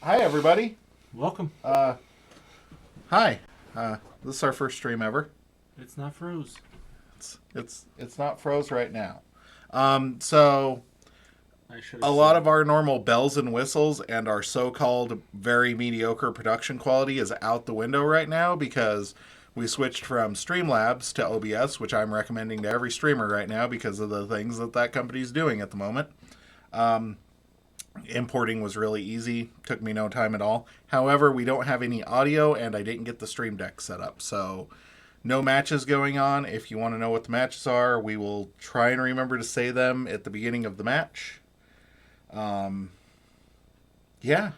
Hi, everybody. Welcome. Hi. This is our first stream ever. It's not froze. It's not froze right now. So I should a lot of our normal bells and whistles and our so-called very mediocre production quality is out the window right now because we switched from Streamlabs to OBS, which I'm recommending to every streamer right now because of the things that company's doing at the moment. Importing was really easy. Took me no time at all. However, we don't have any audio, and I didn't get the Stream Deck set up. So, no matches going on. If you want to know what the matches are, we will try and remember to say them at the beginning of the match. Yeah.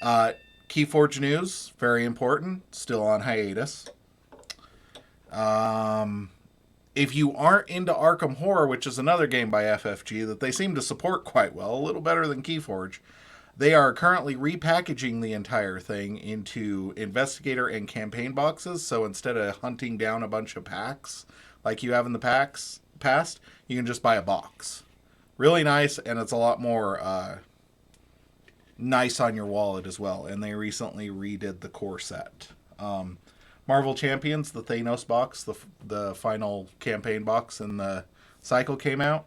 Keyforge news, very important. Still on hiatus. If you aren't into Arkham Horror, which is another game by FFG that they seem to support quite well, a little better than Keyforge, they are currently repackaging the entire thing into investigator and campaign boxes. So instead of hunting down a bunch of packs like you have in the past, you can just buy a box. Really nice, and it's a lot more nice on your wallet as well. And they recently redid the core set. Marvel Champions, the Thanos box, the final campaign box in the cycle came out.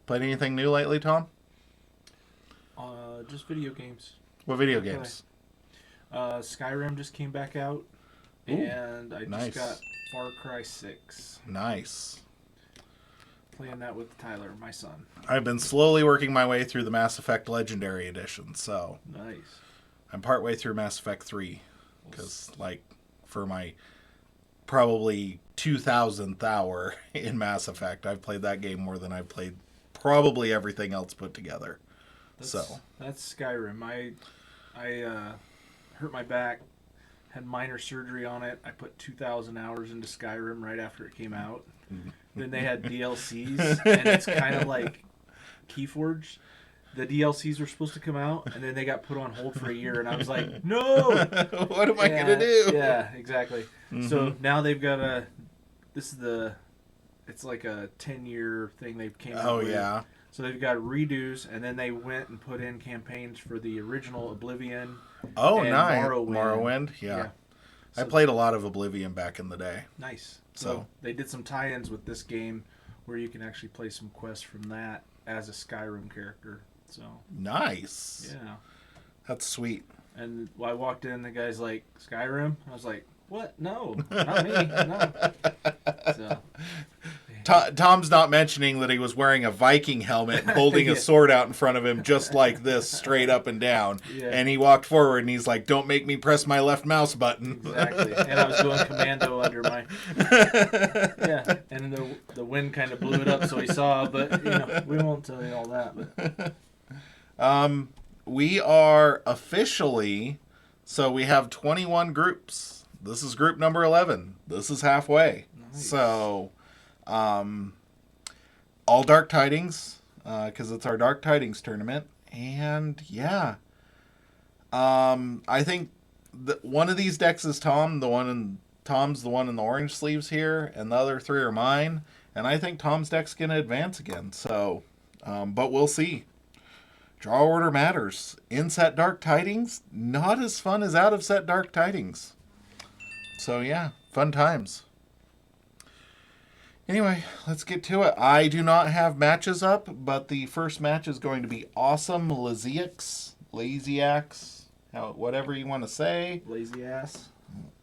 Played anything new lately, Tom? Just video games. What video games? Skyrim just came back out, and I just got Far Cry 6. Nice. Playing that with Tyler, my son. I've been slowly working my way through the Mass Effect Legendary Edition, so Nice. I'm partway through Mass Effect 3. Because, for my probably 2,000th hour in Mass Effect, I've played that game more than I've played probably everything else put together. That's Skyrim. I hurt my back, had minor surgery on it. I put 2,000 hours into Skyrim right after it came out. Then they had DLCs, and it's kind of like Keyforge. The DLCs were supposed to come out, and then they got put on hold for a year, and I was like, no! What am I going to do? Yeah, exactly. Mm-hmm. So now they've got it's like a 10-year thing they came out with. Oh, yeah. So they've got redos, and then they went and put in campaigns for the original Oblivion. Oh, nice. Morrowind, yeah. So I played a lot of Oblivion back in the day. Nice. So they did some tie-ins with this game where you can actually play some quests from that as a Skyrim character. So nice. Yeah. That's sweet. And I walked in, the guy's like, Skyrim? I was like, what? No, not me. No. So, Tom's not mentioning that he was wearing a Viking helmet and holding a sword out in front of him just like this, straight up and down. Yeah. And he walked forward and he's like, don't make me press my left mouse button. Exactly. And I was going commando under my... Yeah. And the wind kind of blew it up so he saw, but we won't tell you all that. But we are officially... So we have 21 groups. This is group number 11. This is halfway. Nice. So... all Dark Tidings, because it's our Dark Tidings Tournament, and yeah, I think one of these decks is Tom's the one in the orange sleeves here, and the other three are mine, and I think Tom's deck's gonna advance again. So, but we'll see. Draw order matters. In-set Dark Tidings, not as fun as out-of-set Dark Tidings. So yeah, fun times. Anyway, let's get to it. I do not have matches up, but the first match is going to be Awesome Laziax, whatever you want to say. Lazy ass.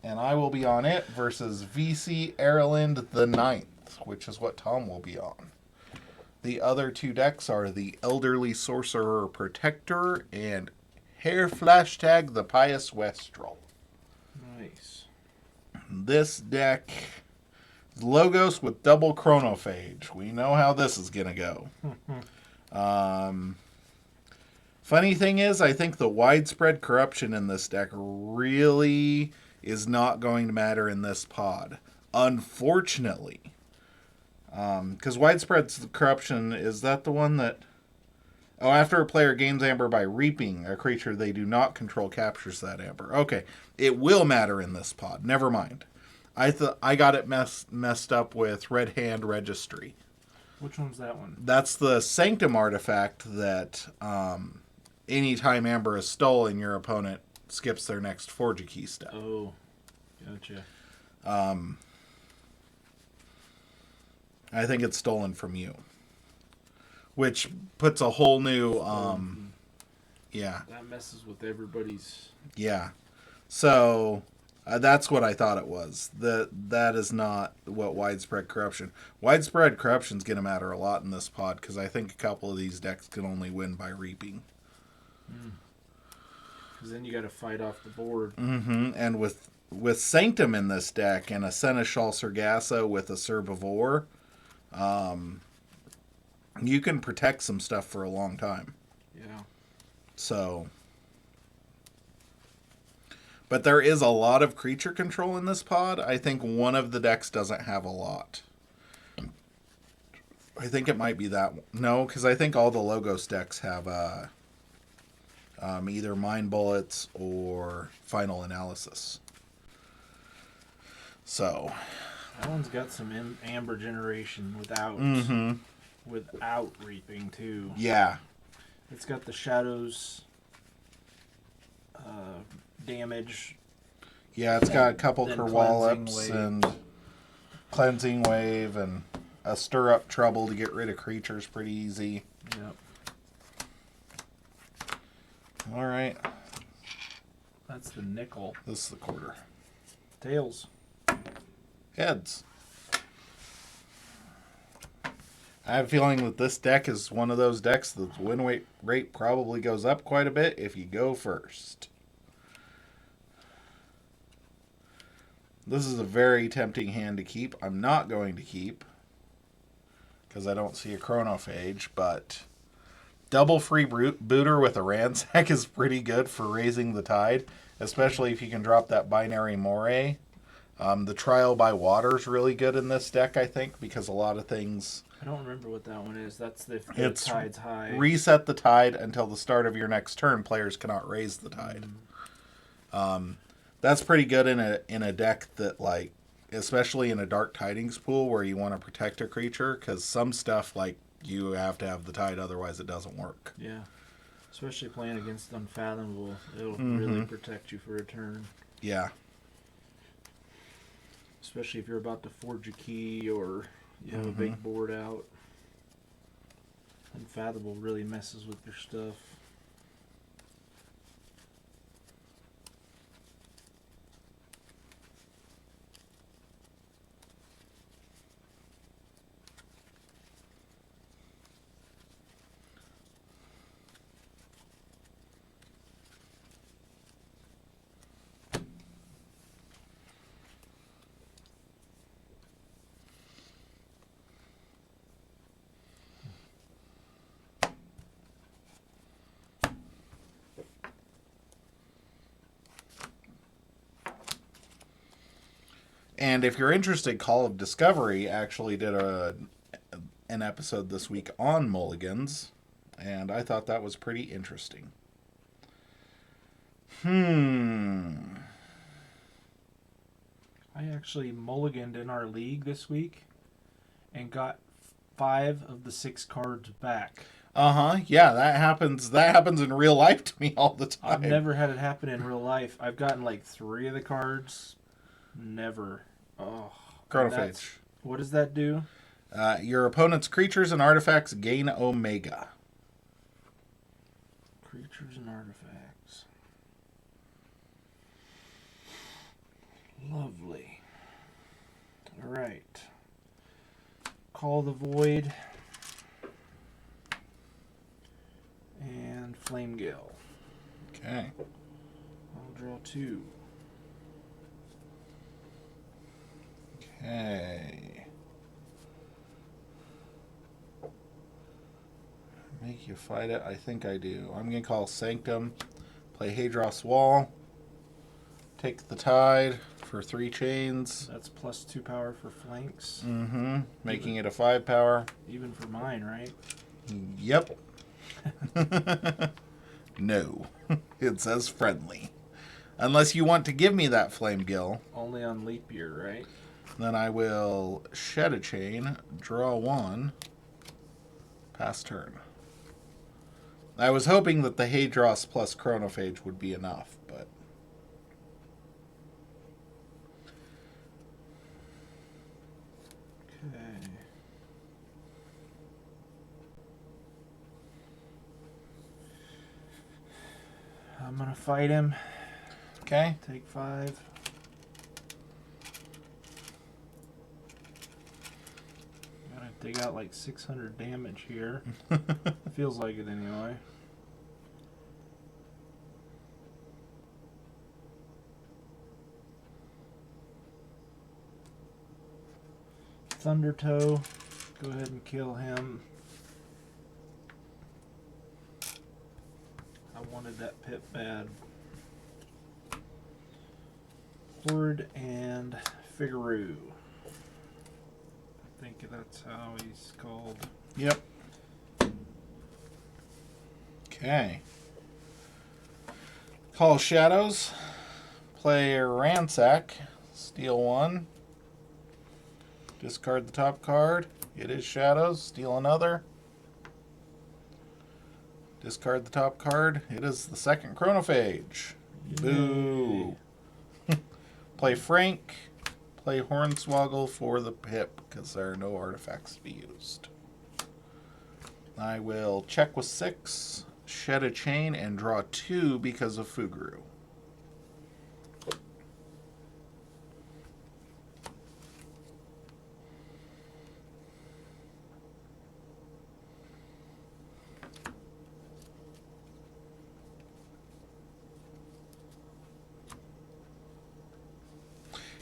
And I will be on it versus VC Erland the Ninth, which is what Tom will be on. The other two decks are the Elderly Sorcerer Protector and Hair Flashtag the Pious Westrel. Nice. This deck... Logos with double chronophage. We know how this is going to go. Funny thing is, I think the widespread corruption in this deck really is not going to matter in this pod. Unfortunately. Because widespread corruption, is that the one that... Oh, after a player gains amber by reaping, a creature they do not control captures that amber. Okay, it will matter in this pod. Never mind. I got it messed up with Red Hand Registry. Which one's that one? That's the Sanctum artifact that anytime Amber is stolen, your opponent skips their next Forge a Key step. Oh, gotcha. I think it's stolen from you, which puts a whole new, yeah. That messes with everybody's. Yeah. So that's what I thought it was. That is not what widespread corruption. Widespread corruption's going to matter a lot in this pod because I think a couple of these decks can only win by reaping. Because then you got to fight off the board. Mm-hmm. And with Sanctum in this deck and a Seneschal Sargasso with a Cerbivore, you can protect some stuff for a long time. Yeah. So, but there is a lot of creature control in this pod. I think one of the decks doesn't have a lot. I think it might be that one. No, because I think all the Logos decks have either Mind Bullets or Final Analysis. So that one's got some Amber generation without reaping too. Yeah. It's got the shadows damage. Yeah, it's got a couple Kerwallops Cleansing and Cleansing Wave and a Stir Up Trouble to get rid of creatures pretty easy. Yep. All right. That's the nickel. This is the quarter. Tails. Heads. I have a feeling that this deck is one of those decks that the win rate probably goes up quite a bit if you go first. This is a very tempting hand to keep. I'm not going to keep because I don't see a Chronophage, but double free booter with a Ransack is pretty good for raising the tide, especially if you can drop that binary Moray. The Trial by Water is really good in this deck, I think, because a lot of things... I don't remember what that one is. That's the tide's high. Reset the tide until the start of your next turn. Players cannot raise the tide. That's pretty good in a deck that, like, especially in a Dark Tidings pool where you want to protect a creature, because some stuff, like, you have to have the tide, otherwise it doesn't work. Yeah. Especially playing against Unfathomable. It'll really protect you for a turn. Yeah. Especially if you're about to forge a key or you have a big board out. Unfathomable really messes with your stuff. And if you're interested, Call of Discovery actually did an episode this week on mulligans, and I thought that was pretty interesting. I actually mulliganed in our league this week and got 5 of the 6 cards back. Yeah, that happens. That happens in real life to me all the time. I've never had it happen in real life. I've gotten like 3 of the cards. Never. Oh. Chronophage. What does that do? Your opponent's creatures and artifacts gain Omega. Creatures and artifacts. Lovely. Alright. Call the Void. And Flame Gale. Okay. I'll draw 2. Okay. Make you fight it? I think I do. I'm going to call Sanctum. Play Hadros Wall. Take the Tide for 3 chains. That's plus 2 power for flanks. Making it a 5 power. Even for mine, right? Yep. No. It says friendly. Unless you want to give me that Flame Gill. Only on leap year, right? Then I will shed a chain, draw 1, pass turn. I was hoping that the Hadros plus Chronophage would be enough, but... Okay. I'm going to fight him. Okay. Take 5. Gotta dig out like 600 damage here. Feels like it anyway. Thundertoe. Go ahead and kill him. I wanted that pit bad. Horde and Figuroo. I think that's how he's called. Yep. Okay. Call Shadows. Play Ransack. Steal 1. Discard the top card. It is Shadows. Steal another. Discard the top card. It is the second Chronophage. Boo. Play Frank. Play Hornswoggle for the pip because there are no artifacts to be used. I will check with 6, shed a chain, and draw 2 because of Fuguru.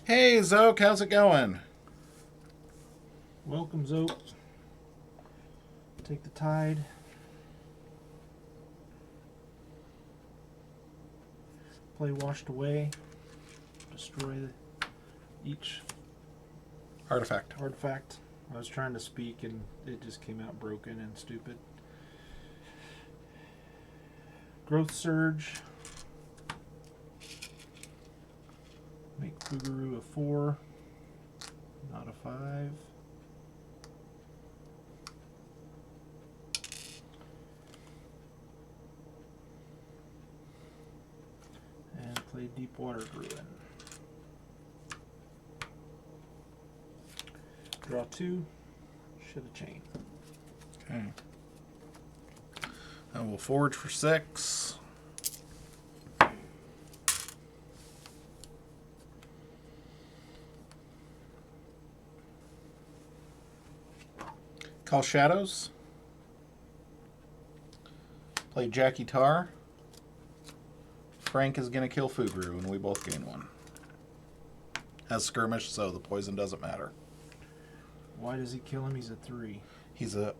Hey, Zoke, how's it going? Welcome, Zope. Take the Tide. Play Washed Away. Destroy each Artifact. artifact. I was trying to speak and it just came out broken and stupid. Growth Surge. Make Fuguru a 4, not a 5. And play Deepwater Druid. Draw 2, shed a chain. Okay. I will forge for 6. Call Shadows. Play Jackie Tar. Frank is going to kill Fuguru, and we both gain 1. Has skirmish, so the poison doesn't matter. Why does he kill him? He's a 3. He's a...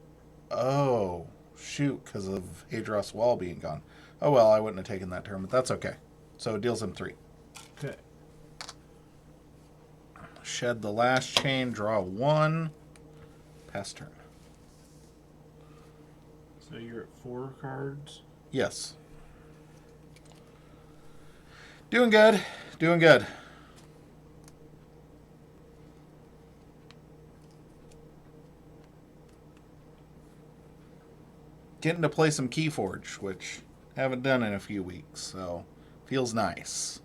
Oh, shoot, because of Hadros Wall being gone. Oh, well, I wouldn't have taken that turn, but that's okay. So it deals him 3. Okay. Shed the last chain, draw 1. Pass turn. So you're at 4 cards. Yes. Doing good. Doing good. Getting to play some Keyforge, which I haven't done in a few weeks, so feels nice.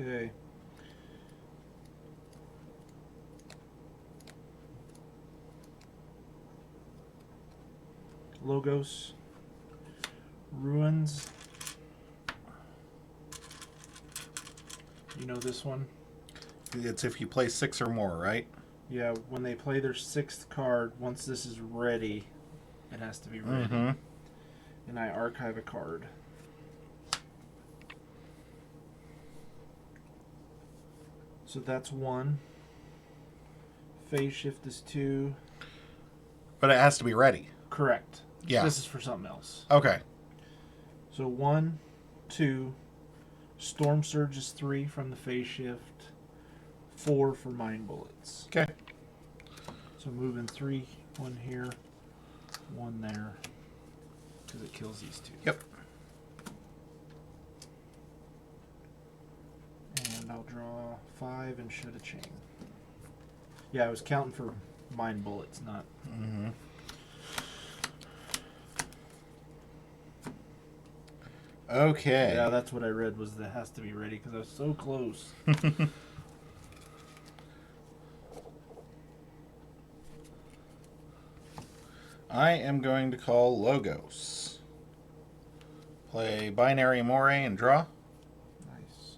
Okay. Logos. Ruins. You know this one? It's if you play 6 or more, right? Yeah, when they play their 6th card, once this is ready, it has to be ready. Mm-hmm. And I archive a card. So that's 1. Phase shift is 2. But it has to be ready. Correct. Yeah. This is for something else. Okay. So 1, 2, Storm Surge is 3 from the phase shift, 4 for Mind Bullets. Okay. So moving 3, 1 here, 1 there, because it kills these 2. Yep. And I'll draw 5 and shed a chain. Yeah, I was counting for Mind Bullets, not... Mm-hmm. Okay. Yeah, that's what I read was that has to be ready because I was so close. I am going to call Logos. Play Binary Moray and draw. Nice.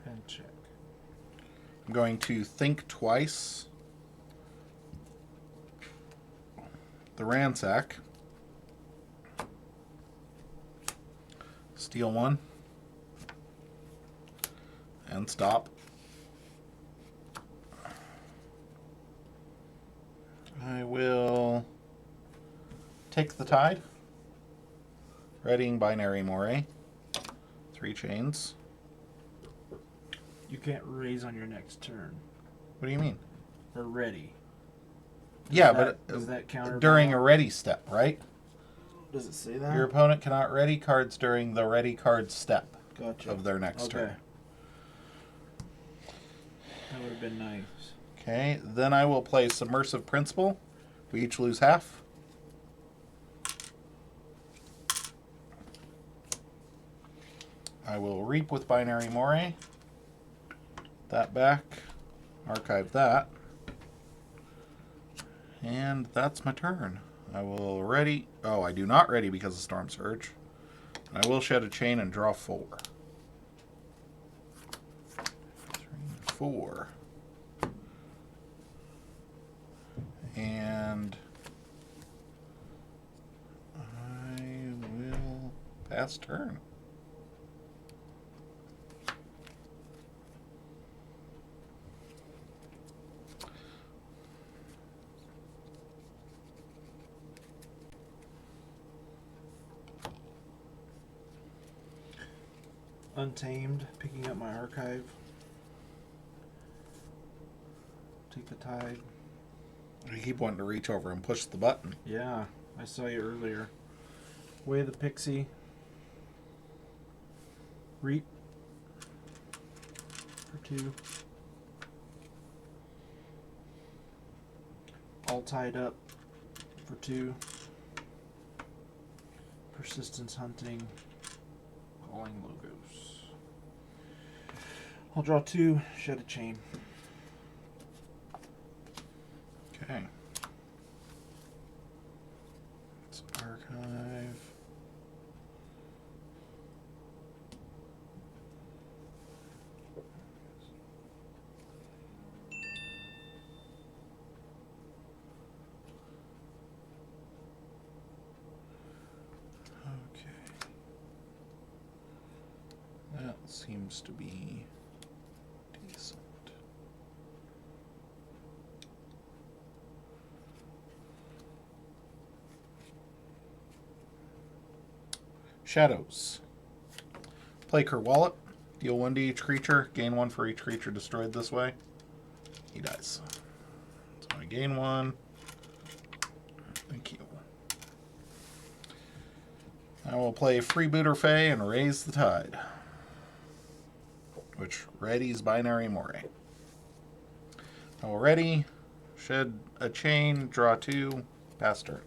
And check. I'm going to think twice. The Ransack. Steal 1. And stop. I will take the Tide. Readying Binary Moray. 3 chains. You can't raise on your next turn. What do you mean? Or ready. Yeah, Does that counter during a ready step, right? Does it say that? Your opponent cannot ready cards during the ready card step Gotcha. of their next turn. That would have been nice. Okay, then I will play Submersive Principle. We each lose half. I will Reap with Binary Moray. That back. Archive that. And that's my turn. I will ready. Oh, I do not ready because of Storm Surge. I will shed a chain and draw 4. 3, 4. And I will pass turn. Untamed, picking up my archive. Take the Tide. I keep wanting to reach over and push the button. Yeah, I saw you earlier. Way the Pixie. Reap. For 2. All tied up for 2. Persistence Hunting. Calling Logos. I'll draw 2, shed a chain. Okay. Let's archive. Okay. That seems to be decent. Shadows. Play Kerwallet. Deal 1 to each creature. Gain 1 for each creature destroyed this way. He dies. So I gain 1. Thank you. I will play Freebooter Fae and Raise the Tide, which readies Binary Moray. I will ready, shed a chain, draw 2, pass turn.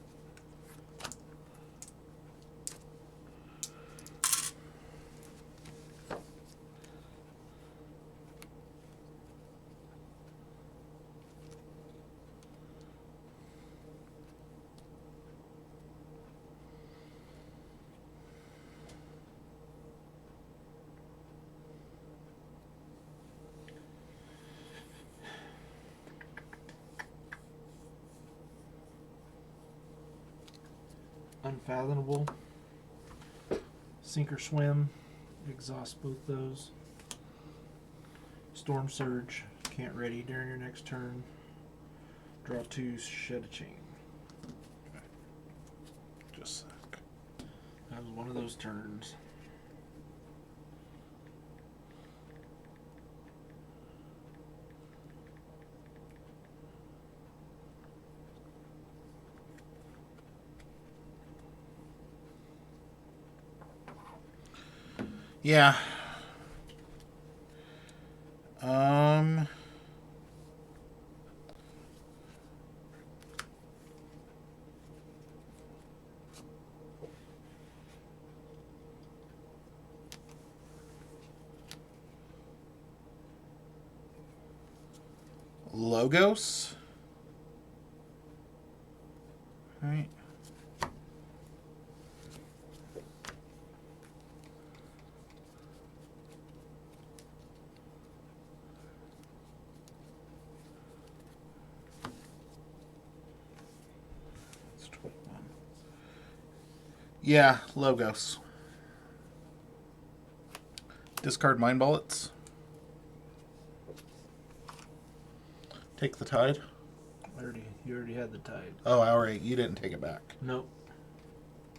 Unfathomable. Sink or Swim. Exhaust both those. Storm Surge. Can't ready during your next turn. Draw 2, shed a chain. Just a sec. That was one of those turns. Yeah. Um. Logos. All right. It's 21. Yeah, Logos. Discard Mind Bullets. Take the Tide. You already had the Tide. Oh, all right. You didn't take it back. Nope.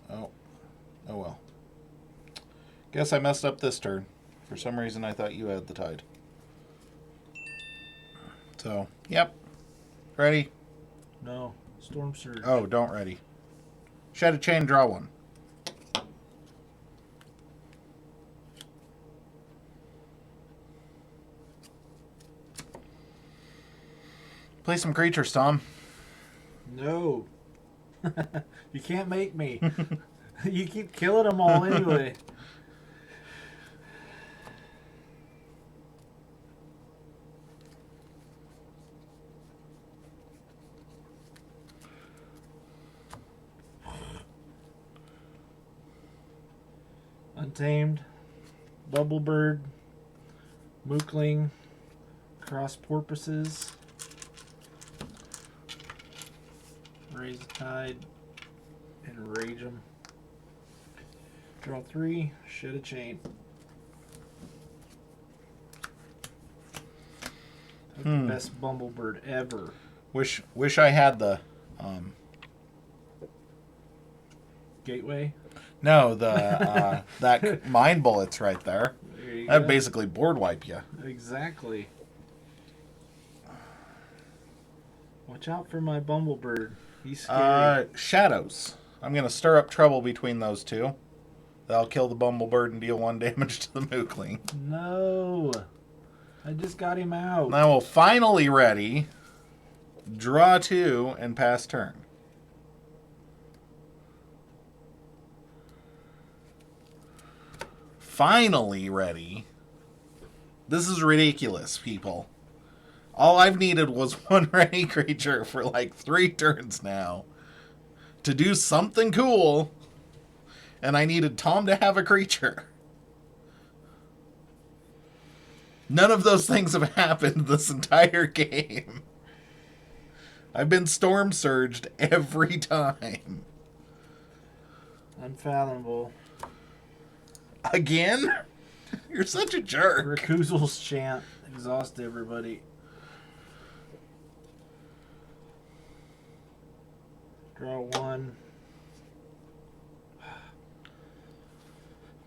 Oh. Oh well. Guess I messed up this turn. For some reason, I thought you had the Tide. So, yep. Ready? No. Storm Surge. Oh, don't ready. Shed a Chain, draw one. Play some creatures, Tom. No. You can't make me. You keep killing them all anyway. Untamed, Bubblebird, Mookling, Cross Porpoises, Raise the Tide, and Rage them. Draw 3, Shed a Chain. That's the best Bumblebird ever. Wish I had the Gateway? no, the that Mind Bullets right there. There you That'd go. basically board wipe you. Exactly. Watch out for my Bumblebird. He's scary. Shadows. I'm gonna stir up trouble between those two. That'll kill the Bumblebird and deal 1 damage to the Mookling. No. I just got him out. Now we'll finally ready. Draw 2 and pass turn. Finally ready. This is ridiculous, people. All I've needed was 1 ready creature for like 3 turns now to do something cool, and I needed Tom to have a creature. None of those things have happened this entire game. I've been storm surged every time. Unfathomable. Again? You're such a jerk. Recusals chant. Exhaust everybody. Draw 1.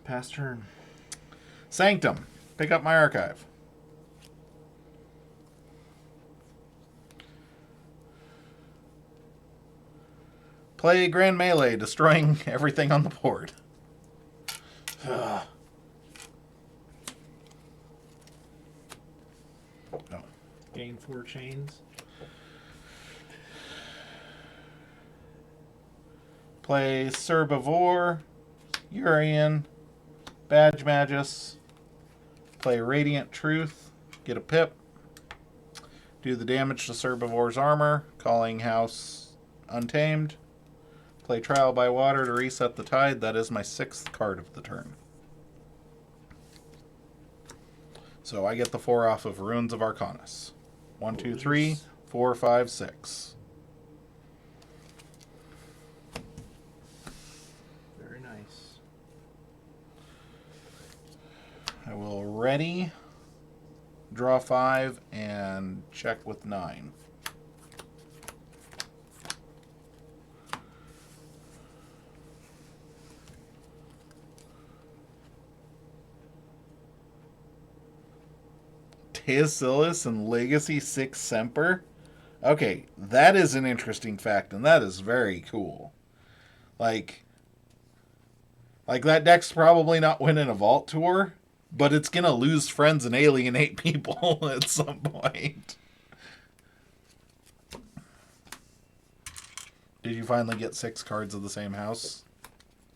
Pass turn. Sanctum. Pick up my archive. Play Grand Melee, destroying everything on the board. Oh. Gain 4 chains. Play Cerbivore, Urian, Badge Magus. Play Radiant Truth, get a pip. Do the damage to Cerbivore's armor, calling House Untamed. Play Trial by Water to reset the tide. That is my 6th card of the turn. So I get the 4 off of Ruins of Arcanus. 1, 2, 3, 4, 5, 6. Very nice. I will ready, draw 5, and check with 9. Teosilis and Legacy 6 Semper. Okay, that is an interesting fact, and that is very cool. Like, Like, that deck's probably not winning a Vault Tour, but it's going to lose friends and alienate people at some point. Did you finally get 6 cards of the same house?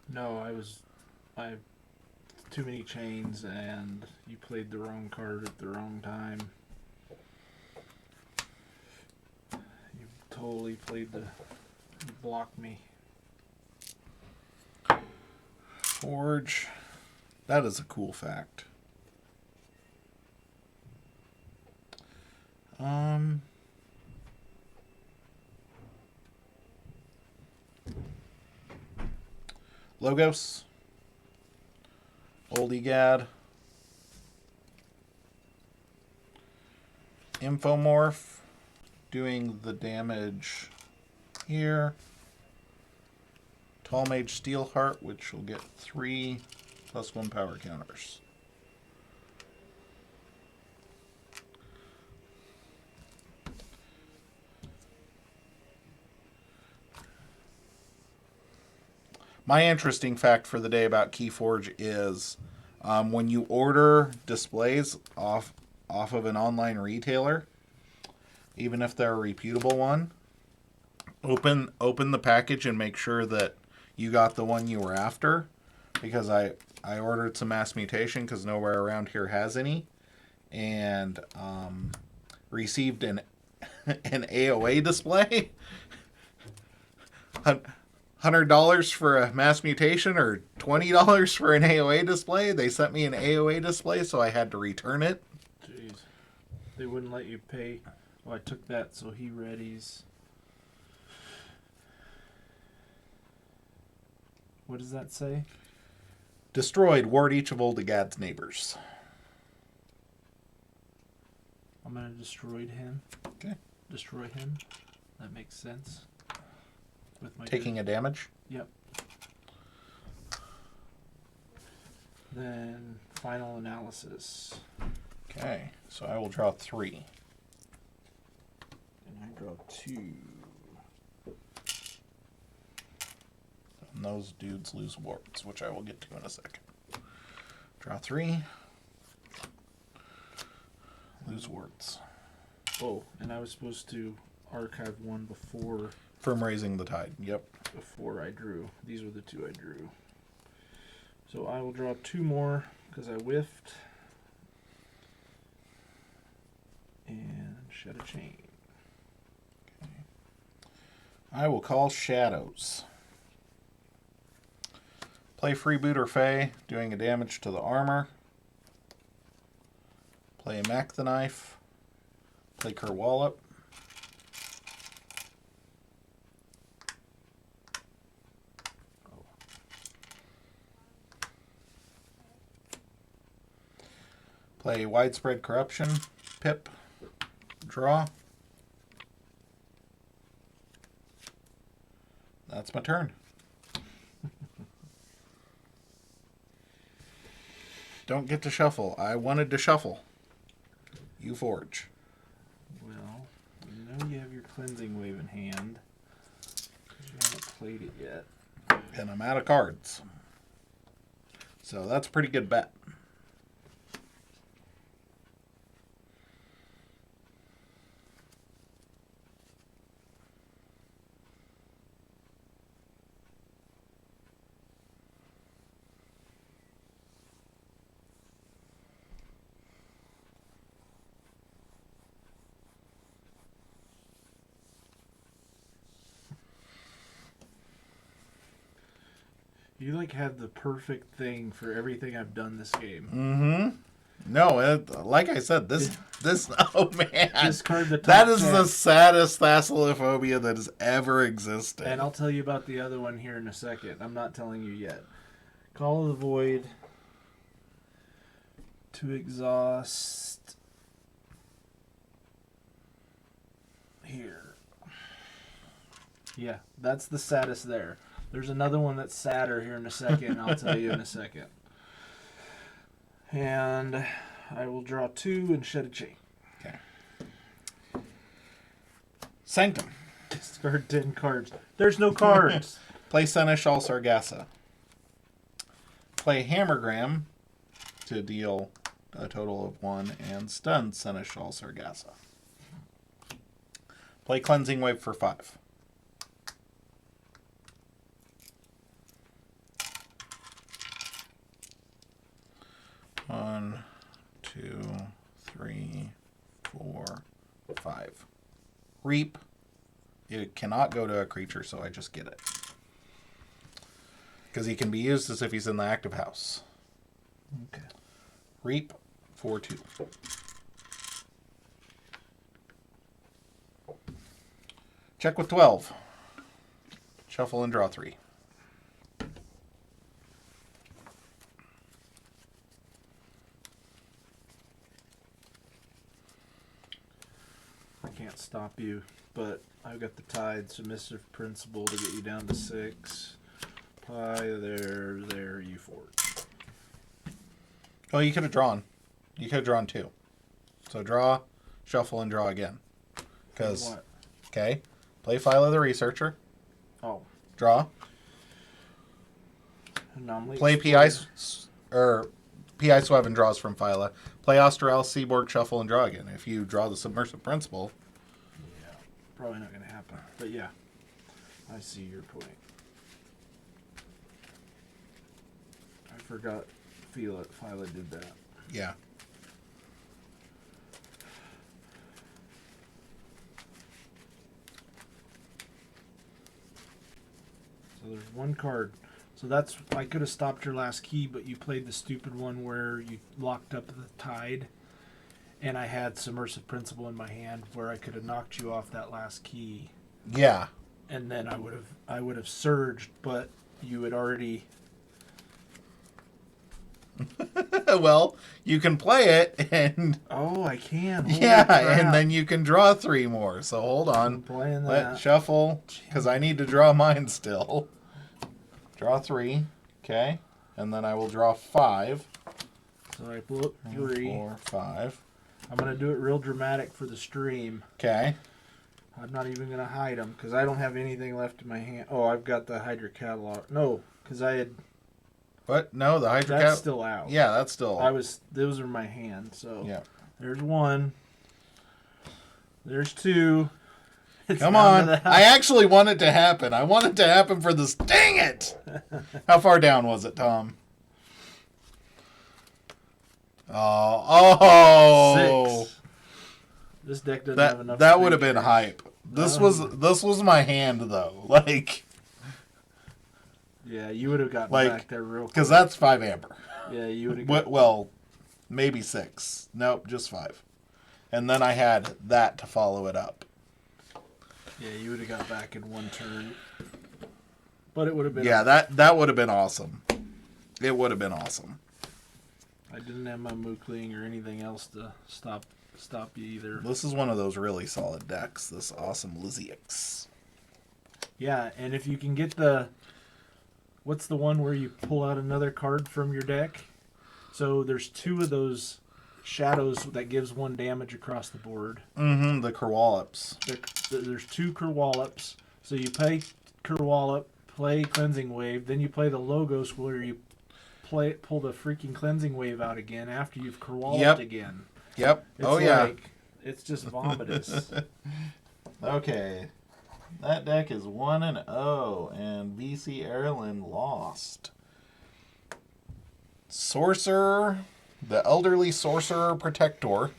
No, I too many chains, and you played the wrong card at the wrong time. You totally played you blocked me. Forge. That is a cool fact. Logos. Old Egad. Infomorph. Doing the damage here. Tall Mage Steelheart, which will get 3 +1 power counters. My interesting fact for the day about Keyforge is when you order displays off of an online retailer, even if they're a reputable one, open the package and make sure that you got the one you were after, because I ordered some Mass Mutation because nowhere around here has any, and received an AOA display. $100 for a Mass Mutation or $20 for an AOA display. They sent me an AOA display, so I had to return it. Jeez. They wouldn't let you pay. Oh, I took that, so he readies. What does that say? Destroyed. Ward each of Old Egad's neighbors. I'm going to destroy him. Okay. Destroy him. That makes sense. With my Taking a damage? Yep. Then final analysis. Okay. So I will draw 3. And I draw 2. And those dudes lose wards, which I will get to in a second. Draw 3. Lose wards. Oh, and I was supposed to archive one before From Raising the Tide. Yep. before I drew. These were the 2 I drew. So I will draw 2 more because I whiffed. And shed a chain. Okay. I will call Shadows. Play Freebooter Fae, doing a damage to the armor. Play Mac the Knife. Play Kerwallop. Play Widespread Corruption. Pip. Draw. That's my turn. Don't get to shuffle. I wanted to shuffle. You forge. Well, you know you have your Cleansing Wave in hand. 'Cause you haven't played it yet. And I'm out of cards. So that's a pretty good bet. You like have the perfect thing for everything I've done this game. Mm-hmm. No, like I said, this oh man, Discard the top that is 10. the saddest Thassalophobia that has ever existed. And I'll tell you about the other one here in a second. I'm not telling you yet. Call of the Void to exhaust here. Yeah, that's the saddest there. There's another one that's sadder here in a second. I'll tell you in a second. And I will draw 2 and shed a chain. Okay. Sanctum. Discard 10 cards. There's no cards. Play Seneschal Sargassa. Play Hammergram to deal a total of 1 and stun Seneschal Sargassa. Play Cleansing Wave for 5. One, 2, 3, 4, 5. Reap. It cannot go to a creature, so I just get it. Because he can be used as if he's in the active house. Okay. Reap for 2. Check with 12. Shuffle and draw 3. I can't stop you, but I've got the Tide, Submissive Principle to get you down to 6. There, you forge. Well, you could have drawn. You could have drawn 2. So draw, shuffle, and draw again. Because, okay, play Philo the Researcher. Oh. Draw. Anomaly Play PI, PI Swab and draws from Phyla. Play Austral, Seaborg, shuffle, and draw again. If you draw the Submersive Principle. Yeah, probably not going to happen. But yeah, I see your point. I forgot Phyla did that. Yeah. So there's one card. So that's, I could have stopped your last key, but you played the stupid one where you locked up the Tide, and I had Submersive Principle in my hand where I could have knocked you off that last key. Yeah. And then I would have surged, but you had already. Well, you can play it and Oh, I can. Holy yeah, crap. and then you can draw 3 more. So hold on. I'm playing that. Let shuffle because I need to draw mine still. Draw 3, okay, and then I will draw 5. So I blew up 3. 4, 5. I'm gonna do it real dramatic for the stream. Okay. I'm not even gonna hide them because I don't have anything left in my hand. Oh, I've got the Hydra Catalog. No, because I had. What? No, the Hydra That's still out. Yeah, that's still. Those are my hand. So yeah. There's 1. There's 2. It's Come down on. I actually want it to happen. I want it to happen for this. Dang it! How far down was it, Tom? Oh. 6. This deck doesn't have enough. That would have been creatures. hype. This was my hand though. Like. Yeah, you would have gotten Like, back there real quick. Because that's 5 amber. Yeah, you would have. Well, maybe 6. Nope, just 5. And then I had that to follow it up. Yeah, you would have got back in 1 turn. But it would have been. Yeah, that would have been awesome. It would have been awesome. I didn't have my Mookling or anything else to stop you either. This is one of those really solid decks. This awesome Lysiax. Yeah, and if you can get the. What's the one where you pull out another card from your deck? So there's 2 of those shadows that gives 1 damage across the board. Mm-hmm, the Kerwallops. There's 2 Kerwallops. So you play Kerwallop, play Cleansing Wave, then you play the Logos where you pull the freaking Cleansing Wave out again after you've Kerwalloped again. Yep. It's it's just vomitous. Okay. That deck is 1-0, and VC Erlin lost. Sorcerer, the Elderly Sorcerer Protector.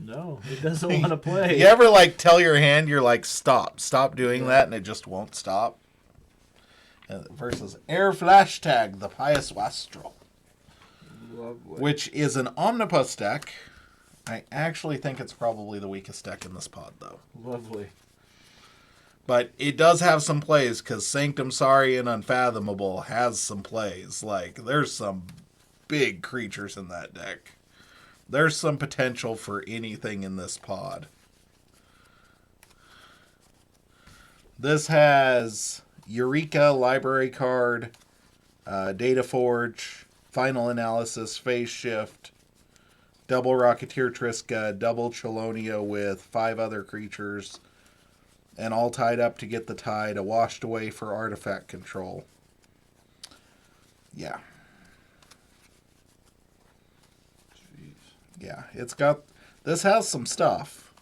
No, it doesn't want to play. You ever tell your hand, you're like, stop doing that, and it just won't stop? Versus Air Flash Tag, the Pious Wastrel. Lovely. Which is an Omnipus deck. I actually think it's probably the weakest deck in this pod, though. Lovely. But it does have some plays, because Sanctum Sorry and Unfathomable has some plays. There's some big creatures in that deck. There's some potential for anything in this pod. This has Eureka, Library Card, Data Forge, Final Analysis, Phase Shift, double Rocketeer Triska, double Chelonia with 5 other creatures, And all tied up to get the tide, a washed away for artifact control. Yeah. Jeez. Yeah, it's got... This has some stuff.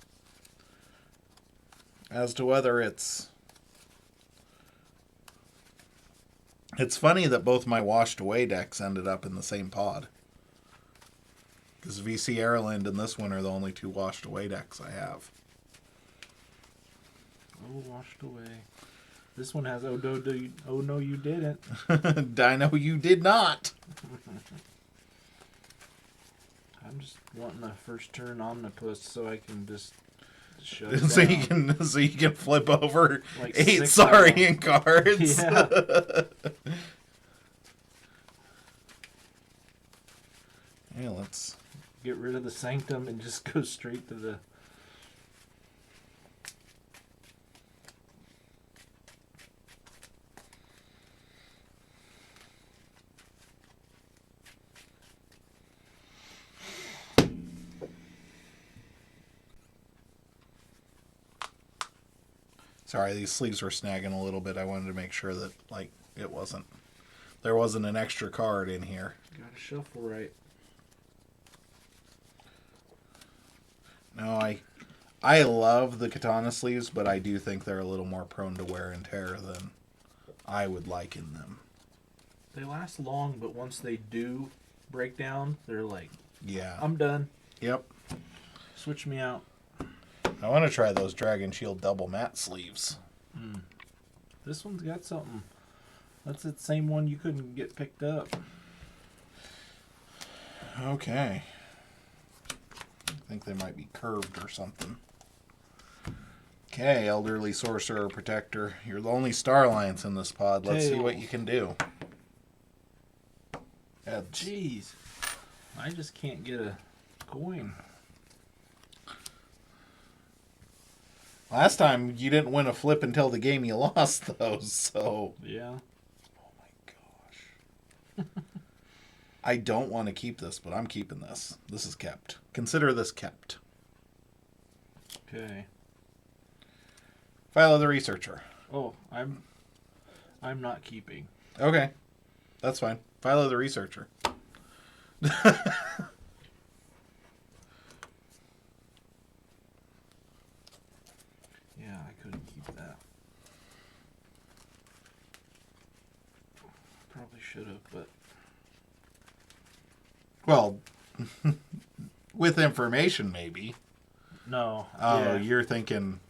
As to whether it's... It's funny that both my washed away decks ended up in the same pod. Because VC Airland and this one are the only two washed away decks I have. Oh, washed away. This one has oh no you didn't. Dino, you did not. I'm just wanting a first turn omnipus so I can just shut it so down. you can flip over Like 8 6 Saurian cards. Yeah. Yeah, let's Get rid of the Sanctum and just go straight to the... Sorry, these sleeves were snagging a little bit. I wanted to make sure that there wasn't an extra card in here. Gotta shuffle right. No, I love the katana sleeves, but I do think they're a little more prone to wear and tear than I would like in them. They last long, but once they do break down, they're like, Yeah. I'm done. Yep. Switch me out. I want to try those Dragon Shield double matte sleeves. This one's got something. That's the same one you couldn't get picked up. Okay. I think they might be curved or something. Okay, Elderly Sorcerer Protector. You're the only Star Alliance in this pod. Let's see what you can do. Heads. Jeez. I just can't get a coin. Last time you didn't win a flip until the game you lost those, so... Yeah. Oh my gosh. I don't want to keep this, but I'm keeping this. This is kept. Consider this kept. Okay. File of the Researcher. Oh, I'm not keeping. Okay. That's fine. File of the Researcher. Yeah, I couldn't keep that. Probably should have, but... Well, with information, maybe. No. Oh, yeah. you're thinking...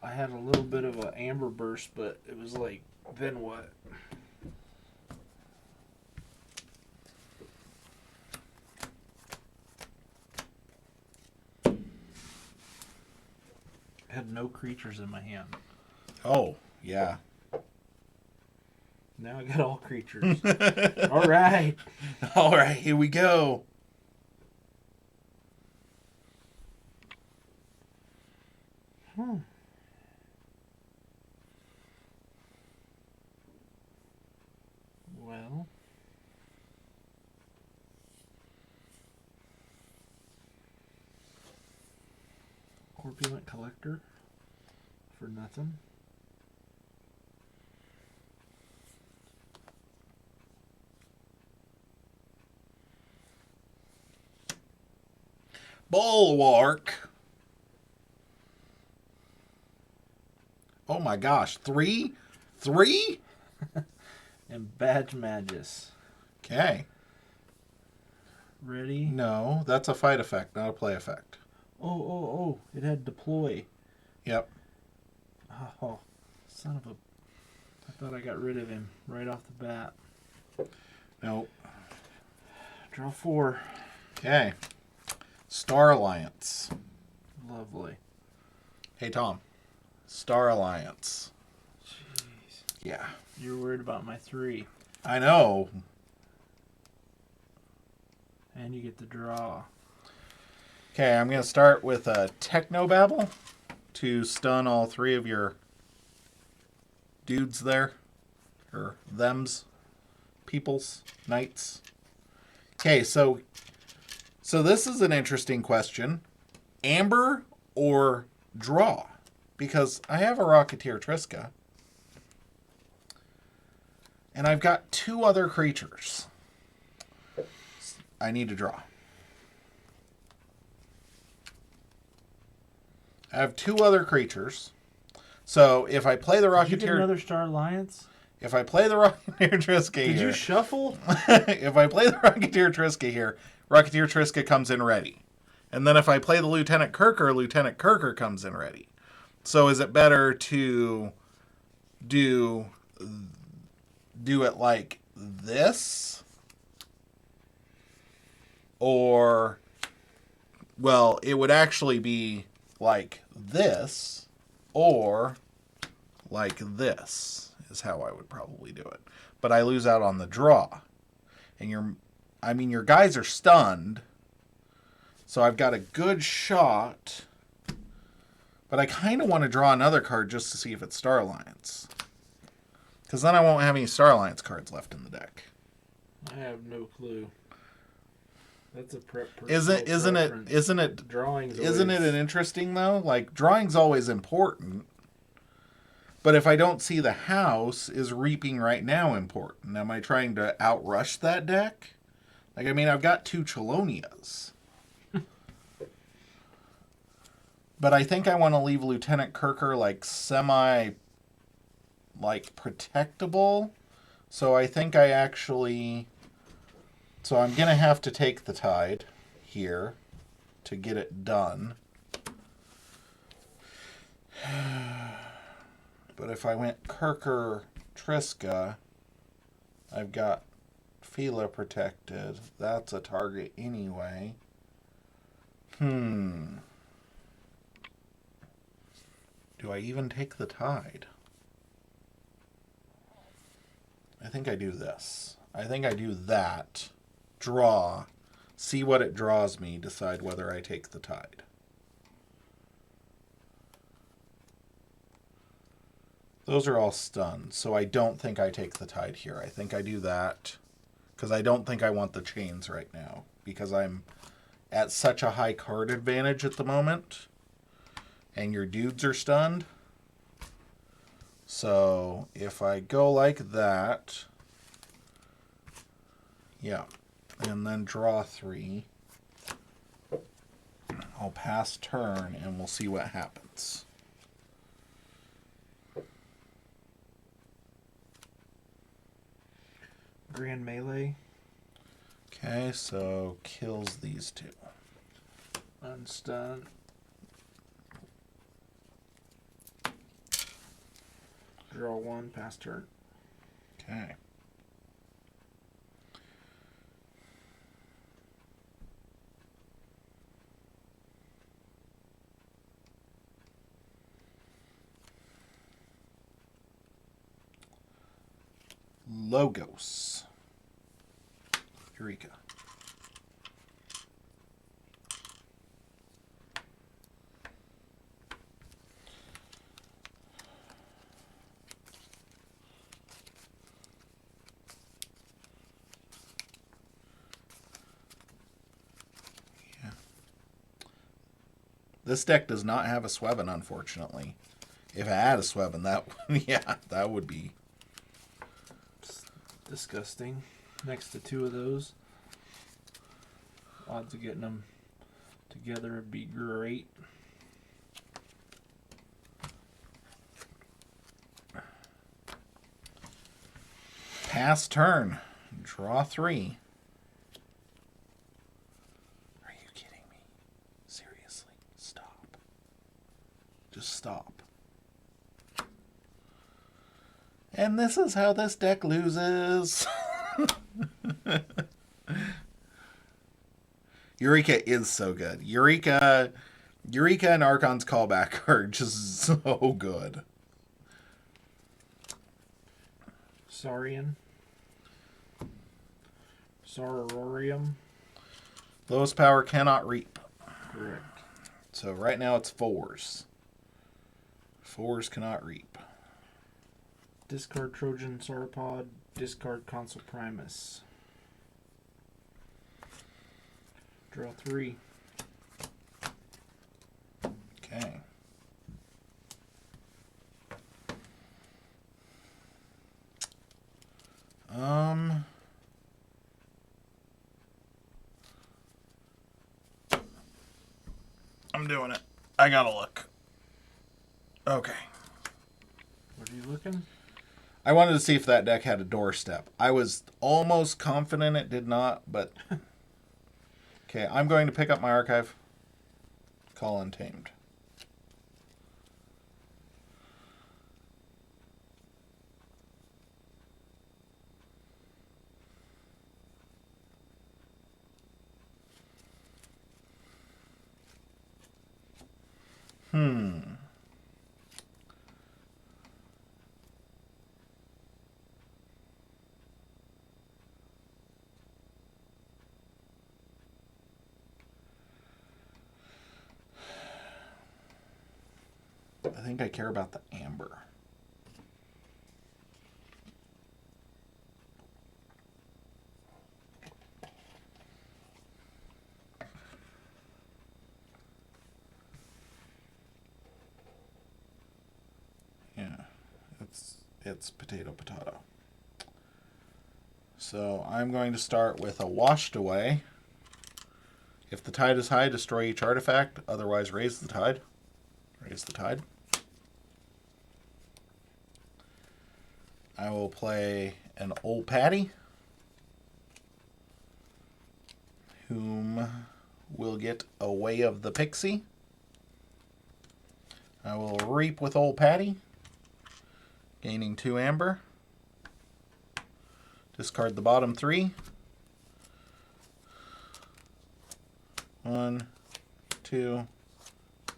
I had a little bit of an amber burst, but it was like, then what? I had no creatures in my hand. Oh, yeah. Now I got all creatures. All right. All right, here we go. Well. Corpulent Collector for nothing. Bulwark. Oh my gosh, 3? 3? And Badge Magus. Okay. Ready? No, that's a fight effect, not a play effect. Oh, it had deploy. Yep. Oh, son of a... I thought I got rid of him right off the bat. Nope. Draw 4. Okay. Star Alliance. Lovely. Hey, Tom. Star Alliance. Jeez. Yeah. You're worried about my 3. I know. And you get the draw. Okay, I'm going to start with a Technobabble to stun all 3 of your dudes there. Or thems. Peoples. Knights. Okay, so this is an interesting question. Amber or draw. Because I have a Rocketeer Triska. And I've got 2 other creatures. I need to draw. I have 2 other creatures. So if I play the Rocketeer... Did you get another Star Alliance? If I play the Rocketeer Triska here... Did you shuffle? If I play the Rocketeer Triska here, Rocketeer Triska comes in ready. And then if I play the Lieutenant Kirker comes in ready. So is it better to do it like this? Or, well, it would actually be like this, or like this is how I would probably do it. But I lose out on the draw. And your guys are stunned. So I've got a good shot. But I kind of want to draw another card just to see if it's Star Alliance. Because then I won't have any Star Alliance cards left in the deck. I have no clue. That's a Isn't it drawings? Isn't it an interesting though? Like drawing's always important. But if I don't see the house, is reaping right now important? Am I trying to outrush that deck? Like, I mean, I've got 2 Chelonias. But I think I want to leave Lieutenant Kirker like protectable. So I think I actually... So I'm going to have to take the Tide here to get it done. But if I went Kirker Triska, I've got Fila protected. That's a target anyway. Do I even take the Tide? I think I do this. I think I do that. Draw. See what it draws me. Decide whether I take the Tide. Those are all stunned, so I don't think I take the Tide here. I think I do that because I don't think I want the chains right now because I'm at such a high card advantage at the moment. And your dudes are stunned. So if I go like that, yeah, and then draw 3, I'll pass turn and we'll see what happens. Grand Melee. Okay, so kills these 2. Unstun. Draw 1, pass turn. Okay. Logos. Eureka. This deck does not have a Sweven, unfortunately. If I had a Sweven, that would be disgusting. Next to 2 of those, odds of getting them together would be great. pass turn. Draw 3. Just stop. And this is how this deck loses. Eureka is so good. Eureka and Archon's Callback are just so good. Saurian. Saurorium. Lowest power cannot reap. Correct. So right now it's 4s. 4s cannot reap. Discard Trojan Sauropod. Discard Consul Primus. Draw 3. Okay. I'm doing it. I gotta look. Okay. What are you looking? I wanted to see if that deck had a doorstep. I was almost confident it did not, but... Okay, I'm going to pick up my archive. Call Untamed. I think I care about the amber. Yeah, it's potato. So I'm going to start with a washed away. If the tide is high, destroy each artifact. Otherwise, raise the tide. Raise the tide. I will play an Old Patty, whom will get a Way of the Pixie. I will reap with Old Patty, gaining 2 amber. Discard the bottom 3. 1, 2,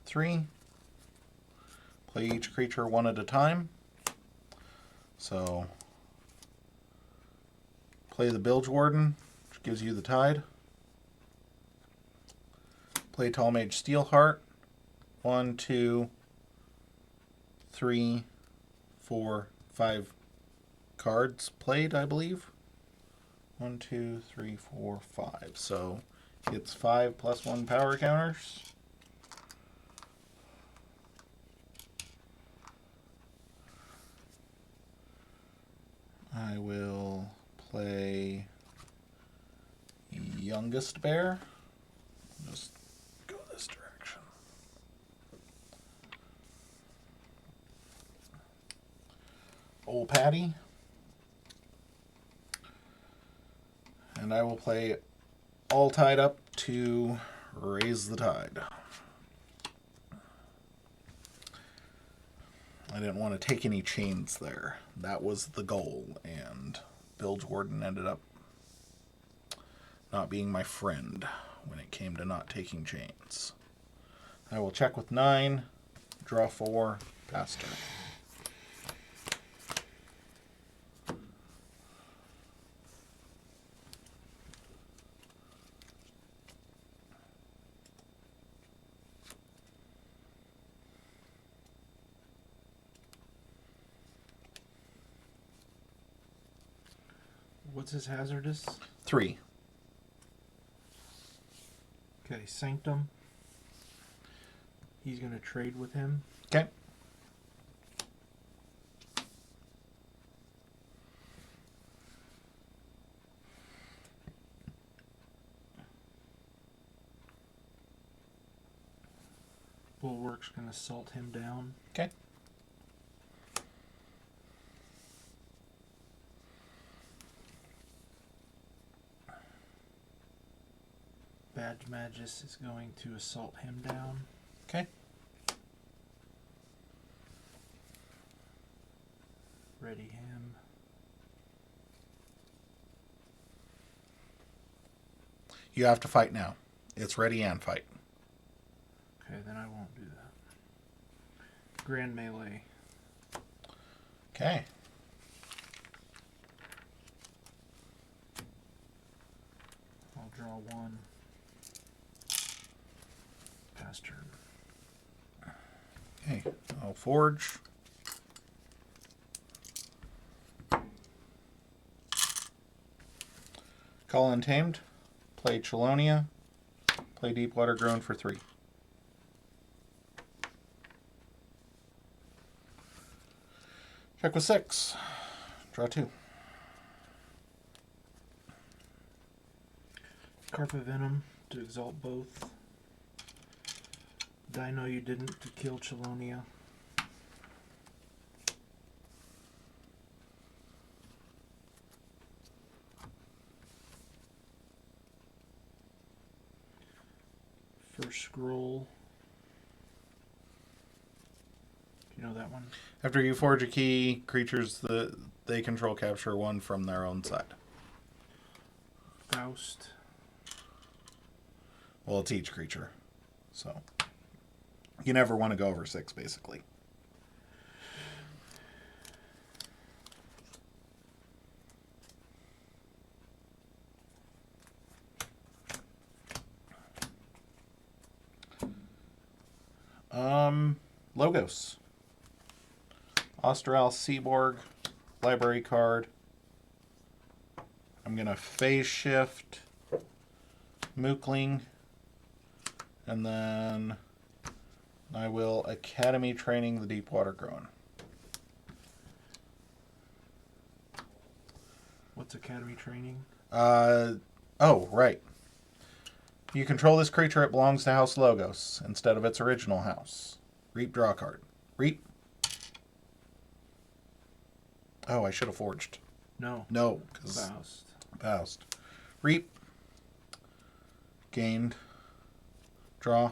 3. Play each creature one at a time. So, play the Bilge Warden, which gives you the tide. Play Tall Mage Steelheart. 1, 2, 3, 4, 5 cards played, I believe. 1, 2, 3, 4, 5. So it's 5 plus 1 power counters. I will play Youngest Bear. Just go this direction. Old Patty. And I will play All Tied Up to raise the tide. I didn't want to take any chains there. That was the goal, and Bilge Warden ended up not being my friend when it came to not taking chains. I will check with 9, draw 4, pass turn. What's his hazardous? 3. Okay, Sanctum. He's going to trade with him. Okay. Bulwark's going to salt him down. Okay. Badge Magus is going to assault him down. Okay. Ready him. You have to fight now. It's ready and fight. Okay, then I won't do that. Grand Melee. Okay. I'll draw 1. Pass turn. Okay. I'll forge. Call Untamed. Play Chelonia. Play Deepwater Grown for 3. Check with 6. Draw 2. Carpet Venom to exalt both. Dino You Didn't to kill Chelonia. First Scroll. You know that one? After you forge a key, creatures that they control capture 1 from their own side. Faust. Well, it's each creature. So you never want to go over 6, basically. Logos. Austral Seaborg. Library card. I'm going to phase shift. Mookling. And then I will Academy Training the Deepwater Growing. What's Academy Training? Oh, right. You control this creature, it belongs to House Logos instead of its original house. Reap, draw a card. Reap. Oh, I should have forged. No. No, because Faust. Reap. Gained. Draw.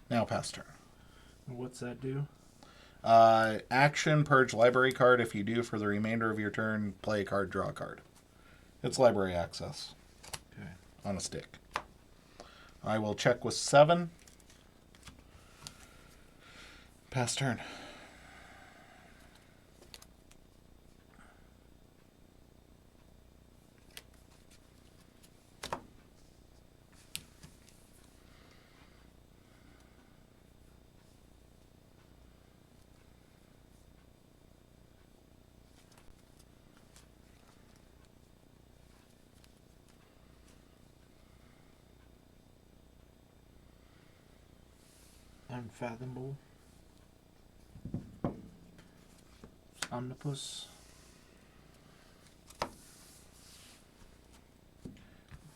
Now pass turn. What's that do? Action, purge library card. If you do, for the remainder of your turn, play a card, draw a card. It's library access. Okay. On a stick. I will check with 7. Pass turn. Unfathomable. Omnipus.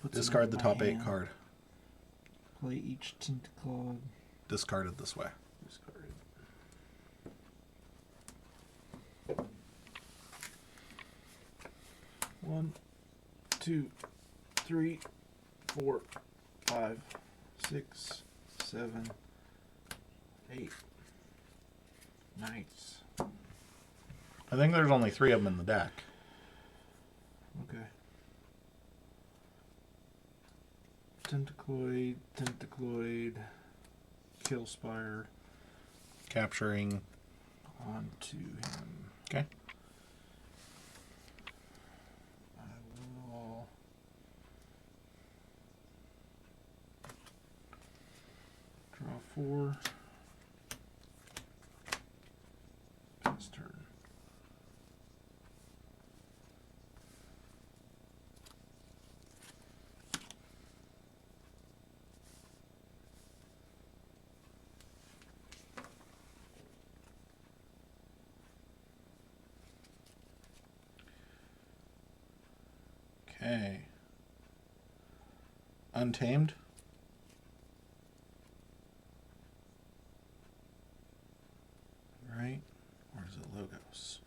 Puts Discard the it in my top 8 hand. card. Play each Tentaclog. Discarded this way. Discarded. One, 2, 3, 4, 5, 6, 7, 8. Nice. I think there's only 3 of them in the deck. Okay. Tentacloid, Killspire Capturing. onto him. Okay. I will draw 4. Pass turn. Okay. Untamed. Right? Or is it Logos?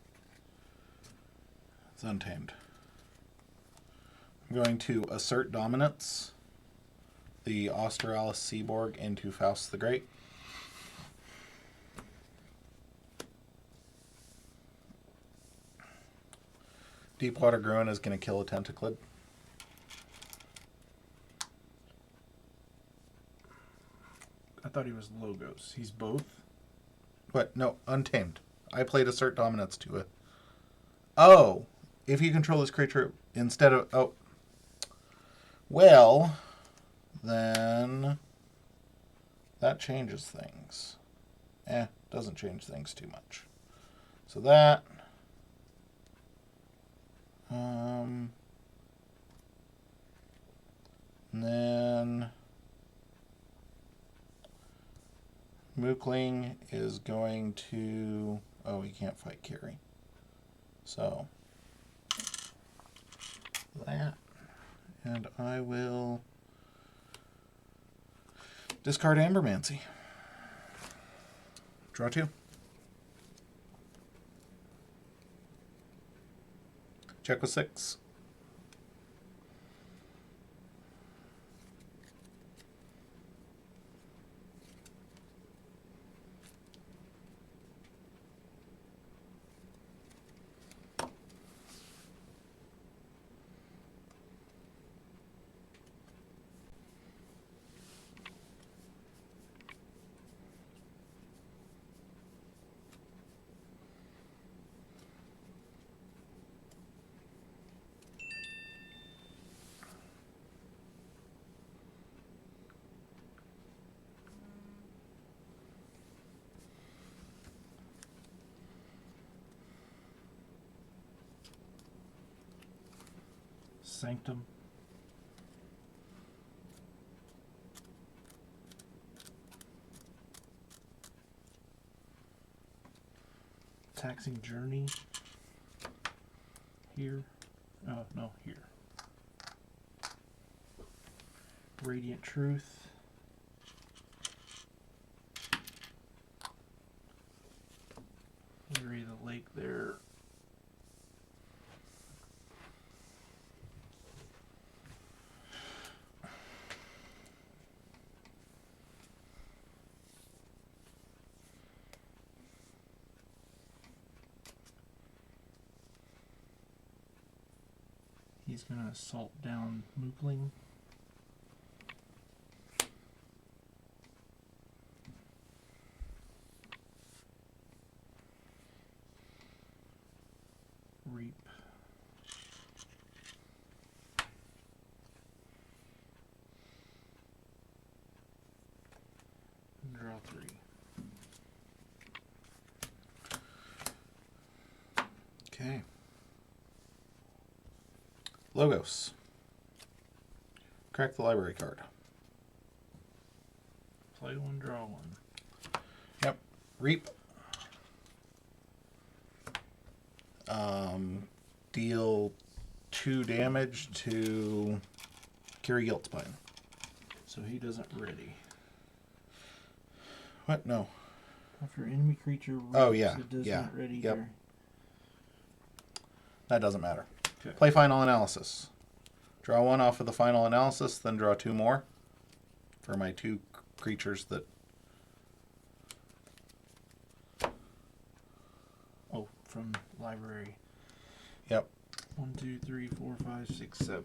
It's Untamed. I'm going to assert dominance. The Australis Seaborg into Faust the Great. Deepwater Growing is going to kill a Tentaclid. I thought he was Logos. He's both? What? No, Untamed. I played Assert Dominance to it. Oh, if you control this creature instead of... Oh. Well, then that changes things. Doesn't change things too much. So that... and then Mookling is going to Oh, he can't fight Carrie. So, that. And I will discard Ambermancy. Draw 2. Check with 6. Sanctum. Taxing Journey. Here. Oh, no, here. Radiant Truth. Weary the Lake there. He's going to assault down Moopling. Reap. Draw 3. Okay. Logos. Crack the library card. Play 1, draw 1. Yep. Reap. Deal 2 damage to Carrie Guiltspine. So he doesn't ready. What? No. After enemy creature reaps, Oh, yeah. it does Yeah. not ready. Yep. Here. That doesn't matter. Okay. Play final analysis. Draw 1 off of the final analysis, then draw 2 more for my 2 creatures that... Oh, from library. Yep. 1, 2, 3, 4, 5, 6, 7.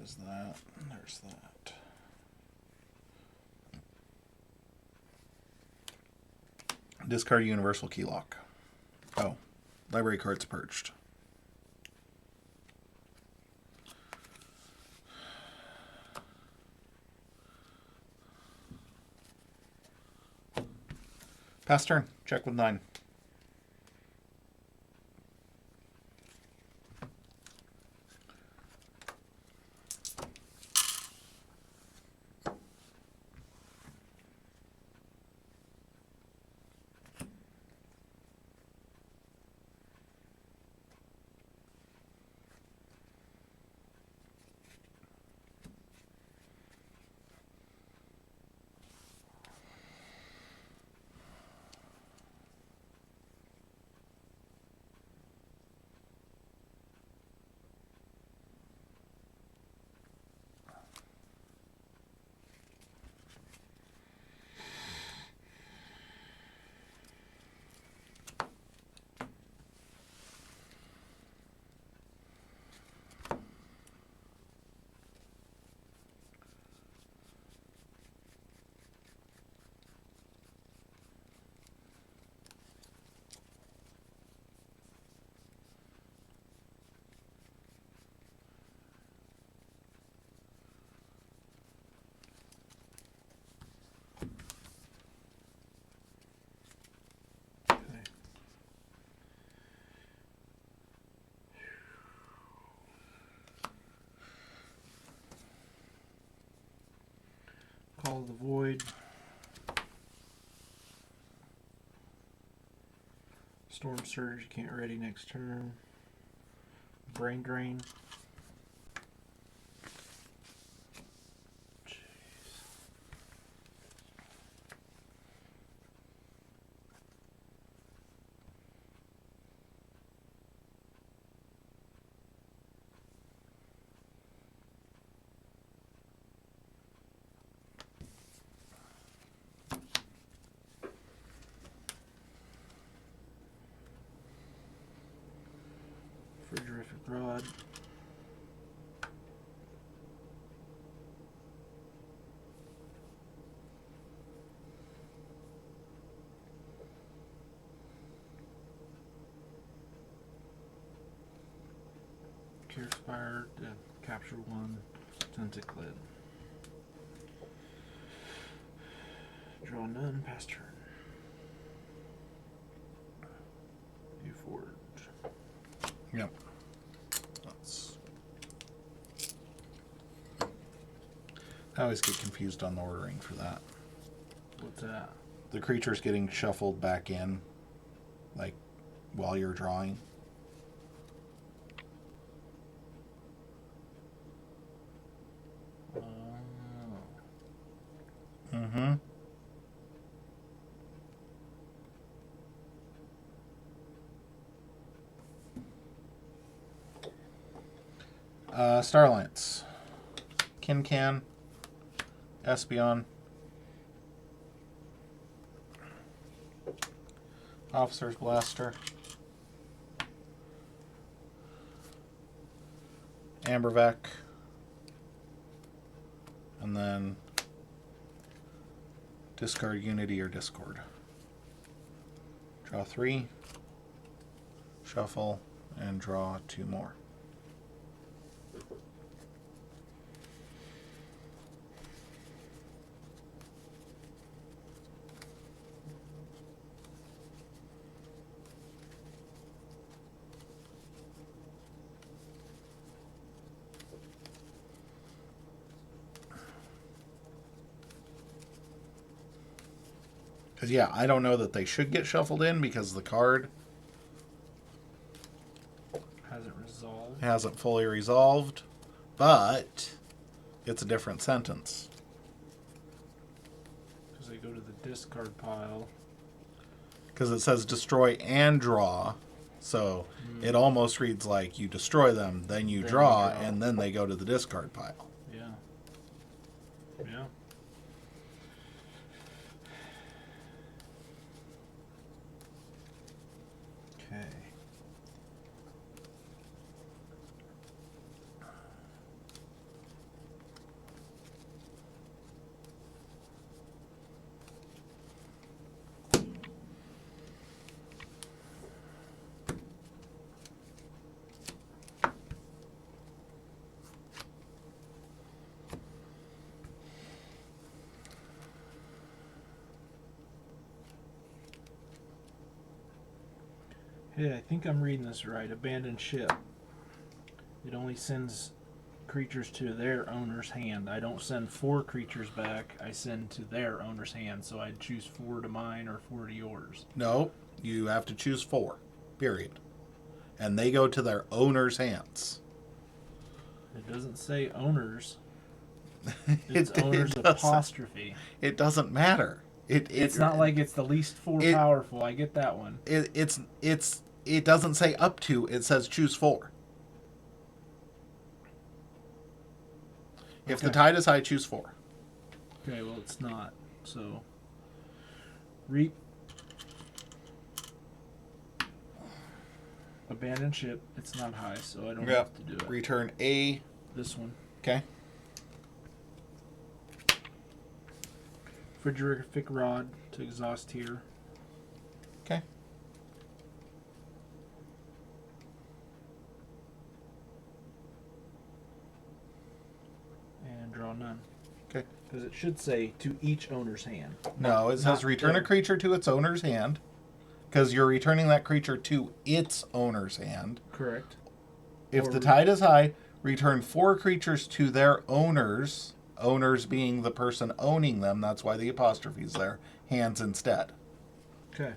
There's that. There's that. Discard Universal Keylock. Oh. Library cards purged. Pass turn. Check with 9. Call of the Void. Storm Surge, you can't ready next turn. Brain Drain. Frigorific Rod. Spire, capture one, Tentaclid. Draw none, pass turn. Keyforge. Yep. That's... I always get confused on the ordering for that. What's that? The creature's getting shuffled back in, like, while you're drawing. Mm-hmm. Starlance. Kincan. Espeon. Officer's Blaster. Ambervac. And then discard Unity or Discord. Draw 3. Shuffle and draw 2 more. Because, yeah, I don't know that they should get shuffled in because the card hasn't fully resolved, but it's a different sentence. Because they go to the discard pile. Because it says destroy and draw, so it almost reads like you destroy them, then you draw, and then they go to the discard pile. Yeah. Yeah. Okay. Hey, I think I'm reading this right. Abandoned ship. It only sends creatures to their owner's hand. I don't send 4 creatures back. I send to their owner's hand. So I'd choose 4 to mine or 4 to yours. No, you have to choose 4. Period. And they go to their owner's hands. It doesn't say owners. It's owners apostrophe. It doesn't matter. It's not like it's the least 4 powerful. I get that one. It doesn't say up to. It says choose 4. If the tide is high, choose 4. Okay, well it's not. So reap. Abandoned ship. It's not high, so I don't have to do it. Return a. This one. Okay. Frigorific Rod to exhaust here. Okay. And draw none. Okay. Because it should say to each owner's hand. No, it says return a creature to its owner's hand. Because you're returning that creature to its owner's hand. Correct. If the tide is high, return 4 creatures to their owner's Owners being the person owning them, that's why the apostrophe's there. Hands instead. Okay.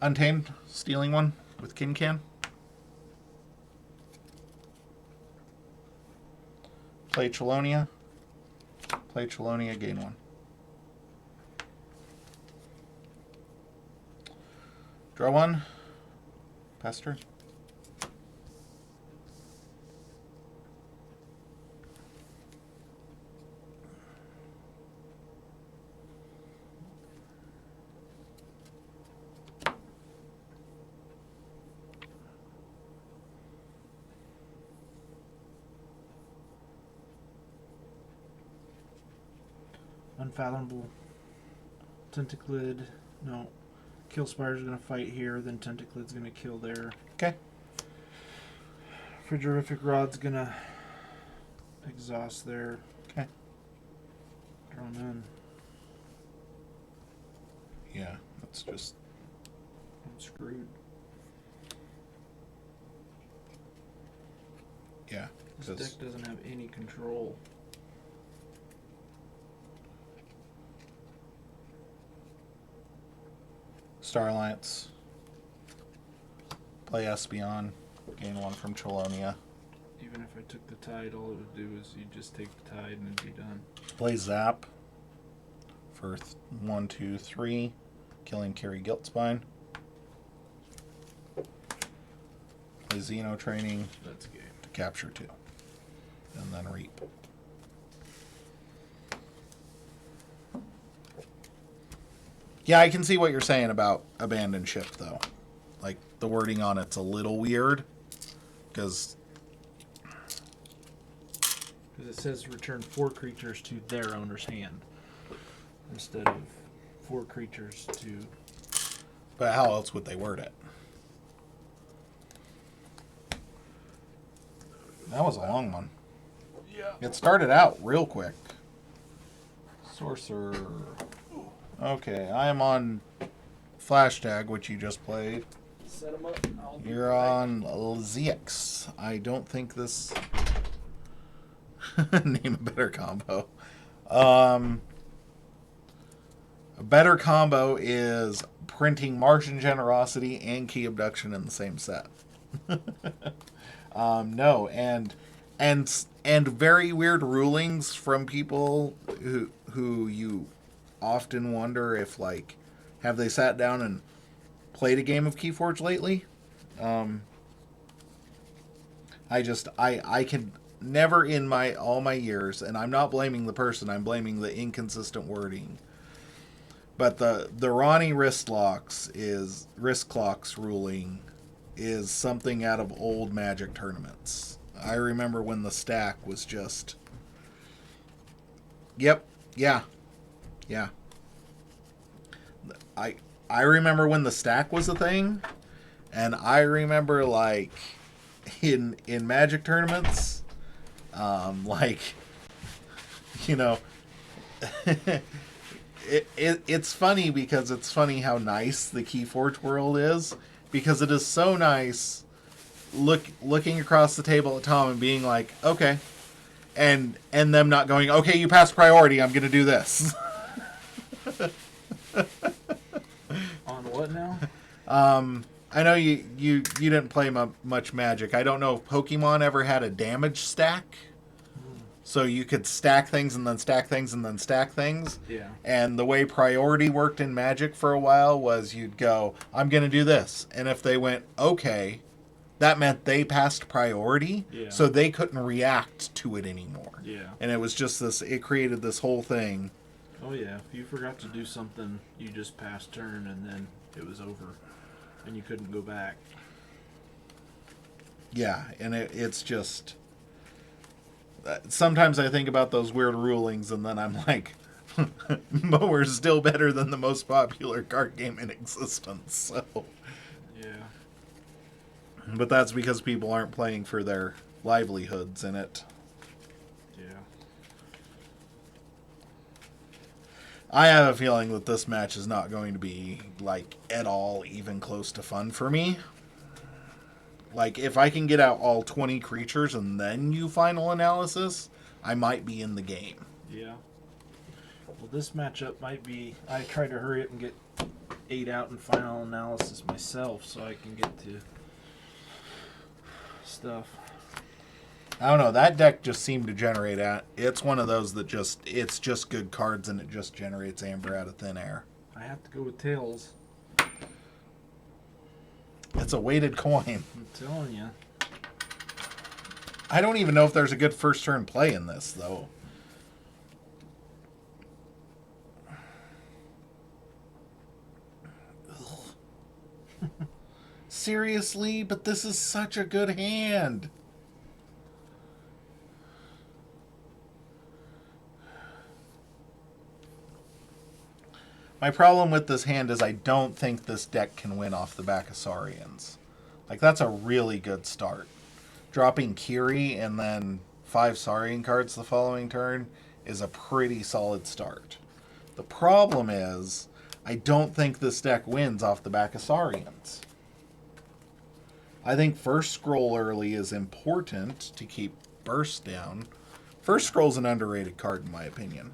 Untamed, stealing one with Kincan. Play Chelonia. Play Chelonia, gain one. Draw one. Pester. Unfathomable. Tentaclid. No. Killspire's going to fight here, then Tentaclid's going to kill there. Okay. Frigorific Rod's going to exhaust there. Okay. Draw none. Yeah, that's just... I'm screwed. Yeah. This deck doesn't have any control. Star Alliance. Play Espeon. Gain one from Chelonia. Even if I took the tide, all it would do is you just take the tide and it'd be done. Play Zap. For 1, 2, 3. Killing Carry Guiltspine. Play Xeno Training. That's game. To capture 2. And then Reap. Yeah, I can see what you're saying about Abandon Ship, though. Like, the wording on it's a little weird. Because it says return 4 creatures to their owner's hand. Instead of 4 creatures to... But how else would they word it? That was a long one. Yeah. It started out real quick. Sorcerer. Okay, I am on Flash Tag, which you just played. Set them up. You're on ZX. I don't think this... Name a better combo. A better combo is printing Martian Generosity and Key Abduction in the same set. No, and very weird rulings from people who you often wonder if, like, have they sat down and played a game of Keyforge lately? I can never in all my years, and I'm not blaming the person, I'm blaming the inconsistent wording. But the Ronnie wrist clocks ruling is something out of old Magic tournaments. I remember when the stack was just... Yep, yeah. I remember when the stack was a thing, and I remember, like, in Magic tournaments, like, you know, it's funny because it's funny how nice the Keyforge world is, because it is so nice looking across the table at Tom and being like, okay, and them not going, okay, you passed priority, I'm gonna do this. On what now? I know you didn't play much Magic. I don't know if Pokemon ever had a damage stack. So you could stack things and then stack things and then stack things. Yeah. And the way priority worked in Magic for a while was you'd go, I'm going to do this. And if they went, okay, that meant they passed priority. Yeah. So they couldn't react to it anymore. Yeah. And it was just this, it created this whole thing. Oh, yeah. If you forgot to do something, you just passed turn and then it was over. And you couldn't go back. Yeah. And it's just... Sometimes I think about those weird rulings and then I'm like, Mower's still better than the most popular card game in existence. So, yeah. But that's because people aren't playing for their livelihoods in it. Yeah. I have a feeling that this match is not going to be, like, at all even close to fun for me. Like, if I can get out all 20 creatures and then you final analysis, I might be in the game. Yeah. Well, this matchup might be... I tried to hurry up and get 8 out in final analysis myself so I can get to stuff. I don't know. That deck just seemed to generate out. It's one of those that it's just good cards and it just generates Amber out of thin air. I have to go with Tails. It's a weighted coin. I'm telling you. I don't even know if there's a good first turn play in this, though. Seriously? But this is such a good hand. My problem with this hand is I don't think this deck can win off the back of Saurians. Like, that's a really good start. Dropping Kiri and then 5 Saurian cards the following turn is a pretty solid start. The problem is, I don't think this deck wins off the back of Saurians. I think first scroll early is important to keep burst down. First scroll's an underrated card in my opinion.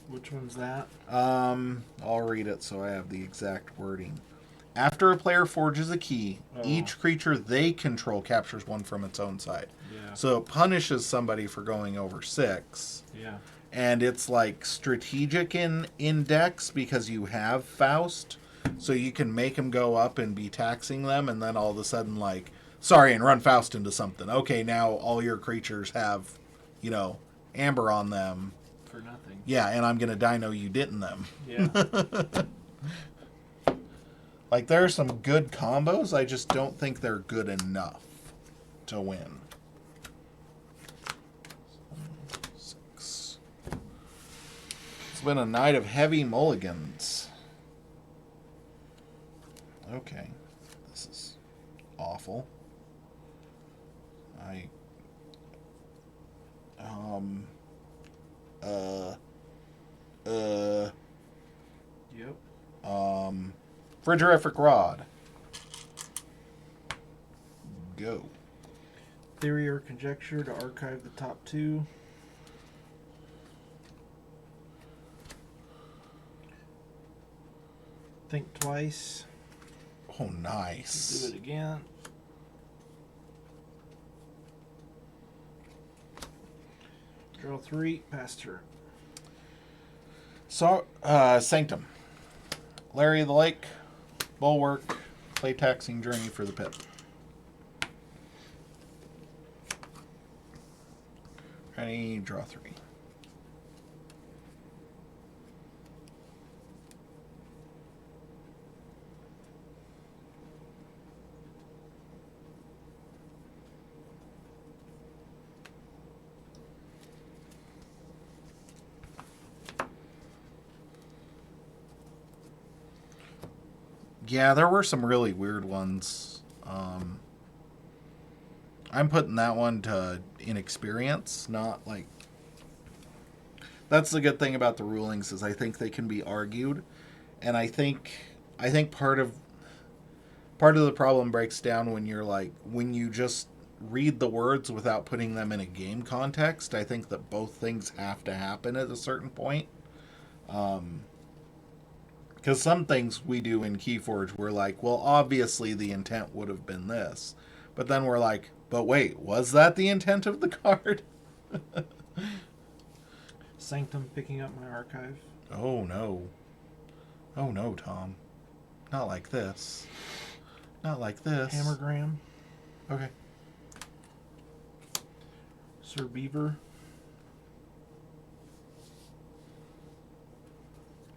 Which one's that? I'll read it so I have the exact wording. After a player forges a key, each creature they control captures 1 from its own side. Yeah. So it punishes somebody for going over 6. Yeah. And it's like strategic in decks because you have Faust. So you can make them go up and be taxing them, and then all of a sudden, like, sorry, and run Faust into something. Okay, now all your creatures have, Amber on them. For nothing. Yeah, and I'm going to dino you didn't them. Yeah. Like, there are some good combos. I just don't think they're good enough to win. 6. It's been a night of heavy mulligans. Okay. This is awful. Yep. Frigorific Rod. Go. Theory or conjecture to archive the top 2. Think twice. Oh, nice. Do it again. Draw 3, pass turn. So, Sanctum. Larry of the Lake. Bulwark. Play Taxing Journey for the Pit. Ready, draw 3. Yeah, there were some really weird ones. I'm putting that one to inexperience, not like... That's the good thing about the rulings is I think they can be argued, and I think part of the problem breaks down when you're like when you just read the words without putting them in a game context. I think that both things have to happen at a certain point. Because some things we do in Keyforge, we're like, well, obviously the intent would have been this. But then we're like, but wait, was that the intent of the card? Sanctum picking up my archive. Oh, no. Oh, no, Tom. Not like this. Not like this. Hammergram. Okay. Sir Beaver.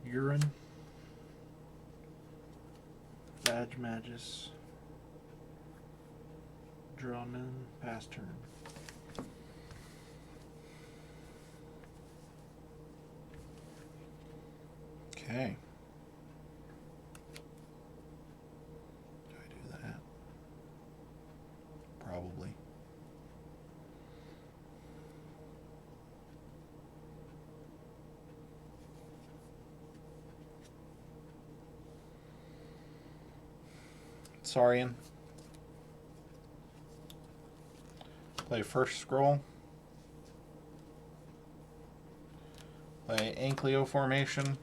Urine. Badge Magus. Draw none. Pass turn. Okay. Do I do that? Probably. Saurian. Play first scroll. Play Ankylo formation.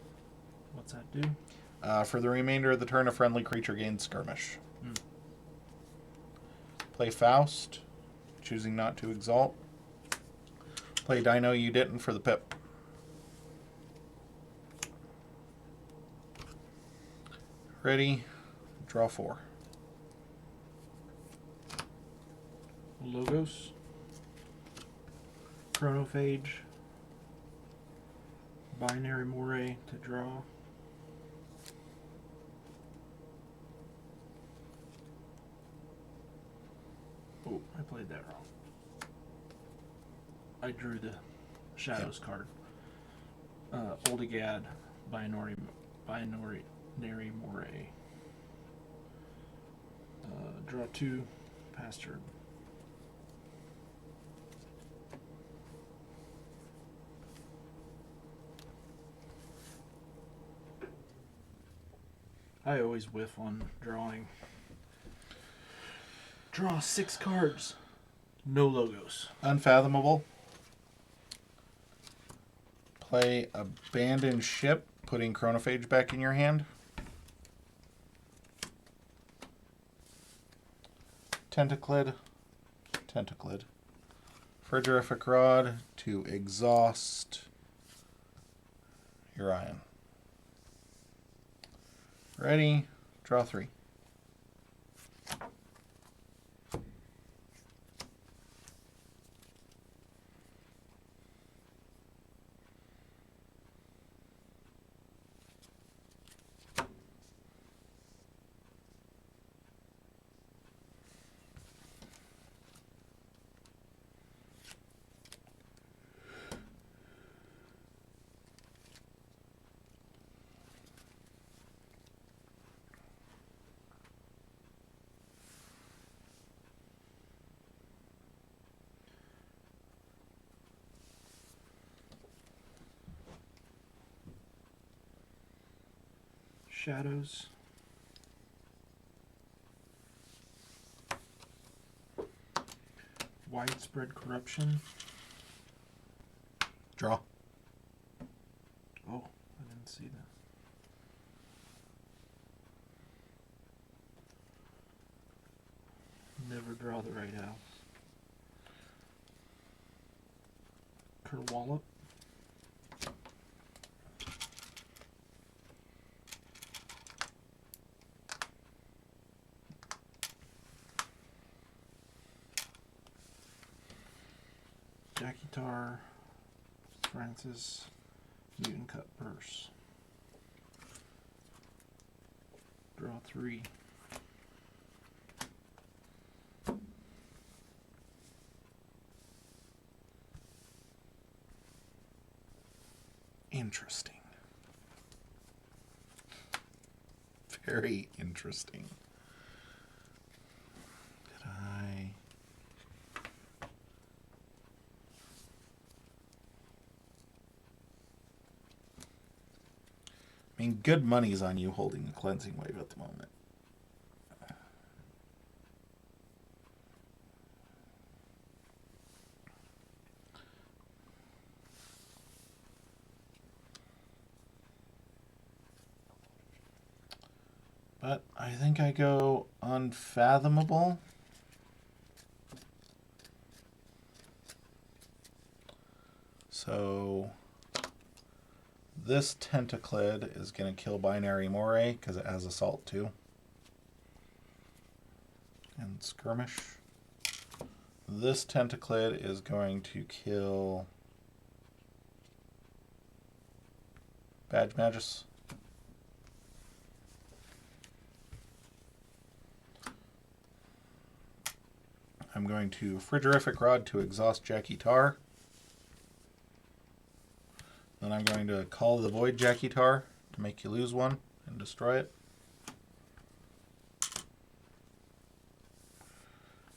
What's that do? For the remainder of the turn, a friendly creature gains skirmish. Play Faust, choosing not to exalt. Play Dino You Didn't for the pip. Ready, draw 4. Logos. Chronophage. Binary Moray to draw. Oh, I played that wrong. I drew the Shadows card. Oldigad, Binary Moray. Draw 2, pass turn. I always whiff on drawing. Draw 6 cards. No logos. Unfathomable. Play Abandoned Ship, putting Chronophage back in your hand. Tentaclid. Frigorific Rod to exhaust Urian. Ready, draw 3. Shadows. Widespread Corruption. Draw. Oh, I didn't see that. Never draw the right house. Kerwallop. Jackie Tar. Francis. Mutant Cut Purse. Draw 3. Interesting. Very interesting. Did I... I mean, good money's on you holding the Cleansing Wave at the moment. But I think I go Unfathomable. So this Tentaclid is going to kill Binary Moray because it has Assault too. And Skirmish. This Tentaclid is going to kill Badge Magus. I'm going to Frigorific Rod to exhaust Jackie Tar. Then I'm going to Call the Void Jackie Tar to make you lose 1 and destroy it.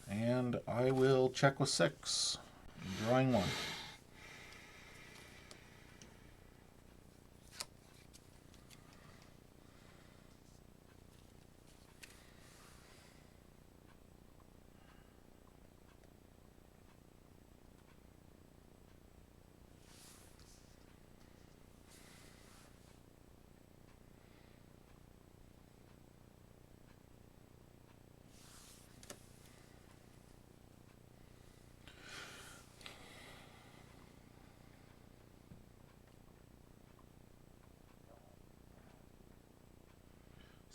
And I will check with 6, drawing 1.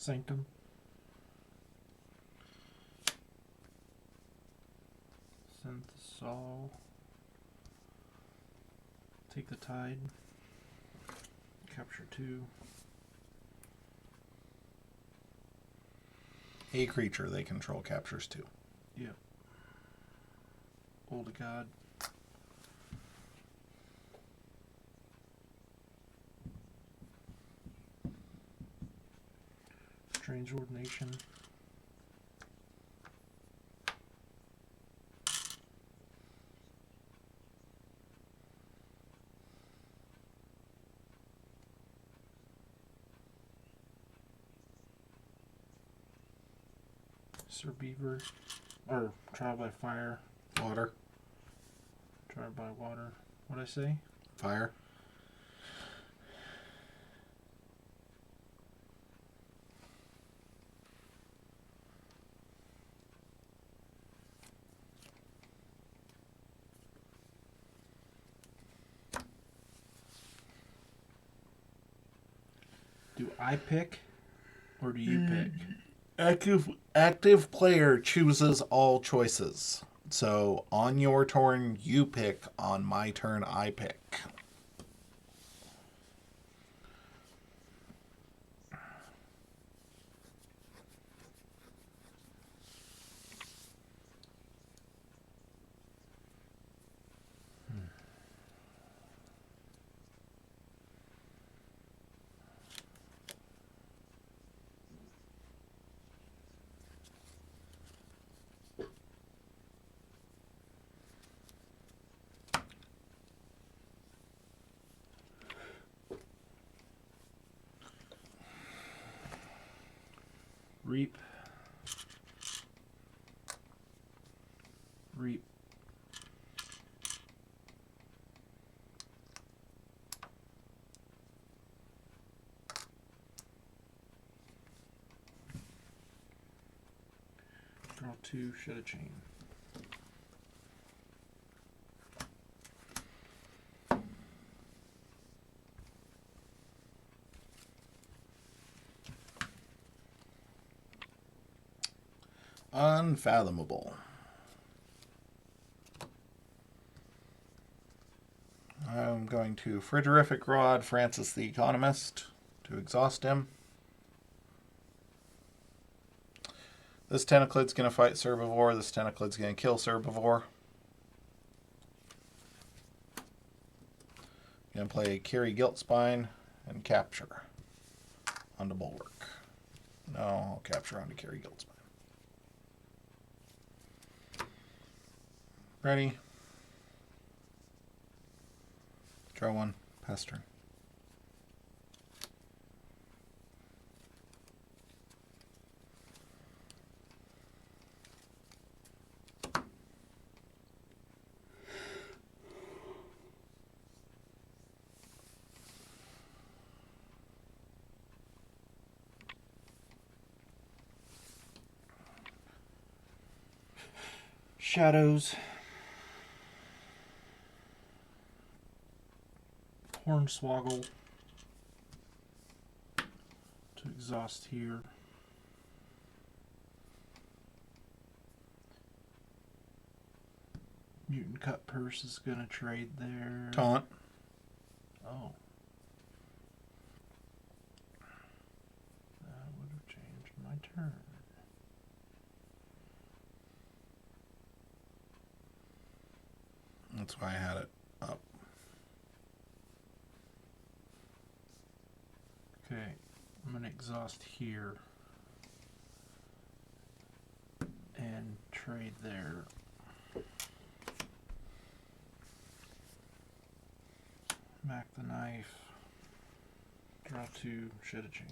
Sanctum. Synthesol. Take the Tide. Capture 2. A creature they control captures 2. Yep. Old God. Strange Ordination. Sir Beaver. Or Trial by Fire. Water. Trial by Water. What'd I say? Fire. Do I pick? Or do you pick? Active player chooses all choices. So on your turn you pick, on my turn I pick. Reap. Reap. Draw 2, shed a chain. Unfathomable. I'm going to Frigorific Rod Francis the Economist to exhaust him. This Tentaclid's going to fight Cerbivore. This Tentaclid's going to kill Cerbivore. Going to play Carry Guiltspine and Capture onto Bulwark. No, I'll capture onto Carry Guiltspine. Ready. Draw 1. Pass turn. Shadows. Hornswoggle. To exhaust here. Mutant Cut Purse is going to trade there. Taunt. Oh. That would have changed my turn. That's why I had it up. Okay, I'm going to exhaust here and trade there. Mac the Knife. Draw 2, shed a chain.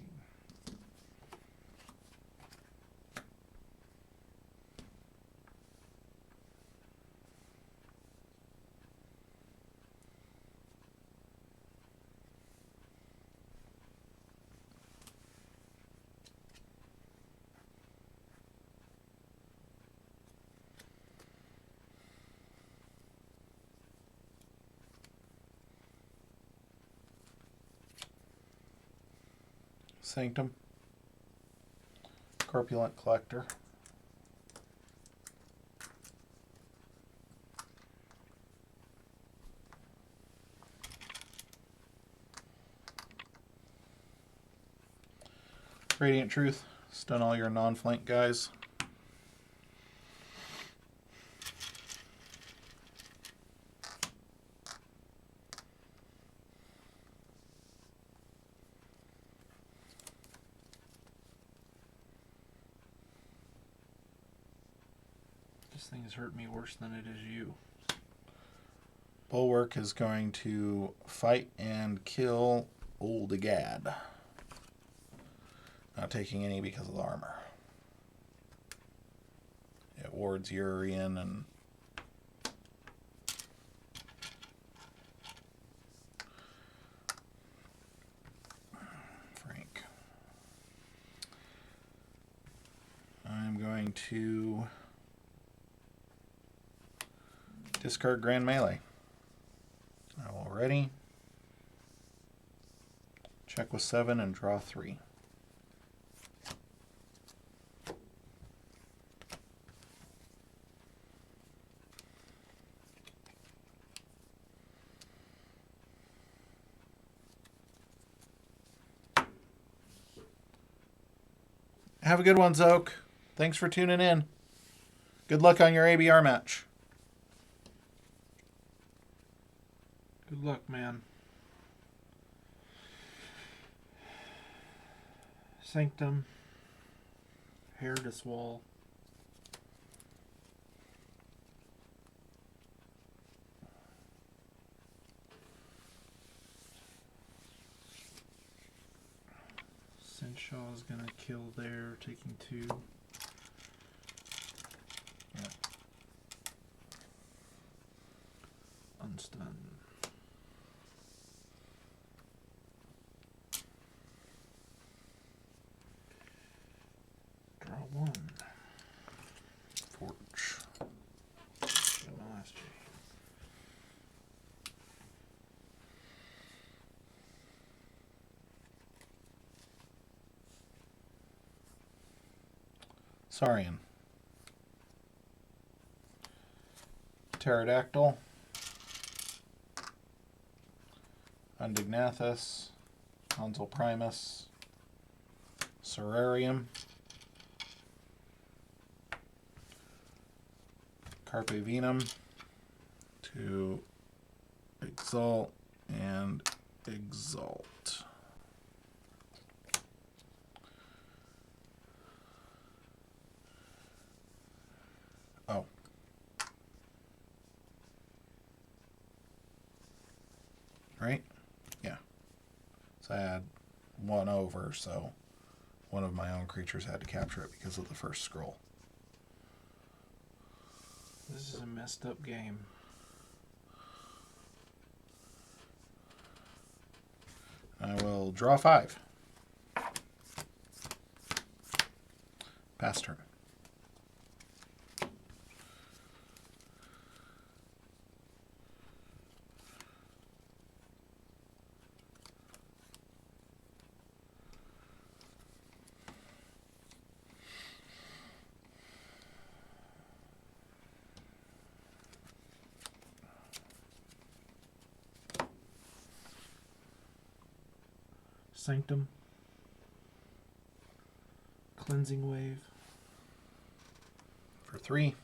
Sanctum. Corpulent Collector. Radiant Truth. Stun all your non-flank guys. This thing has hurt me worse than it is you. Bulwark is going to fight and kill Old Gad. Not taking any because of the armor. It wards Urian and Frank. I'm going to discard Grand Melee. I will ready. Check with 7 and draw 3. Have a good one, Zoke. Thanks for tuning in. Good luck on your ABR match. Good luck, man. Sanctum. Herodis Wall. Senshaw's gonna kill there, taking 2. Yeah. Unstun. Draw 1. Forge. Show my last G. Saurian. Pterodactyl. Undignathus. Hansel Primus. Cerarium. Carpe Venum. To exalt and exalt. Oh. Right? Yeah. So I had 1 over, so one of my own creatures had to capture it because of the first scroll. This is a messed up game. I will draw 5. Pass turn. Sanctum. Cleansing Wave. For 3.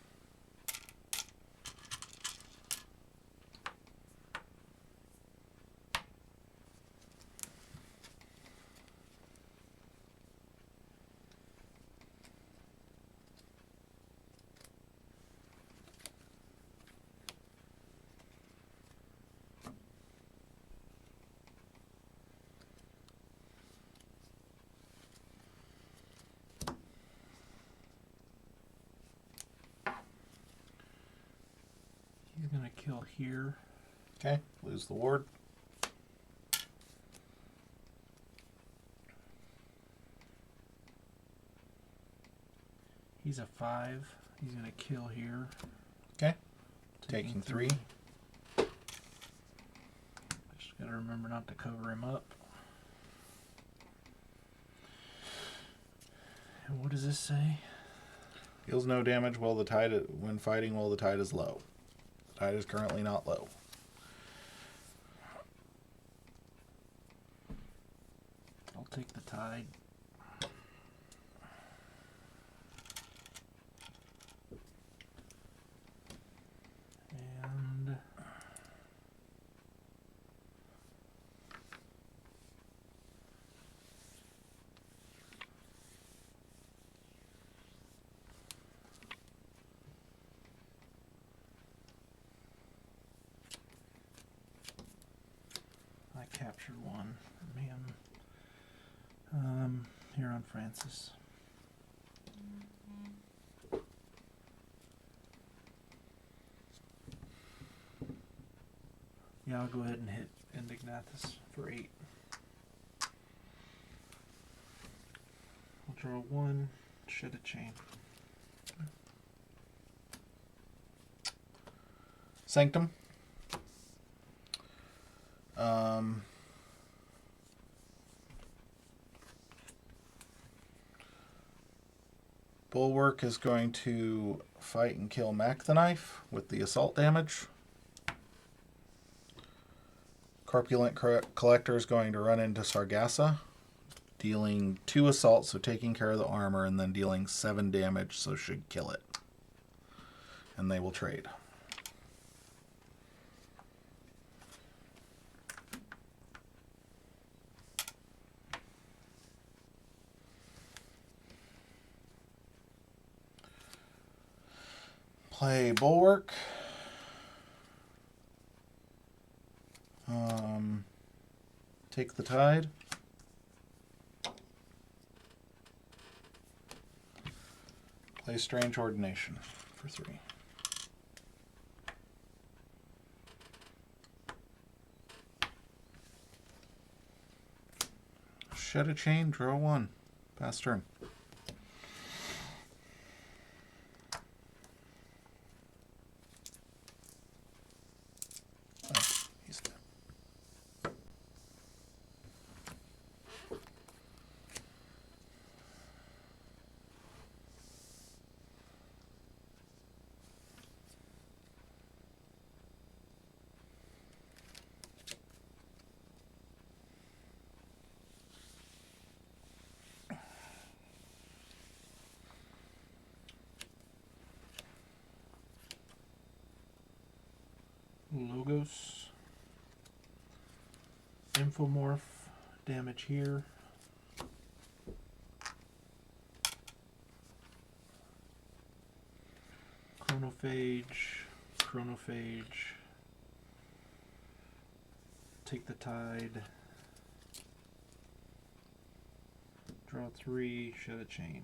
He's gonna kill here. Okay, lose the ward. He's a 5. He's gonna kill here. Okay, taking 3. Just gotta remember not to cover him up. And what does this say? Deals no damage when fighting while the tide is low. The tide is currently not low. I'll take the tide. And I captured one. Man. Here on Francis. Yeah, I'll go ahead and hit Indignathus for 8. I'll draw 1, shed a chain. Sanctum. Bulwark is going to fight and kill Mac the Knife with the assault damage. Corpulent Collector is going to run into Sargassa, dealing 2 assaults, so taking care of the armor, and then dealing 7 damage, so should kill it. And they will trade. Play Bulwark. Take the tide. Play Strange Ordination for 3. Shed a chain, draw 1. Pass turn. He's dead. Logos. Infomorph. Damage here. Chronophage. Take the tide. Draw 3, shed a chain.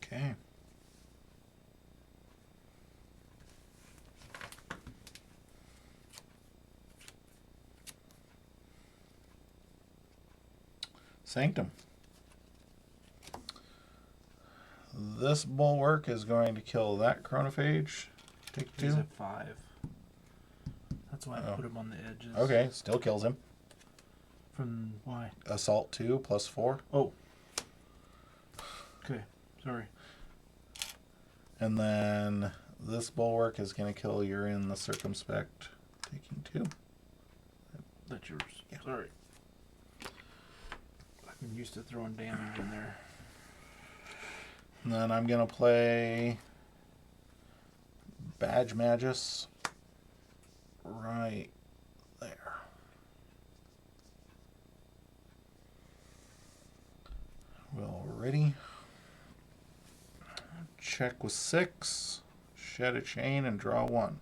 Okay. Sanctum. This Bulwark is going to kill that Chronophage. Take 2. He's at 5. That's why I put him on the edges. Okay, still kills him. From why? Assault 2 plus 4. Oh. Okay, sorry. And then this Bulwark is going to kill Urian the Circumspect, taking 2. That's yours. Yeah. Sorry. I'm used to throwing damage in there. And then I'm going to play Badge Magus right there. Well, ready. Check with 6, shed a chain, and draw 1.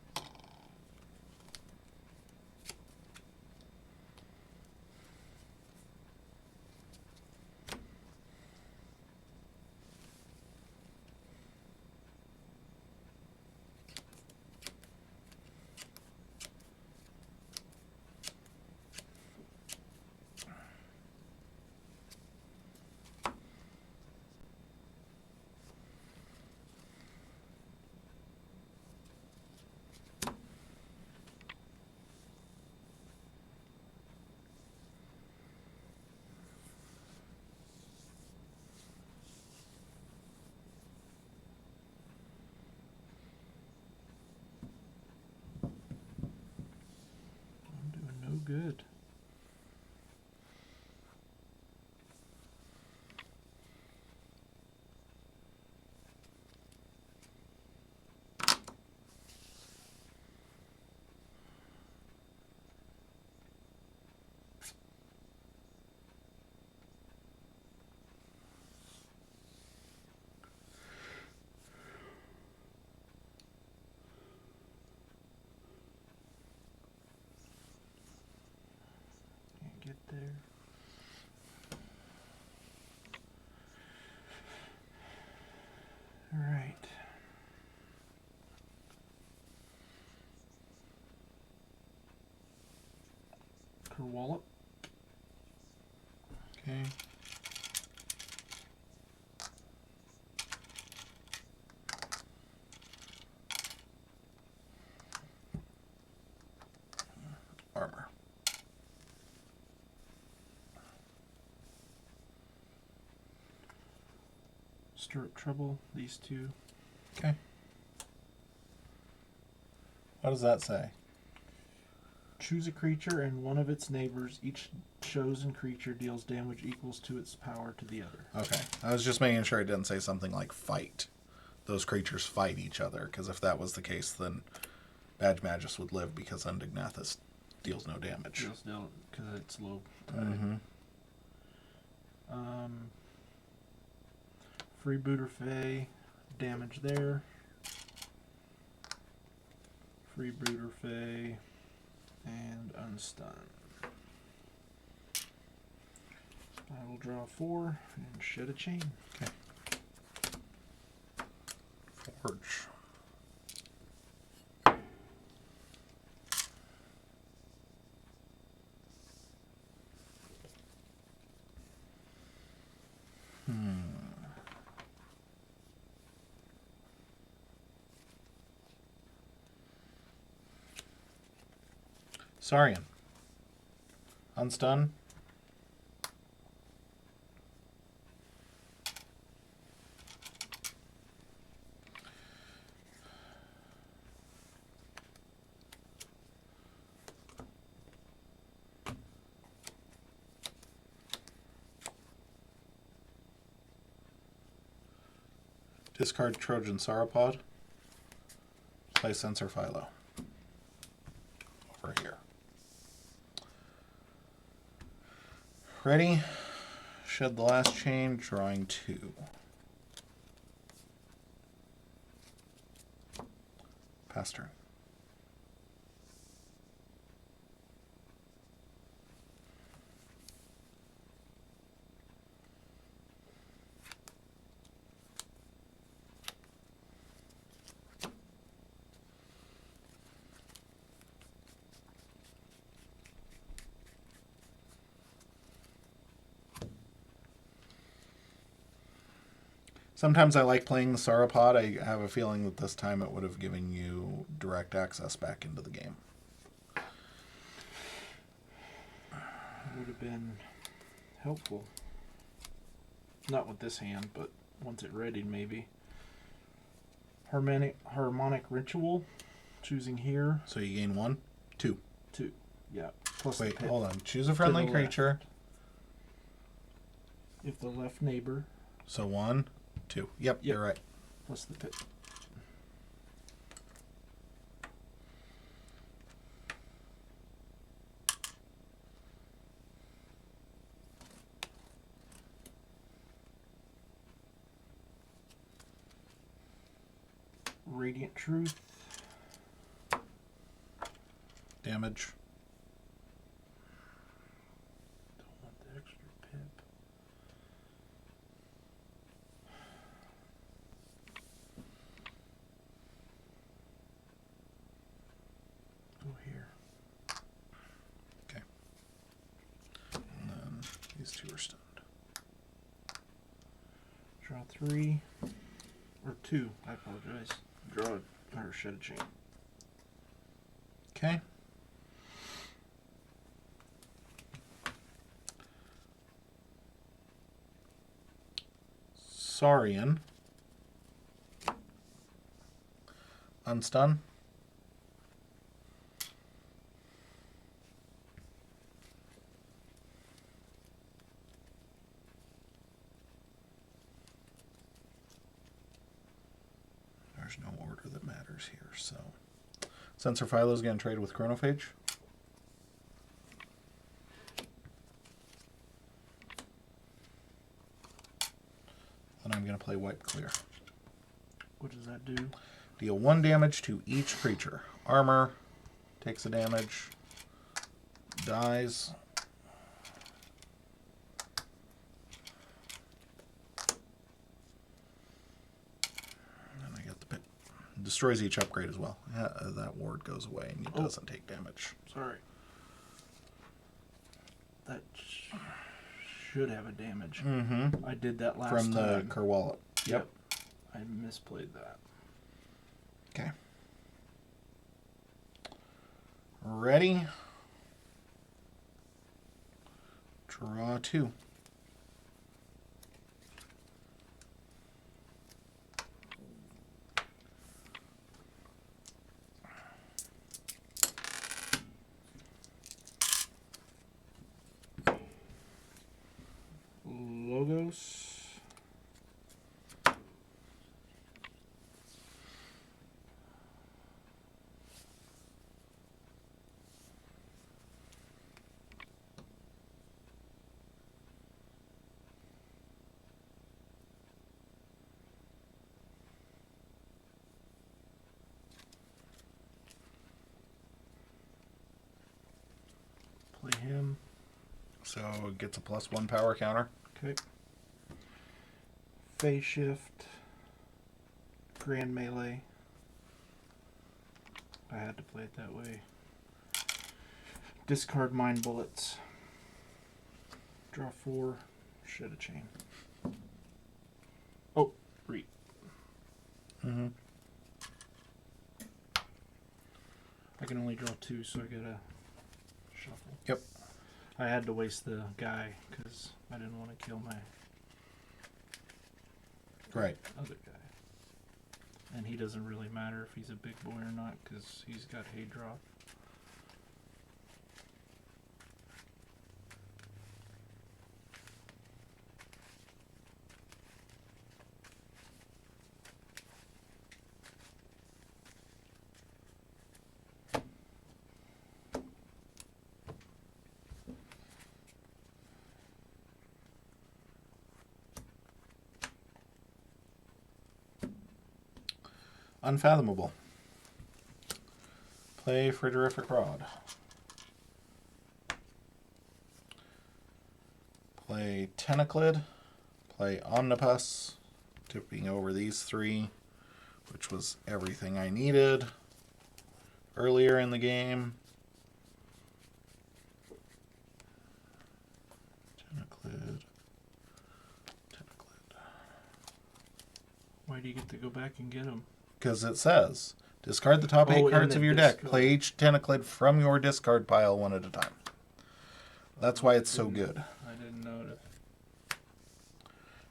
Her wallet. Okay. Armor. Stir up trouble. These two. Okay. What does that say? Choose a creature and one of its neighbors. Each chosen creature deals damage equals to its power to the other. Okay. I was just making sure it didn't say something like fight. Those creatures fight each other, because if that was the case, then Badge Magus would live because Undignathus deals no damage. Deals no, because it's low. Mm-hmm. Freebooter Fae, damage there. Freebooter Fae, and unstun. I will draw 4 and shed a chain. Okay. Forge. Saurian. Unstun. Discard Trojan Sauropod. Play Sensor Philo. Over here. Ready? Shed the last chain, drawing 2. Pass turn. Sometimes I like playing the Sauropod. I have a feeling that this time it would have given you direct access back into the game. It would have been helpful. Not with this hand, but once it readied, maybe. Harmonic Ritual, choosing here. So you gain 1, 2. 2, yeah. Plus Wait, the pit. hold on. Choose a friendly the creature. If the left neighbor. So 1, 2. Yep, you're right. Plus the pit. Radiant Truth. Damage. Don't want the extra pip. Go here. Okay. And then these 2 are stunned. Draw 3. Or 2, I apologize. Draw or shed a chain. Okay. Saurian. Unstun. There's no order that matters here, so. Sensor Philo is going to trade with Chronophage. Then I'm going to play Wipe Clear. What does that do? Deal 1 damage to each creature. Armor takes a damage, dies. And I get the pit. Destroys each upgrade as well. That ward goes away and it doesn't take damage. Sorry. that should have a damage. Mm-hmm. I did that last From the time. Kerwallet. Yep. I misplayed that. Okay. Ready? Draw 2. Logos. Play him. So it gets a +1 power counter. Okay. Phase shift. Grand melee. I had to play it that way. Discard mine bullets. Draw 4. Shed a chain. Oh, reap. Mm-hmm. I can only draw 2, so I gotta shuffle. Yep. I had to waste the guy because I didn't want to kill my Right. other guy. And he doesn't really matter if he's a big boy or not because he's got hay drop. Unfathomable. Play Frigorific Rod. Play Tentaclid. Play Omnipus. Tipping over these 3, which was everything I needed earlier in the game. Tentaclid. Tentaclid. Why do you get to go back and get him? Because it says, discard the top 8 cards of your deck. Play each Tentaclid from your discard pile 1 at a time. That's why it's so good. I didn't notice.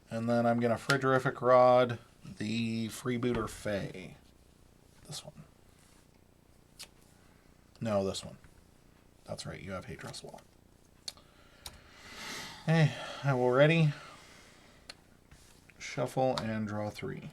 And then I'm going to Frigorific Rod the Freebooter Fae. This one. No, this one. That's right, you have Hadros Wall. Hey, I will ready. Shuffle and draw 3.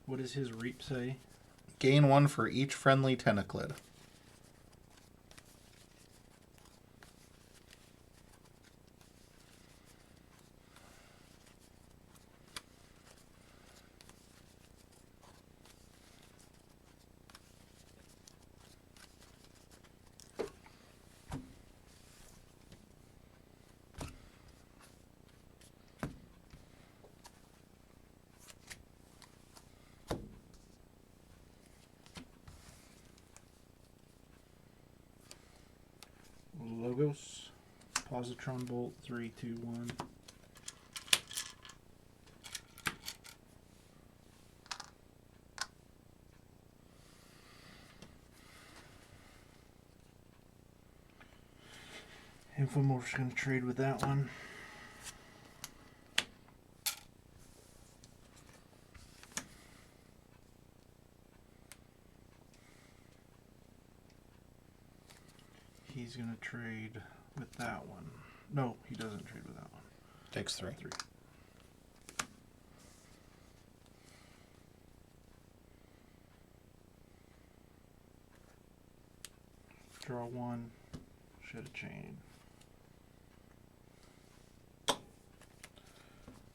What does his reap say? Gain 1 for each friendly Tentaclid. Logos. Positron Bolt. 3, 2, 1. Infomorph's going to trade with that one. He's going to trade with that one. No, he doesn't trade with that one. Takes 3. 3. Draw 1. Shed a chain.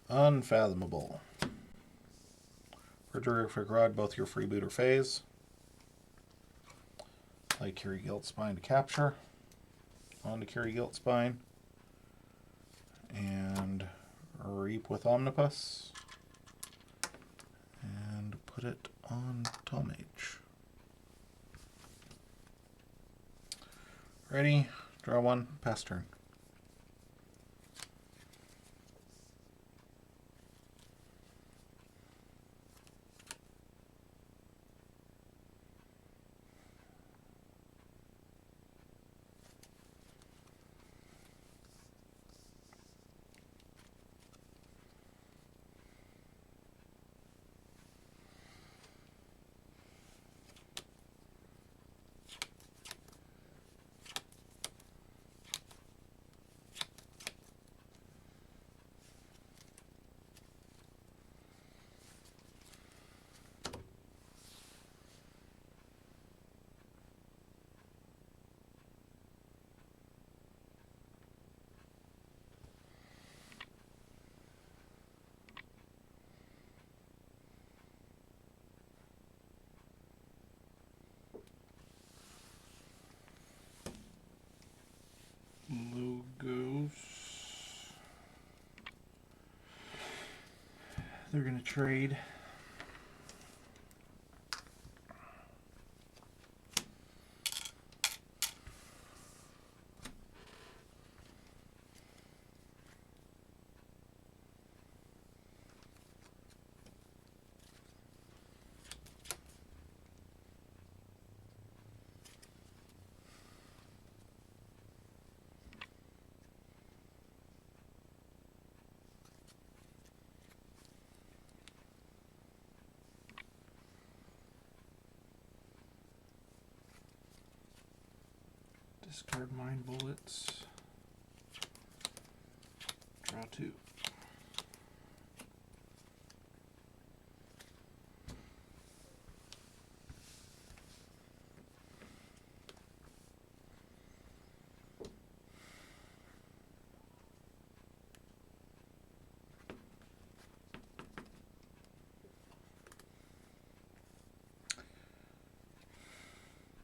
Unfathomable. Frigorific Rod both your Freebooter Phase. Play Curie Gilt Spine to capture. On to Curie Gilt Spine. And Reap with Omnipus. And put it on Tomage. Ready, draw one, pass turn. Logos. They're going to trade. Discard Mind Bullets. Draw two.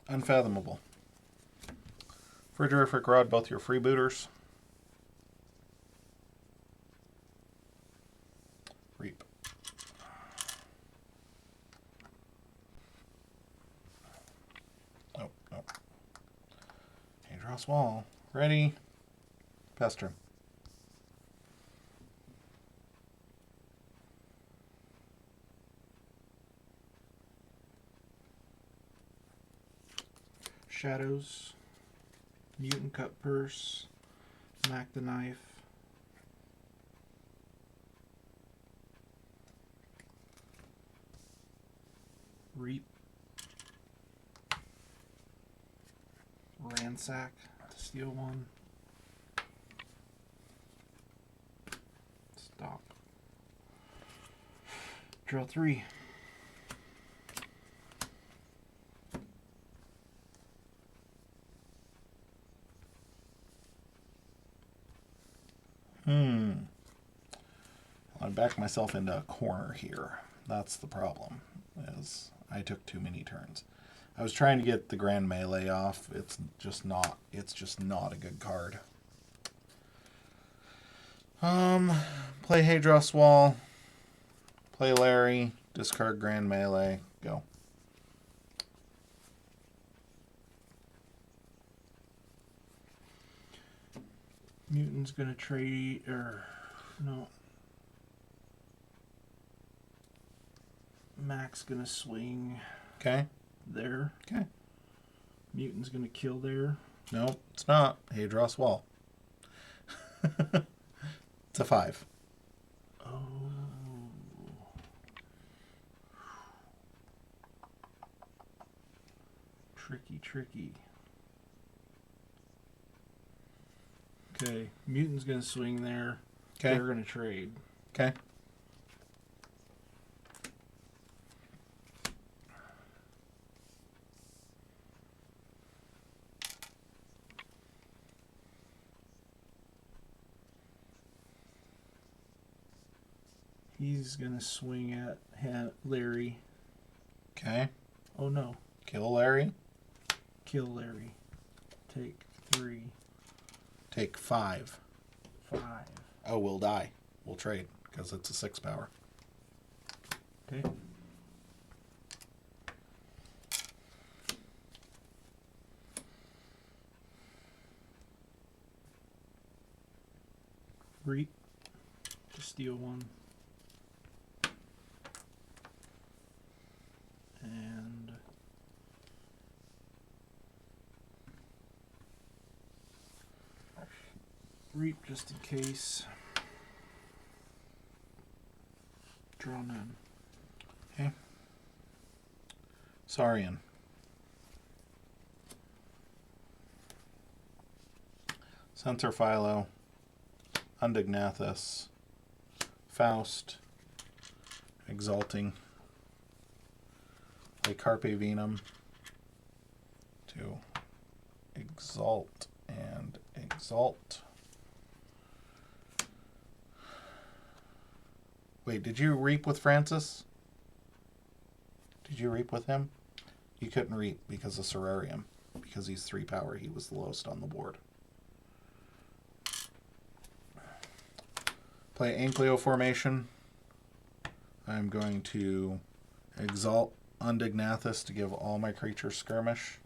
Unfathomable. Frigorific Rod, both your freebooters. Reap. Oh, no. Hadros Wall. Ready. Pass turn. Shadows. Mutant Cut Purse. Mac the Knife. Reap. Ransack to steal one. Stop. Draw three. I backed myself into a corner here. That's the problem, is I took too many turns. I was trying to get the Grand Melee off. It's just not a good card. Play Hadros Wall. Play Larry. Discard Grand Melee. Go. Mutant's gonna trade, or no. Mac's gonna swing Okay. there. Okay. Mutant's gonna kill there. Nope, it's not. Hadros Wall. It's a 5. Oh. Tricky, tricky. Okay, Mutant's gonna swing there. Okay. They're gonna trade. Okay. He's gonna swing at Larry. Okay. Oh no. Kill Larry. Kill Larry. Take 3. Take 5. 5. Oh, we'll die. We'll trade because it's a 6 power. Okay. Reap. To steal 1. And reap just in case. Draw none. Okay. Saurian. Centaur Philo. Undignathus. Faust. Exalting. Play Carpe Venum to exalt and exalt. Wait, did you reap with Francis? Did you reap with him? You couldn't reap because of Cerarium. Because he's 3 power, he was the lowest on the board. Play Ankylo formation. I'm going to exalt Undignathus to give all my creatures skirmish.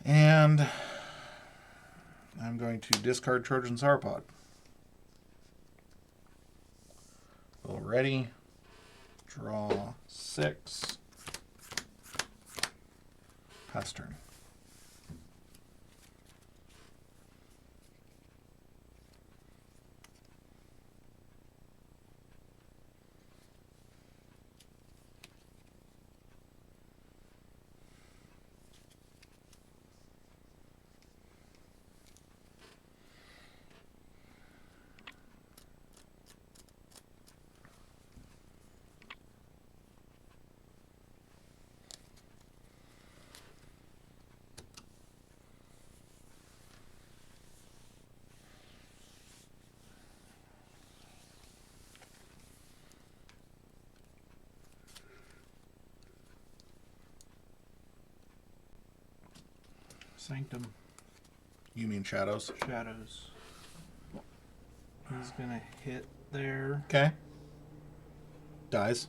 And I'm going to discard Trojan Sauropod. Ready. Draw 6. Pass turn. Sanctum. You mean shadows? Shadows. He's gonna hit there. Okay. Dies.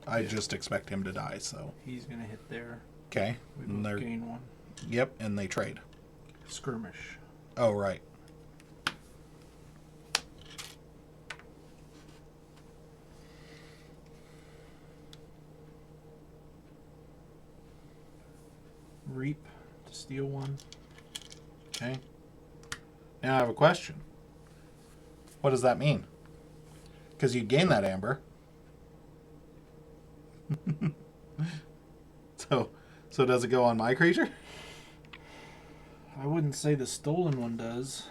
I just expect him to die, so. He's gonna hit there. Okay. We both gain 1. Yep, and they trade. Skirmish. Oh, right. Reap to steal 1. Okay. Now I have a question. What does that mean? Because you gain that amber. So does it go on my creature? I wouldn't say the stolen one does.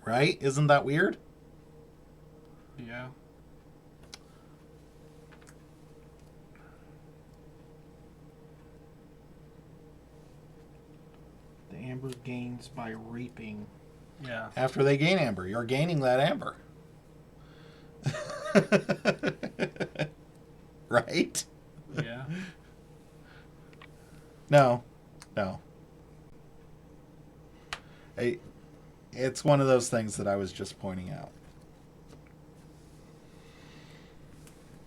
Right? Isn't that weird? Yeah. The amber gains by reaping. Yeah. After they gain amber, you're gaining that amber. Right? Yeah. No. It's one of those things that I was just pointing out.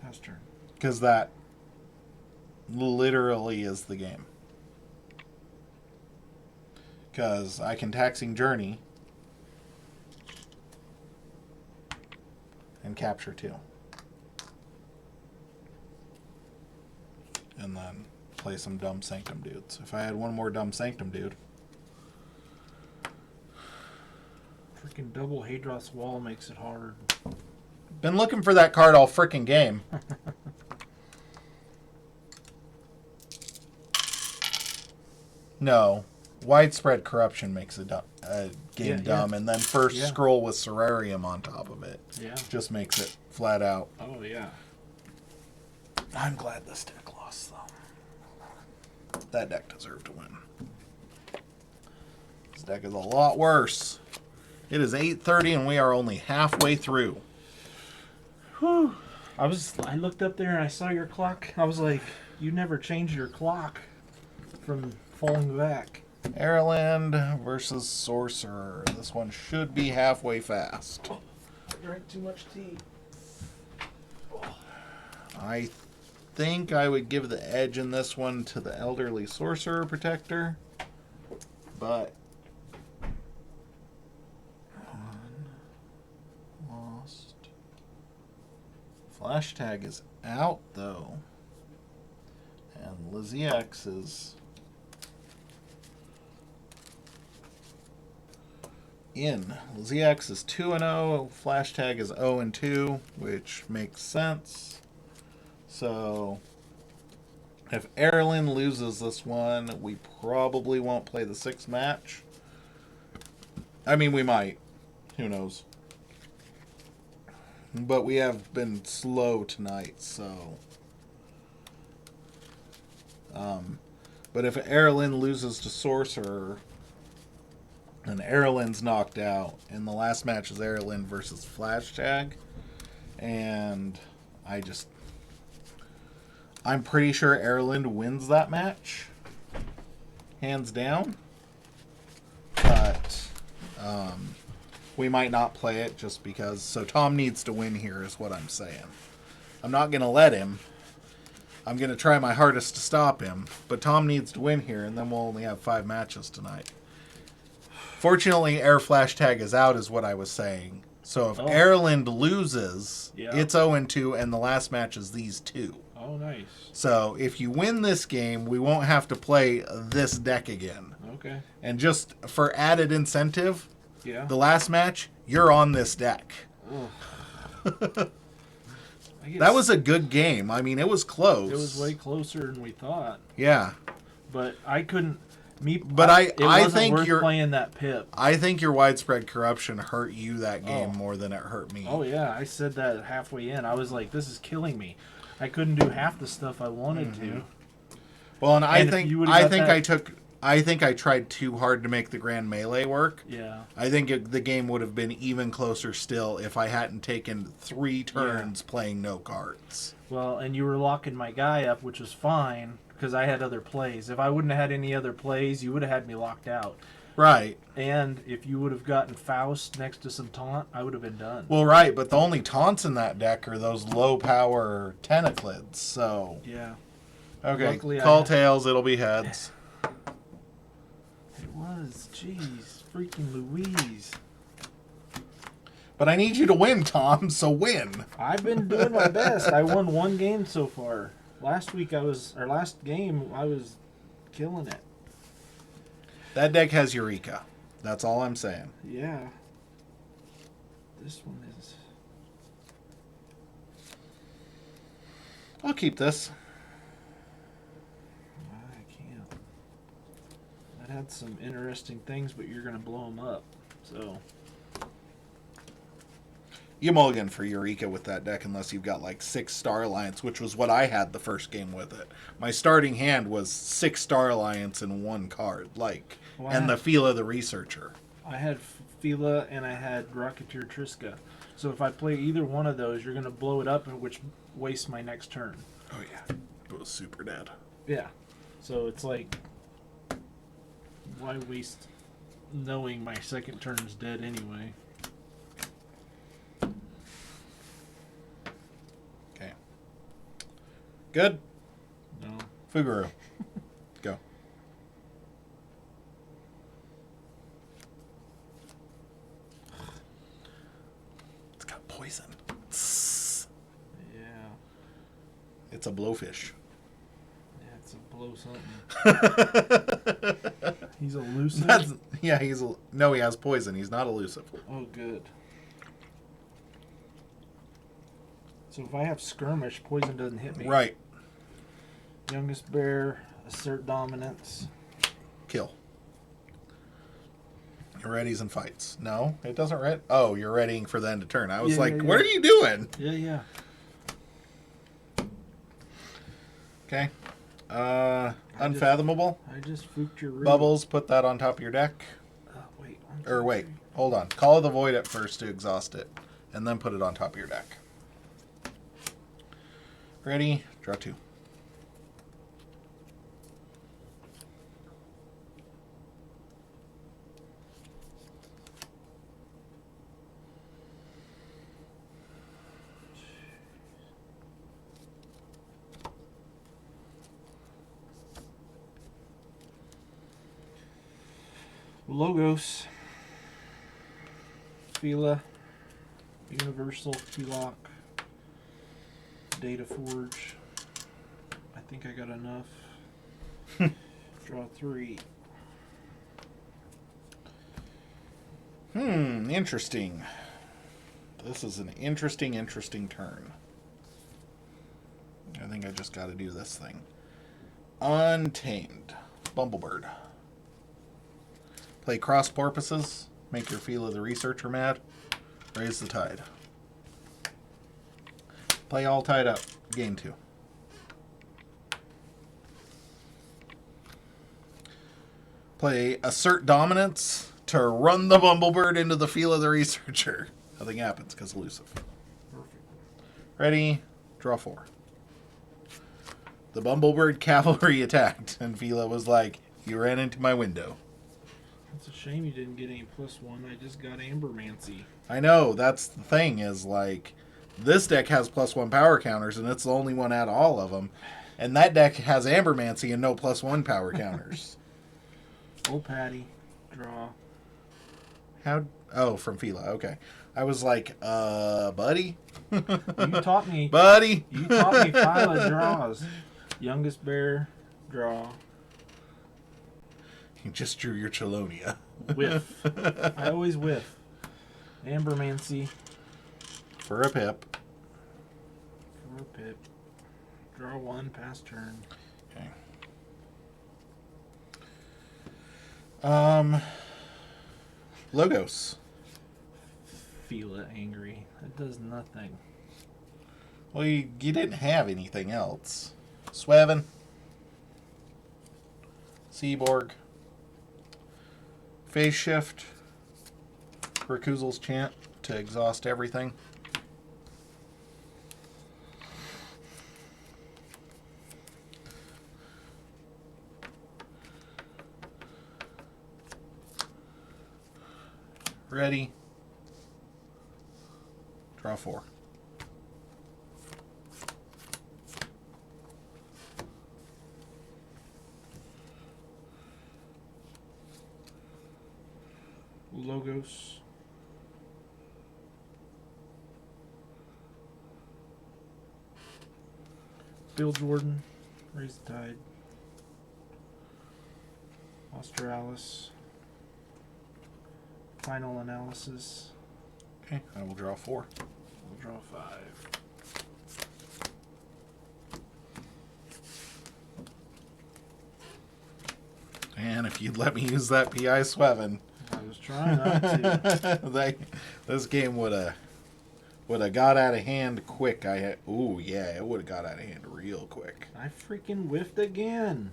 Pass turn. Because that literally is the game. Because I can Taxing Journey and capture 2. And then play some dumb Sanctum dudes. If I had one more dumb Sanctum dude. Freaking double Hadroth's Wall makes it hard. Been looking for that card all frickin' game. No. Widespread Corruption makes a game dumb. Yeah. And then first scroll with Cerarium on top of it. Yeah. Just makes it flat out. Oh, yeah. I'm glad this deck lost, though. That deck deserved to win. This deck is a lot worse. It is 8:30 and we are only halfway through. Whew. I looked up there and I saw your clock. I was like, you never changed your clock from falling back. Ireland versus Sorcerer. This one should be halfway fast. I drank too much tea. I think I would give the edge in this one to the Elderly Sorcerer Protector. But lost. Flash tag is out though. And Lizzie X is in. Lizzie X is 2-0. Flash tag is 0-2, which makes sense. So if Erlen loses this one, we probably won't play the 6th match. I mean, we might. Who knows? But we have been slow tonight, so... but if Erlen loses to Sorcerer, and Erlen's knocked out, and the last match is Erlen versus Flash Tag, and I'm pretty sure Erlen wins that match, hands down. But we might not play it just because. So Tom needs to win here, is what I'm saying. I'm not going to let him. I'm going to try my hardest to stop him, but Tom needs to win here, and then we'll only have 5 matches tonight. Fortunately, Air Flash Tag is out, is what I was saying. So if Ireland loses, it's 0-2, and the last match is these 2. Oh, nice. So if you win this game, we won't have to play this deck again. Okay. And just for added incentive, the last match, you're on this deck. That was a good game. I mean, it was close. It was way closer than we thought. Yeah. But I couldn't... I think you're playing that pip. I think your widespread corruption hurt you that game more than it hurt me. Oh yeah, I said that halfway in. I was like, "This is killing me." I couldn't do half the stuff I wanted to. Well, and I think I tried too hard to make the grand melee work. Yeah. I think the game would have been even closer still if I hadn't taken 3 turns playing no cards. Well, and you were locking my guy up, which was fine. Because I had other plays. If I wouldn't have had any other plays, you would have had me locked out. Right. And if you would have gotten Faust next to some taunt, I would have been done. Well, right, but the only taunts in that deck are those low-power tentaclids, so... Yeah. Okay, luckily call tails, it'll be heads. It was. Jeez. Freaking Louise. But I need you to win, Tom, so win. I've been doing my best. I won 1 game so far. Last game, I was killing it. That deck has Eureka. That's all I'm saying. Yeah. This one is... I'll keep this. I can't. That had some interesting things, but you're going to blow them up. So... You mulligan for Eureka with that deck unless you've got like 6 Star Alliance, which was what I had the first game with it. My starting hand was 6 Star Alliance and 1 card, and the Fila the Researcher. I had Fila and I had Rocketeer Triska. So if I play either one of those, you're going to blow it up, which wastes my next turn. Oh yeah, it was super dead. Yeah. So it's like, why waste knowing my second turn's dead anyway? Good? No. Fuguru. Go. It's got poison. Yeah. It's a blowfish. Yeah, it's a blow something. He's elusive? No, he has poison. He's not elusive. Oh, good. So if I have skirmish, poison doesn't hit me. Right. Youngest bear, assert dominance. Kill. Your readies and fights. No, it doesn't ready. Oh, you're readying for the end of turn. I was what are you doing? Yeah. Okay. Unfathomable. I just fooked your root. Bubbles, put that on top of your deck. Wait. Hold on. Call of the Void at first to exhaust it, and then put it on top of your deck. Ready? Draw 2. Logos. Fila. Universal Keylock. Data Forge. I think I got enough. Draw 3. Interesting. This is an interesting turn. I think I just got to do this thing. Untamed. Bumblebird. Play cross porpoises. Make your Feel of the Researcher mad. Raise the tide. Play all tied up. Game 2. Play Assert Dominance to run the Bumblebird into the Feel of the Researcher. Nothing happens because elusive. Perfect. Ready? Draw 4. The Bumblebird cavalry attacked, and Fila was like, "You ran into my window." It's a shame you didn't get any +1. I just got Ambermancy. I know, that's the thing, is like, this deck has +1 power counters, and it's the only one out of all of them. And that deck has Ambermancy and no +1 power counters. Oh, Patty. Draw. How? Oh, from Fila, okay. I was like, buddy? You taught me. Buddy? You taught me Fila draws. Youngest Bear. Draw. You just drew your Chelonia. Whiff. I always whiff. Ambermancy. For a pip. For a pip. Draw 1, pass turn. Okay. Logos. Feel it angry. It does nothing. Well, you didn't have anything else. Swevin. Seaborg. Phase Shift. Rakuzel's Chant to exhaust everything. Ready. Draw 4. Logos. Bill Jordan. Raise the Tide. Australis. Final Analysis. Okay, I will draw 4. We'll draw 5. And if you'd let me use that PI Swevin, I was trying not to. This game would have got out of hand quick. Ooh, yeah, it would have got out of hand real quick. I freaking whiffed again.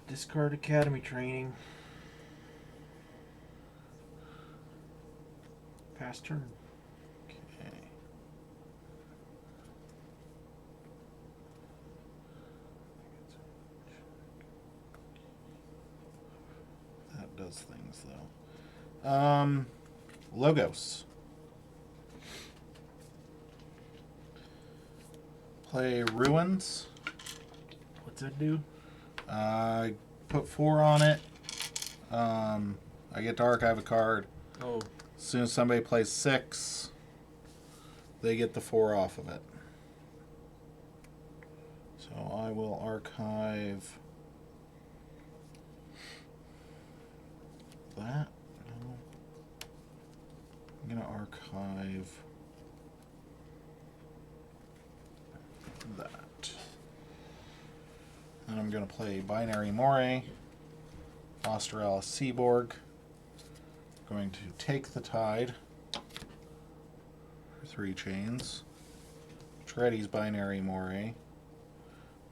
Discard Academy Training. Pass turn. Okay. That does things though. Logos. Play Ruins. What's that do? Put 4 on it. I get to archive a card. Oh. As soon as somebody plays 6, they get the 4 off of it. So I will archive that. No. I'm going to archive that. And I'm going to play Binary Moray, Australis Seaborg. Going to take the Tide for 3 chains. Treddy's Binary Moray.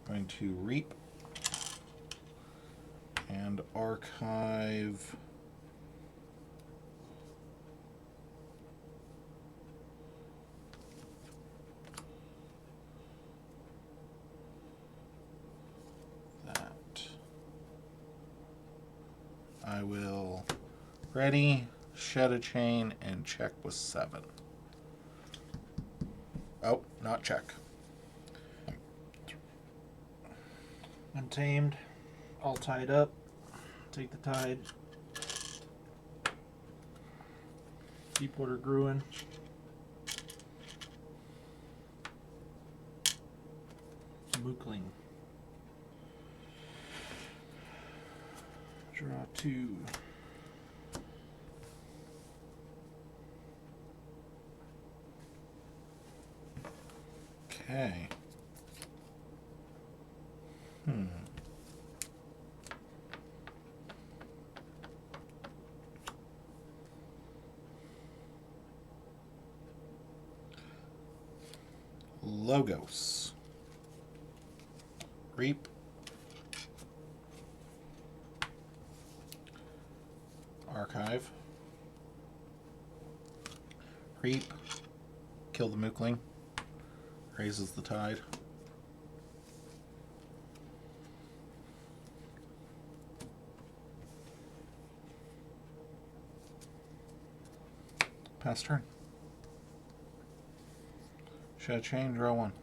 Going to Reap and archive I will ready, shed a chain, and check with 7. Oh, not check. Untamed, all tied up. Take the tide. Deepwater Gruin. Mookling. Draw 2. Okay. Logos. Reap. Archive. Reap. Kill the Mookling. Raises the tide. Pass turn. Shed chain, draw 1.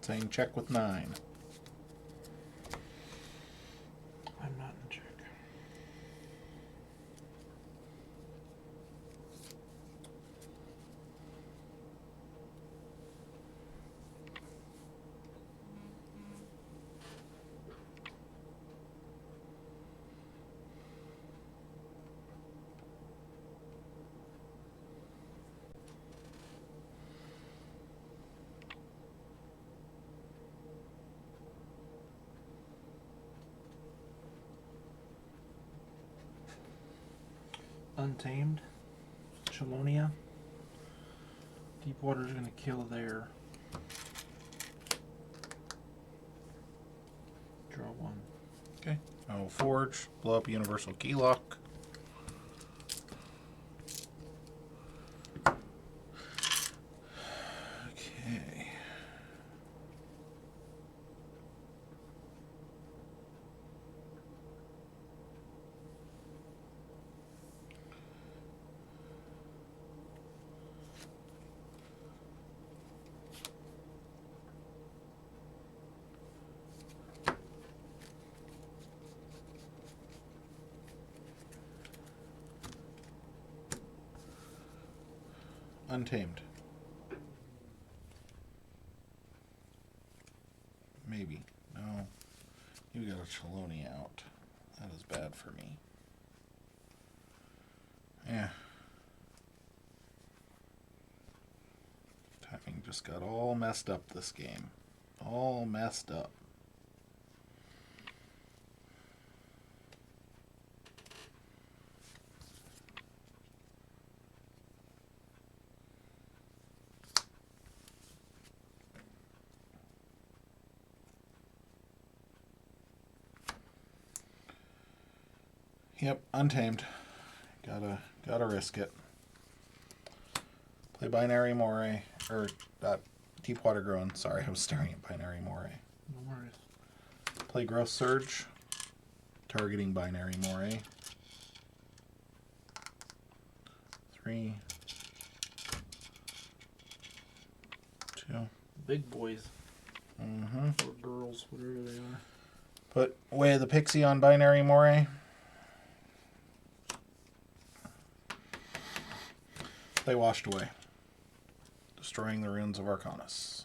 Saying check with 9. I'm not in check. Untamed. Chelonia. Deepwater's going to kill there. Draw 1. Okay. I will forge. Blow up Universal Keylock. Okay. Untamed. Maybe. No. You got a Chelonia out. That is bad for me. Yeah. Timing just got all messed up this game. All messed up. Yep, untamed. Gotta risk it. Play Binary Moray, or Deepwater Gruin. Sorry, I was staring at Binary Moray. No worries. Play Growth Surge, targeting Binary Moray. 3, 2. Big boys. Mm-hmm. Or girls, whatever they are. Put Way of the Pixie on Binary Moray. They washed away, destroying the runes of Arcanus.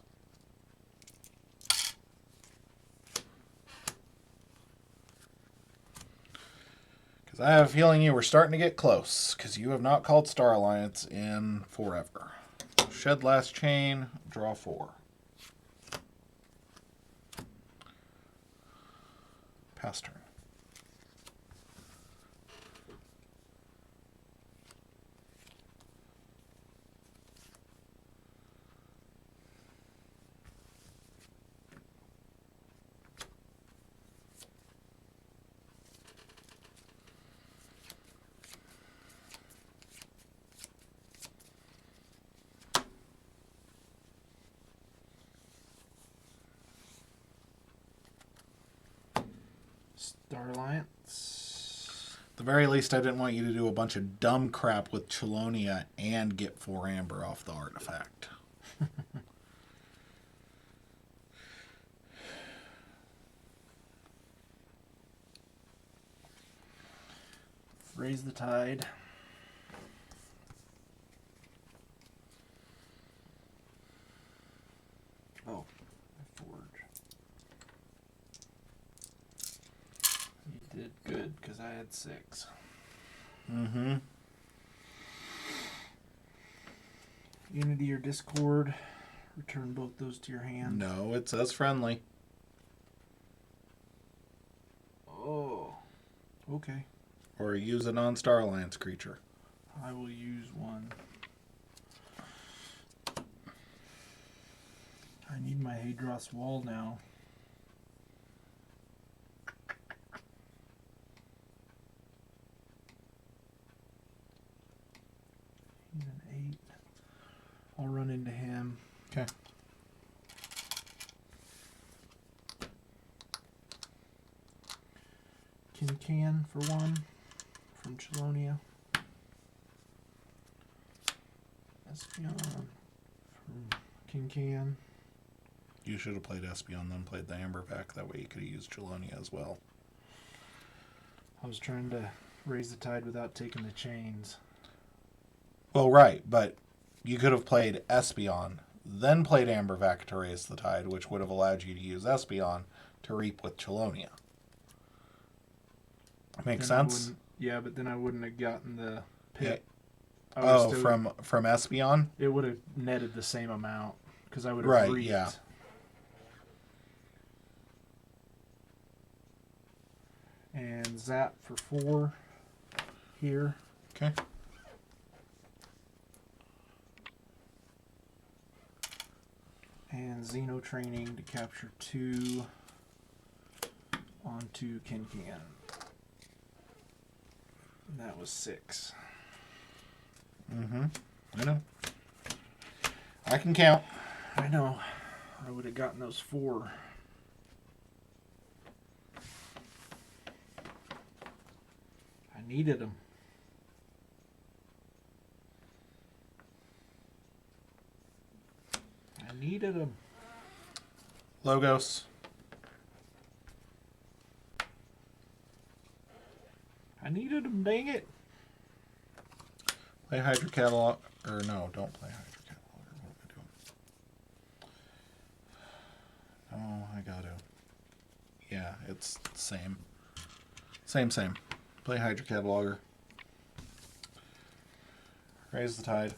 Because I have a feeling you were starting to get close, because you have not called Star Alliance in forever. Shed last chain, draw 4. Pass turn. Star Alliance. At the very least, I didn't want you to do a bunch of dumb crap with Chelonia and get 4 amber off the artifact. Raise the Tide. Oh, Forge. You did good because I had 6. Mm-hmm. Unity or Discord. Return both those to your hand. No, it says friendly. Oh, okay. Or use a non-Star Alliance creature. I will use one. I need my Hadros Wall now. He's an 8. I'll run into him. Okay. Can for 1 from Chelonia. Espion from Can. You should have played Espeon, then played the Amber pack. That way you could have used Chelonia as well. I was trying to raise the tide without taking the chains. Well, right, but you could have played Espeon, then played Ambervac to raise the tide, which would have allowed you to use Espeon to reap with Chelonia. Makes sense? Yeah, but then I wouldn't have gotten the pit. Yeah. Oh, from Espeon? It would have netted the same amount because I would have Right, reaped. yeah. And Zap for 4 here. Okay. And Xeno Training to capture 2 onto Can. And that was 6. Mm-hmm. I know. I can count. I know. I would have gotten those 4. I needed them. I needed them. Logos. I needed them, dang it. Play Hydra Catalog. Or no, don't play Hydra Catalog. What am I doing? Oh, I gotta. Yeah, it's the same. Same. Play Hydra Cataloger. Raise the tide.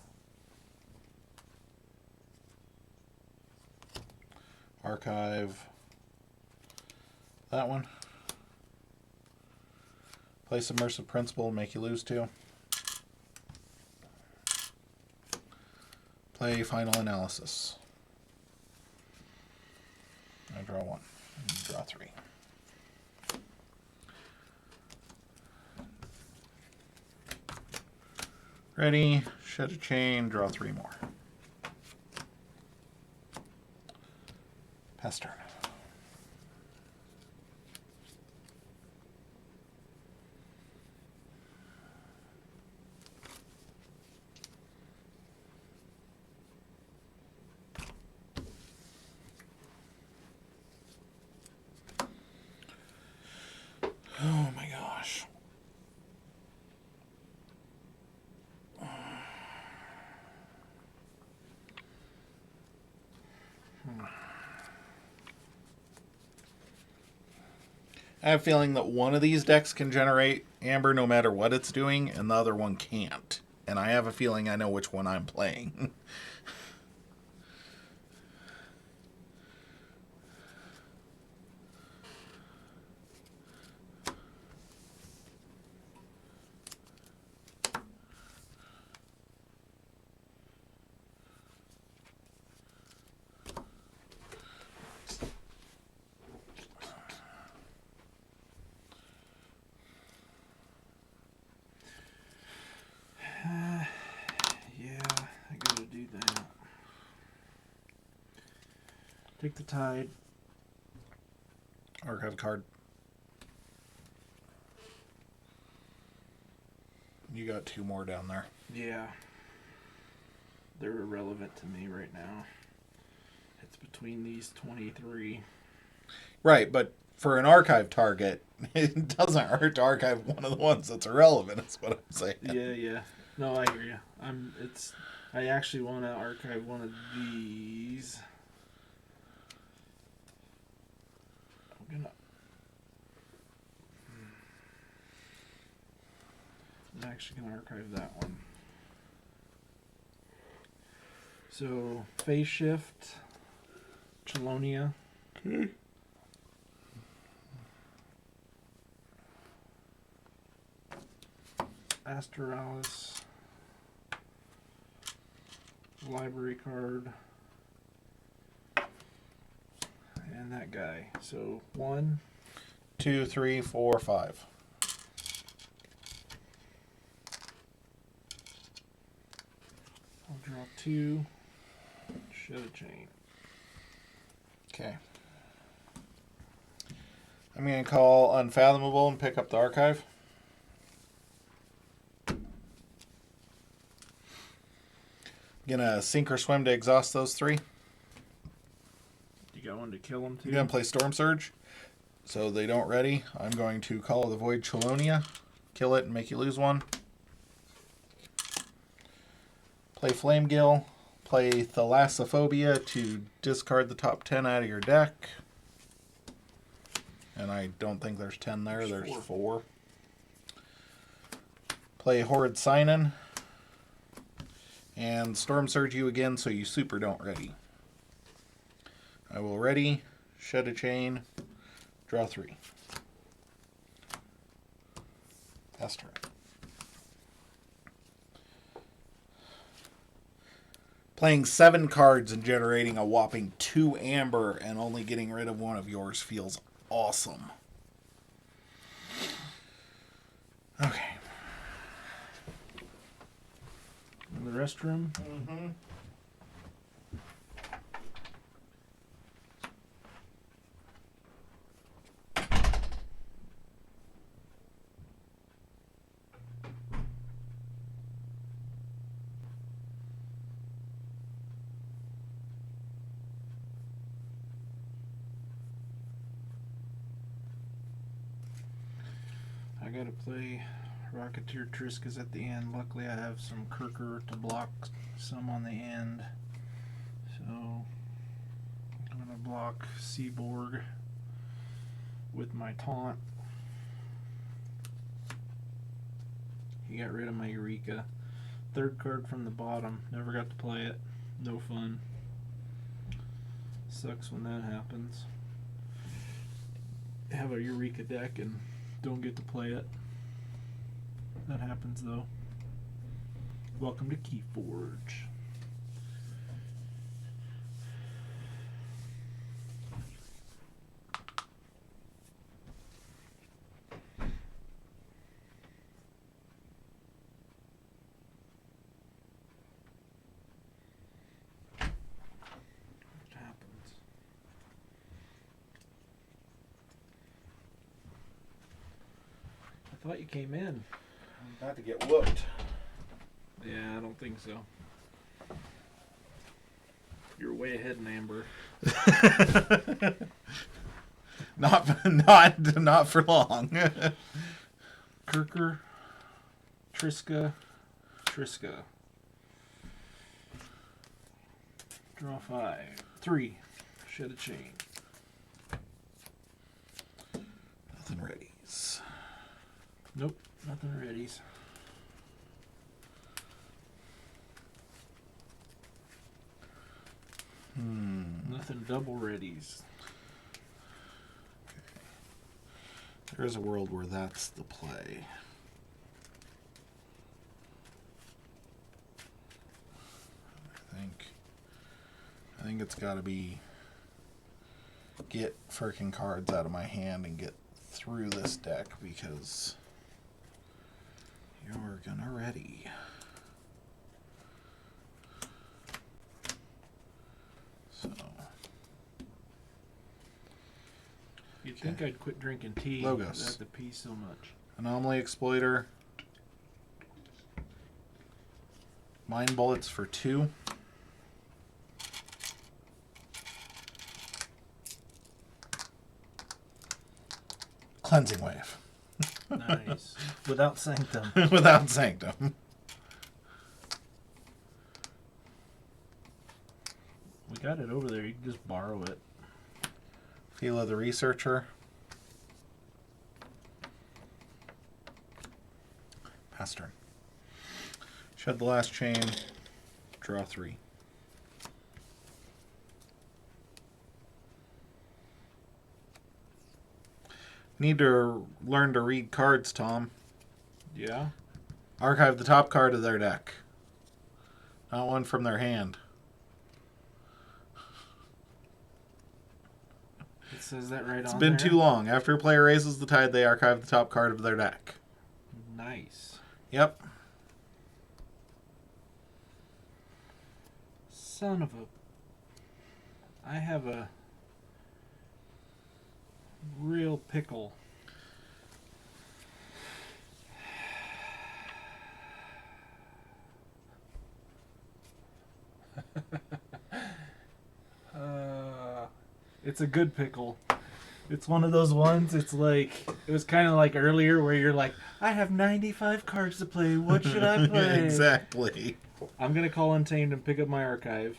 Archive. That one. Play Submersive Principle, make you lose 2. Play Final Analysis. I draw 1. Draw 3. Ready, shed a chain, draw 3 more. Pass turn. Oh my gosh. I have a feeling that one of these decks can generate Amber no matter what it's doing, and the other one can't. And I have a feeling I know which one I'm playing. Take the tide. Archive card. You got 2 more down there. Yeah. They're irrelevant to me right now. It's between these 23. Right, but for an archive target, it doesn't hurt to archive one of the ones that's irrelevant, is what I'm saying. Yeah. No, I hear you. I actually want to archive one of these. I'm actually gonna archive that one. So, Phase Shift, Chelonia. Okay. Astralis. Library card. And that guy. So, 1, 2, 3, 4, 5. I'll draw 2. Shed a chain. Okay. I'm going to call Unfathomable and pick up the archive. Gonna sink or swim to exhaust those 3. You got one to kill him too? You're gonna play Storm Surge, so they don't ready. I'm going to Call of the Void Chelonia, kill it and make you lose 1. Play Flame Gill, play Thalassophobia to discard the top 10 out of your deck. And I don't think there's 10 there, there's 4. Play Horrid Signin. And Storm Surge you again so you super don't ready. I will ready, shed a chain, draw 3. Pass turn. Playing 7 cards and generating a whopping 2 amber and only getting rid of one of yours feels awesome. Okay. In the restroom? Mm-hmm. I gotta play Rocketeer Triskas at the end. Luckily I have some Kirker to block some on the end. So I'm gonna block Seaborg with my taunt. He got rid of my Eureka. 3rd card from the bottom. Never got to play it. No fun. Sucks when that happens. Have a Eureka deck and don't get to play it. That happens though. Welcome to Keyforge. What happens? I thought you came in. I'm about to get whooped. Yeah, I don't think so. You're way ahead in Amber. Not for long. Kirker, Triska. Draw 5. 3. Shed a chain. Nothing readies. Nope, nothing readies. Nothing double readies. Okay. There's a world where that's the play. I think it's got to be get frickin' cards out of my hand and get through this deck because you're gonna ready. So You'd think I'd quit drinking tea. Logos. I have to pee so much. Anomaly Exploiter. Mind bullets for 2. Cleansing wave. Nice. Without Sanctum. Without Sanctum. We got it over there. You can just borrow it. Feel of the Researcher. Pass turn. Shed the last chain. Draw 3. Need to learn to read cards, Tom. Yeah. Archive the top card of their deck. Not one from their hand. It says that right on It's been there. too long. After a player raises the tide, they archive the top card of their deck. Nice. Yep. Son of a... I have a real pickle. It's a good pickle. It's one of those ones, it's like, it was kind of like earlier where you're like, I have 95 cards to play, what should I play? Exactly. I'm going to call Untamed and pick up my archive.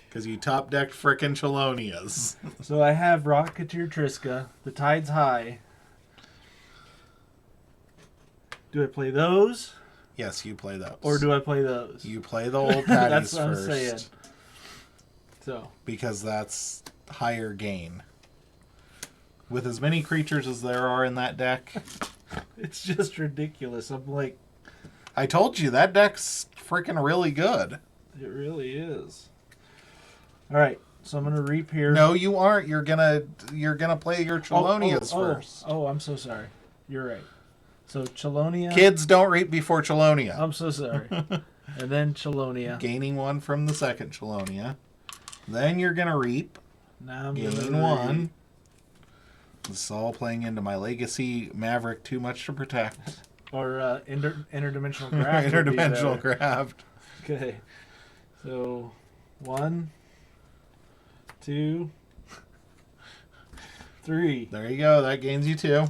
Because you top-decked frickin' Chelonias. So I have Rocketeer Triska, the tide's high. Do I play those? Yes, you play those. Or do I play those? You play the old patties That's what first. I'm saying. So. Because that's higher gain. With as many creatures as there are in that deck, It's just ridiculous. I'm like, I told you that deck's freaking really good. it really is. All right, so I'm gonna reap here. No, you aren't. You're gonna play your Chelonias first. Oh, I'm so sorry. You're right. So Chelonia. Kids don't reap before Chelonia. I'm so sorry. And then Chelonia. Gaining 1 from the second Chelonia. Then you're gonna reap. Now I'm Gain gonna 1. This is all playing into my Legacy Maverick Too Much to Protect. Or interdimensional graft. Interdimensional graft. Okay. So 1, 2, 3. There you go. That gains you 2.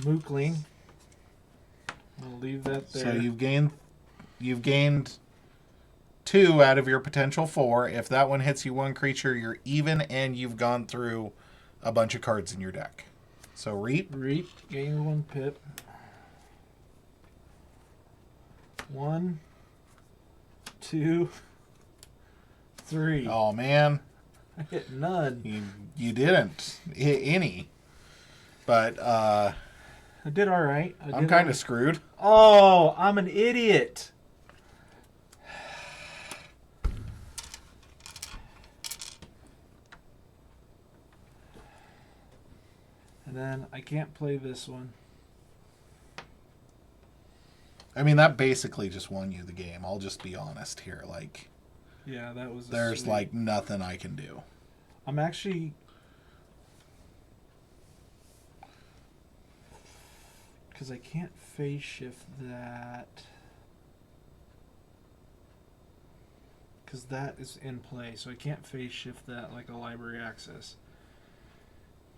Mookling. I'll leave that there. So you've gained 2 out of your potential 4. If that one hits you 1 creature, you're even, and you've gone through a bunch of cards in your deck. So reap. Reap. Gain 1 pip. 1, 2, 3. Oh man, I hit none. you didn't hit any. But I did all right. I'm kind of screwed. Oh, I'm an idiot. And then I can't play this one. I mean, that basically just won you the game. I'll just be honest here. Like, Yeah, that was. there's like nothing I can do. I'm actually. Because I can't phase shift that. Because that is in play, so I can't phase shift that like a library access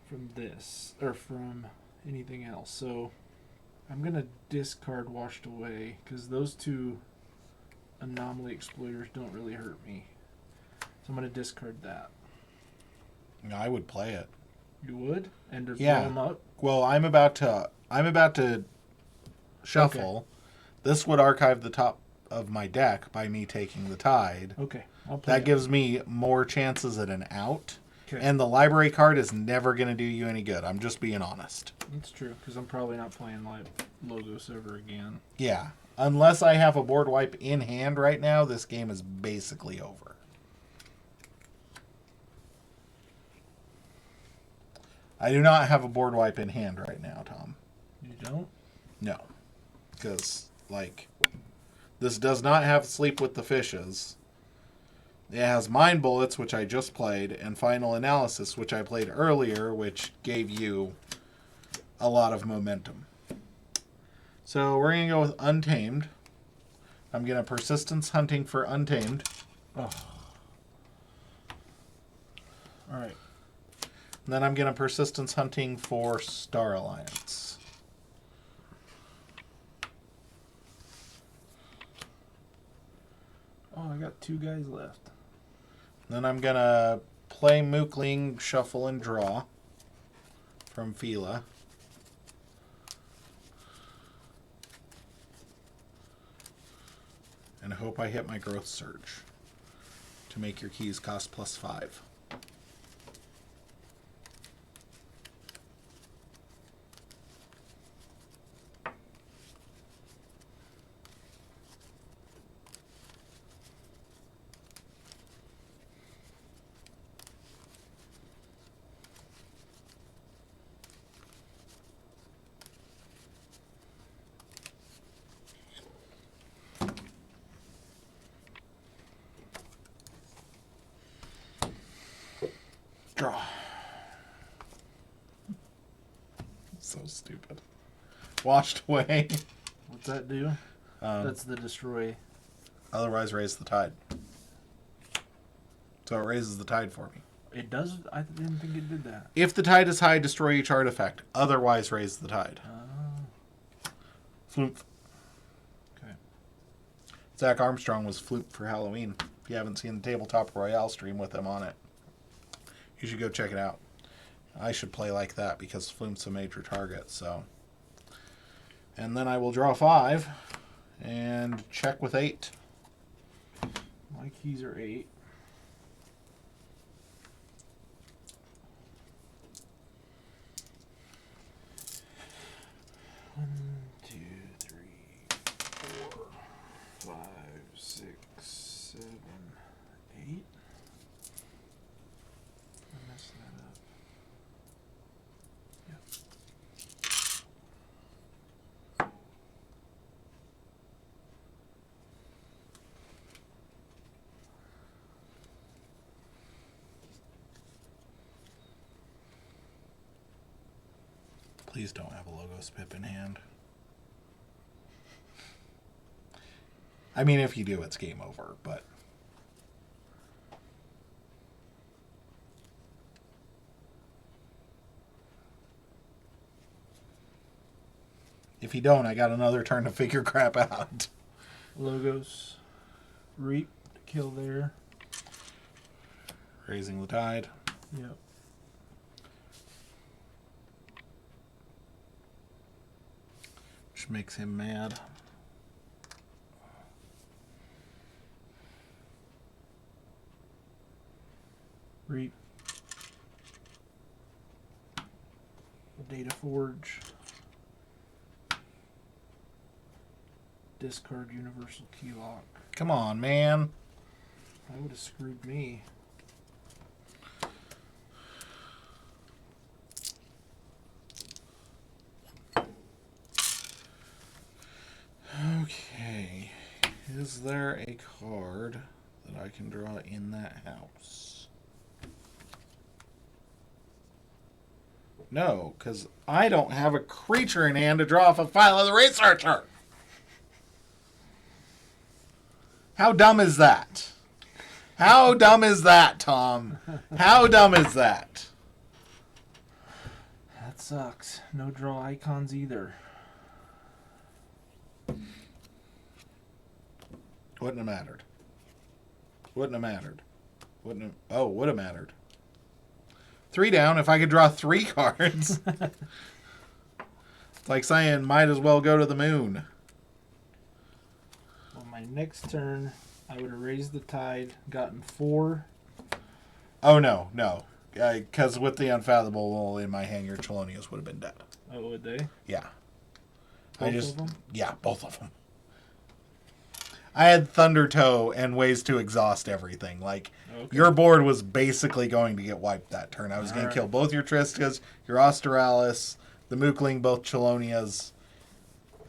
from this or from anything else. So I'm gonna discard Washed Away because those 2 anomaly exploiters don't really hurt me. So I'm gonna discard that. I would play it. You would? And to Yeah. blow them up? Well, I'm about to shuffle. Okay. This would archive the top of my deck by me taking the tide. Okay, I'll play That it. gives me more chances at an out. Okay. And the library card is never going to do you any good. I'm just being honest. That's true, because I'm probably not playing live Logos ever again. Yeah. Unless I have a board wipe in hand right now, this game is basically over. I do not have a board wipe in hand right now, Tom. You don't? No. Because, like, this does not have Sleep with the Fishes. It has Mind Bullets, which I just played, and Final Analysis, which I played earlier, which gave you a lot of momentum. So we're going to go with Untamed. I'm going to Persistence Hunting for Untamed. Oh. All right. And then I'm going to Persistence Hunting for Star Alliance. Oh, I got 2 guys left. Then I'm going to play Mookling, Shuffle, and Draw from Fila. And hope I hit my Growth Surge to make your keys cost +5. Draw. So stupid. Washed away. What's that do? That's the destroy. Otherwise, raise the tide. So it raises the tide for me. It does? I didn't think it did that. If the tide is high, destroy each artifact. Otherwise, raise the tide. Floop. Okay. Zach Armstrong was Floop for Halloween. If you haven't seen the Tabletop Royale stream with him on it, you should go check it out. I should play like that because Floop's a major target. So, and then I will draw 5 and check with 8. My keys are 8. One, 2, 3, 4, 5, 6, 7, 8. I messed that up. Yeah. Please don't have a Logos Pip in hand. I mean, if you do, it's game over, but... if you don't, I got another turn to figure crap out. Logos. Reap. Kill there. Raising the tide. Yep. Which makes him mad. Reap. Data Forge. Discard Universal Key Lock. Come on, man. That would have screwed me. Okay. Is there a card that I can draw in that house? No, because I don't have a creature in hand to draw off a file of the researcher. How dumb is that? How dumb is that, Tom? How dumb is that? That sucks. No draw icons either. Wouldn't have mattered. Wouldn't have mattered. Wouldn't have, oh, would have mattered. 3 down if I could draw 3 cards. It's like saying, might as well go to the moon. On my next turn, I would have raised the tide, gotten 4. Oh, no, no. Because with the Unfathomable in my hand, your Chelonias would have been dead. Oh, would they? Yeah. Both of them? Yeah, both of them. I had Thunder Toe and ways to exhaust everything. Like, Okay. your board was basically going to get wiped that turn. I was going to kill both your Tristas, your Australis, the Mookling, both Chelonias,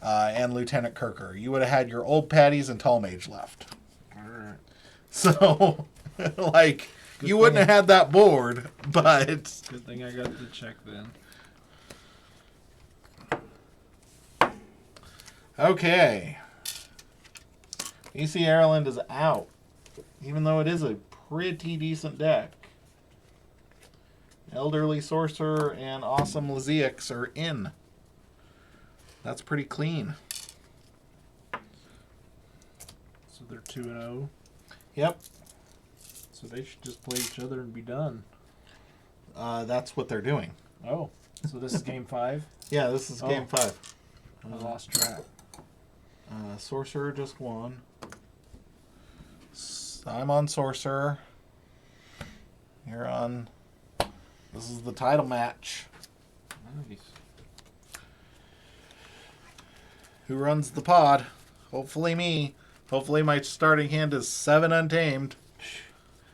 and Lieutenant Kirker. You would have had your old Patties and Tall Mage left. Alright. So, like, you wouldn't have had that board, but... Good thing I got the check then. Okay. AC Ireland is out, even though it is a pretty decent deck. Elderly Sorcerer and Awesome Laziix are in. That's pretty clean. So they're 2-0. Yep. So they should just play each other and be done. That's what they're doing. Oh, so this is game 5? Yeah, this is game 5. I lost track. Sorcerer just won. I'm on Sorcerer. You're on... This is the title match. Nice. Who runs the pod? Hopefully me. Hopefully my starting hand is 7 untamed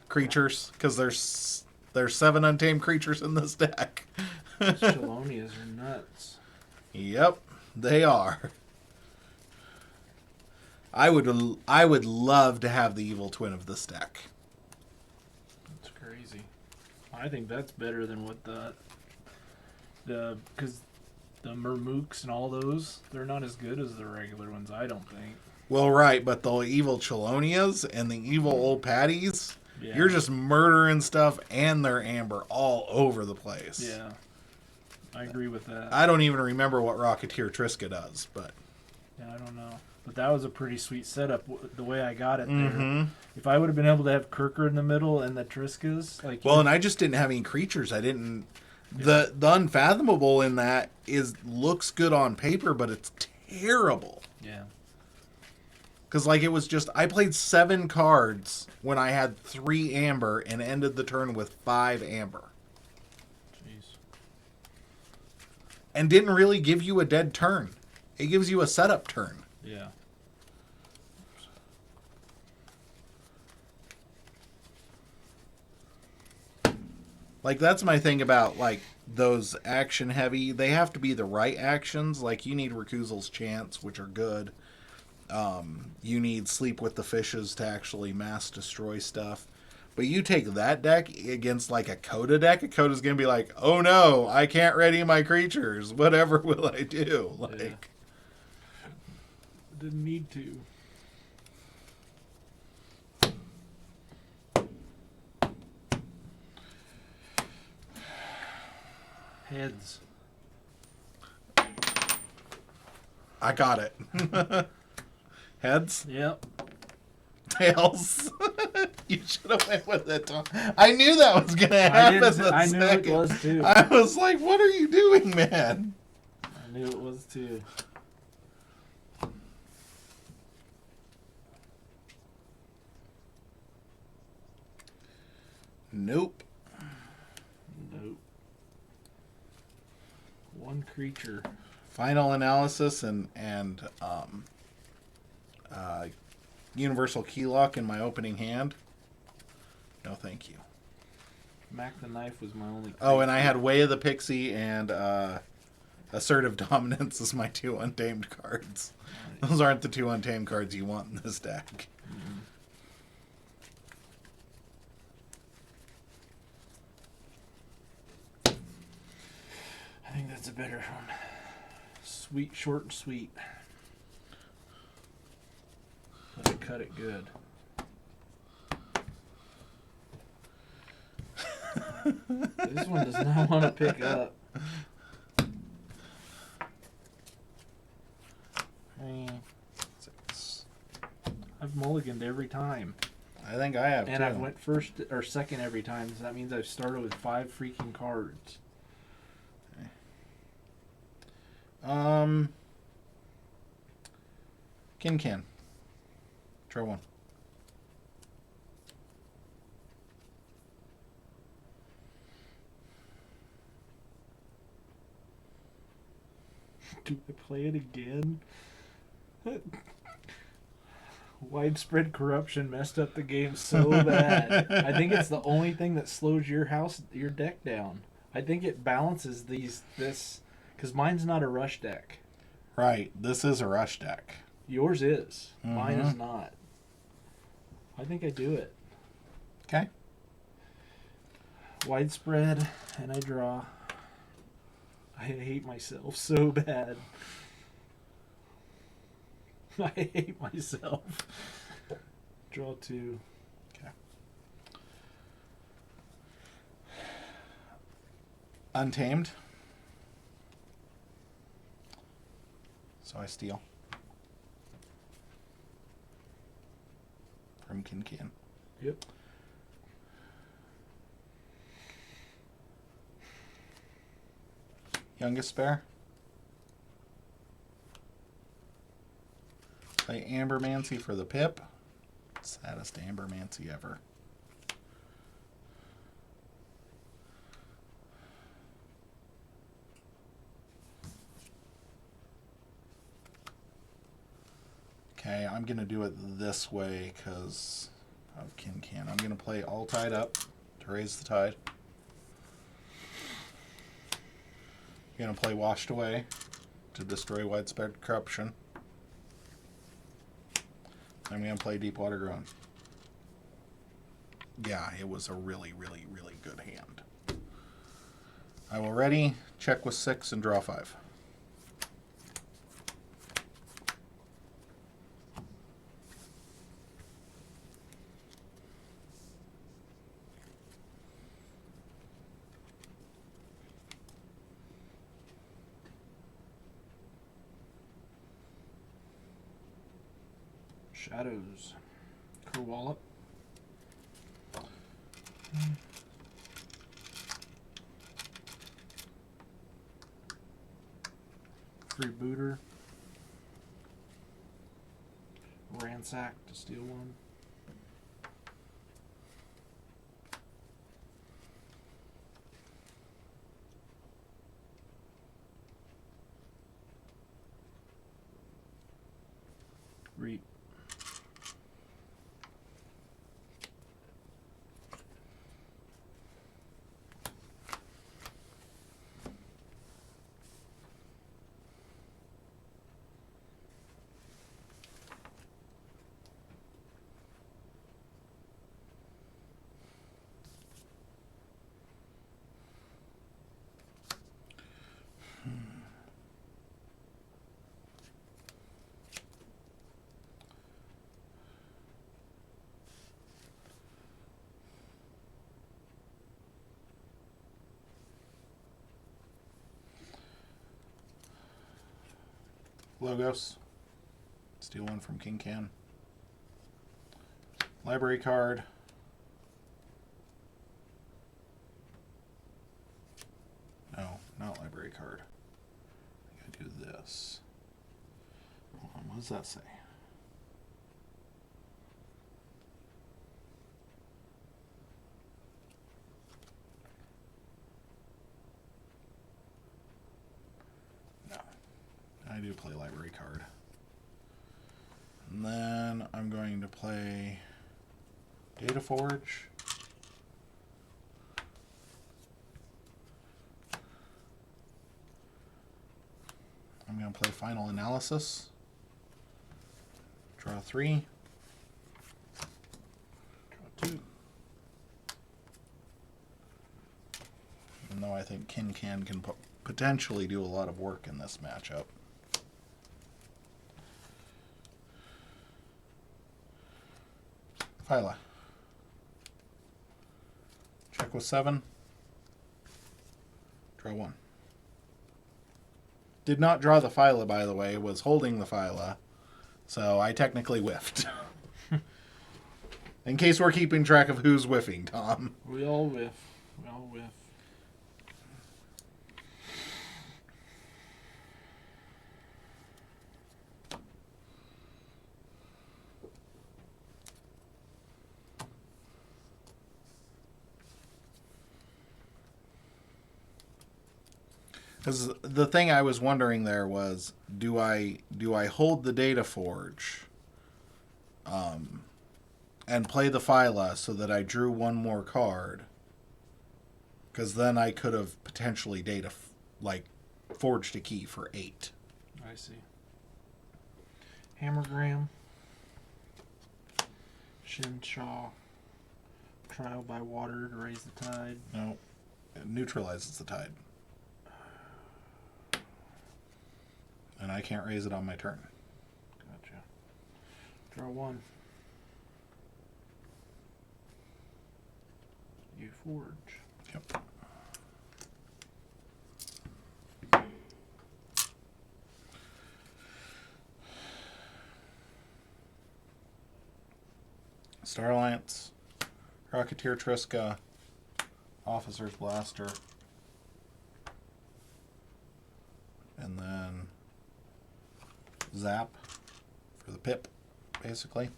creatures, because there's 7 untamed creatures in this deck. Chelonias are nuts. Yep, they are. I would love to have the evil twin of this deck. That's crazy. I think that's better than what because the Mermooks and all those, they're not as good as the regular ones, I don't think. Well, right, but the evil Chelonias and the evil old Patties, Yeah. you're just murdering stuff and they're amber all over the place. Yeah, I agree with that. I don't even remember what Rocketeer Triska does, but... Yeah, I don't know. But that was a pretty sweet setup, the way I got it there. Mm-hmm. If I would have been able to have Kirker in the middle and the Triskas, like... Well, and I just didn't have any creatures. I didn't... The Unfathomable in that looks good on paper, but it's terrible. Yeah. Because, like, it was just... I played 7 cards when I had 3 amber and ended the turn with 5 amber. Jeez. And didn't really give you a dead turn. It gives you a setup turn. Yeah. Like, that's my thing about, like, those action heavy. They have to be the right actions. Like, you need Rakuzel's Chance, which are good. You need Sleep with the Fishes to actually mass destroy stuff. But you take that deck against, like, a Coda deck, a Coda's going to be like, oh no, I can't ready my creatures. Whatever will I do? Like... Yeah. Didn't need to. Heads. I got it. Heads? Yep. Tails? You should have went with it, Tom. I knew that was going to happen. I knew it was too. I was like, what are you doing, man? I knew it was too. Nope. Nope. One creature. Final analysis and universal keylock in my opening hand. No, thank you. Mac the Knife was my only creature. Oh, and I had Way of the Pixie and Assertive Dominance as my 2 untamed cards. Nice. Those aren't the 2 untamed cards you want in this deck. Mm-hmm. I think that's a better one. Sweet, short and sweet. But I cut it good. This one does not want to pick up. I've mulliganed every time. I think I have And too. I've went first or second every time, so that means I've started with 5 freaking cards. Can. Try 1. Do I play it again? Widespread corruption messed up the game so bad. I think it's the only thing that slows your deck down. I think it balances this, because mine's not a rush deck. Right. This is a rush deck. Yours is. Mm-hmm. Mine is not. I think I do it. Okay. Widespread, and I draw. I hate myself so bad. I hate myself. Draw 2. Okay. Untamed. So I steal. From Kincan. Yep. Youngest Spare. Play Ambermancy for the pip. Saddest Ambermancy ever. Okay, I'm going to do it this way because of Kincan. I'm going to play All Tied Up to raise the tide. I'm going to play Washed Away to destroy Widespread Corruption. I'm going to play Deepwater Grown. Yeah, it was a really, really, really good hand. I will ready, check with 6, and draw 5. Shadows. Kerwallop. Freebooter. Ransack to steal one. Reap. Logos. Steal one from Kincan. Library card. No, not library card. I gotta do this. Hold on, what does that say? No. I do play library card. And then I'm going to play Data Forge. I'm going to play Final Analysis. Draw 3. Draw 2. Even though I think Kincan can potentially do a lot of work in this matchup. Phyla. Check with 7. Draw 1. Did not draw the Phyla, by the way. Was holding the Phyla. So I technically whiffed. In case we're keeping track of who's whiffing, Tom. We all whiff. We all whiff. Because the thing I was wondering there was, do I hold the Data Forge, and play the Phyla so that I drew one more card? Because then I could have potentially forged a key for 8. I see. Hammergram. Shinshaw. Trial by water to raise the tide. No, it neutralizes the tide. And I can't raise it on my turn. Gotcha. Draw 1. Keyforge. Yep. Star Alliance, Rocketeer Triska, Officer's Blaster, and then Zap for the pip, basically,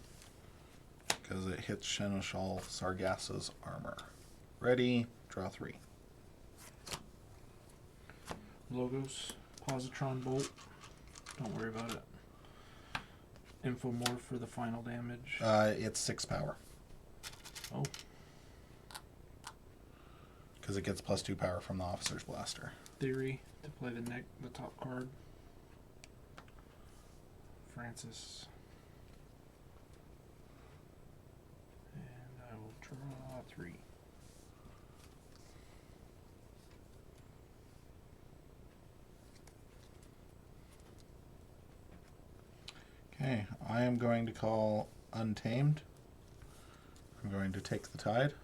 because it hits Seneschal Sargas's armor. Ready, draw 3. Logos, Positron Bolt. Don't worry about it. Infomorph for the final damage. It's 6 power. Oh. Because it gets +2 power from the Officer's Blaster. Theory to play the top card. Francis. And I will draw 3. Okay, I am going to call Untamed. I'm going to take the Tide,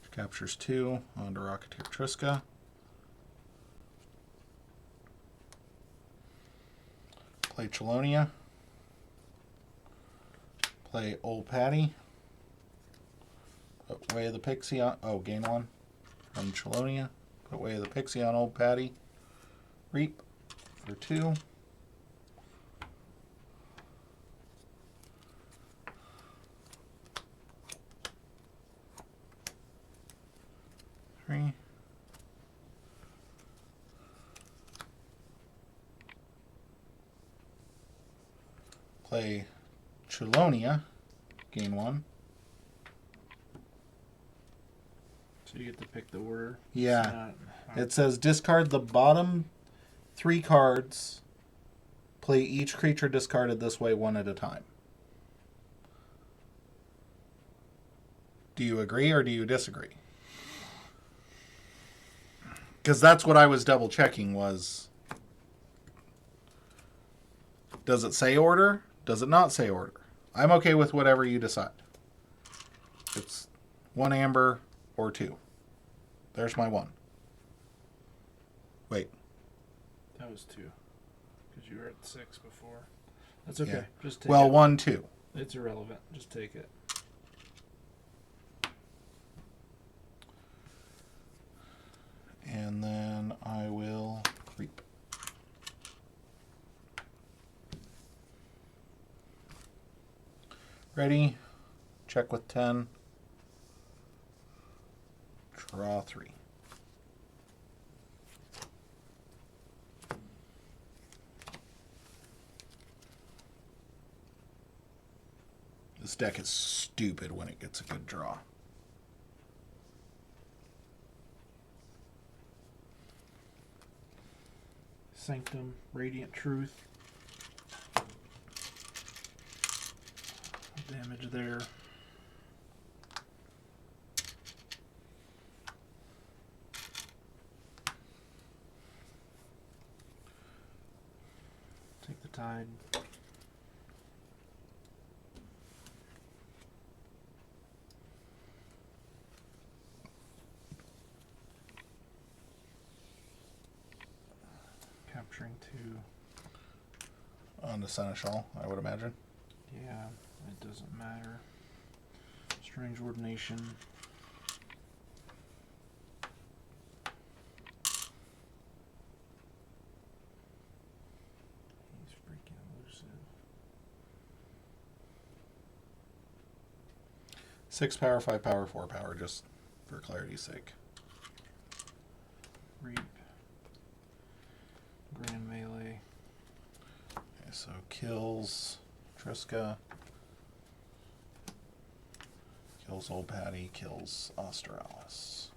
which captures 2 onto Rocketeer Triska. Play Chelonia. Play Old Patty. Put Way of the Pixie on. Oh, gain 1 from Chelonia. Put Way of the Pixie on Old Patty. Reap for 2. Play Chelonia, gain 1. So you get to pick the order. Yeah. It says discard the bottom 3 cards. Play each creature discarded this way 1 at a time. Do you agree or do you disagree? Because that's what I was double checking was, does it say order? Does it not say order? I'm okay with whatever you decide. It's 1 amber or 2. There's my 1. Wait. That was 2. Because you were at 6 before. That's okay. Yeah. Just take well, it. 1, 2. It's irrelevant. Just take it. And then I will creep. Ready? Check with 10. Draw 3. This deck is stupid when it gets a good draw. Sanctum, Radiant Truth. Damage there. Take the Tide. Capturing 2. On the Seneschal, I would imagine. Yeah, it doesn't matter. Strange Ordination. He's freaking elusive. 6 power, 5 power, 4 power, just for clarity's sake. Reap. Grand Melee. Okay, so kills Triska. Kills Old Patty, kills Australis.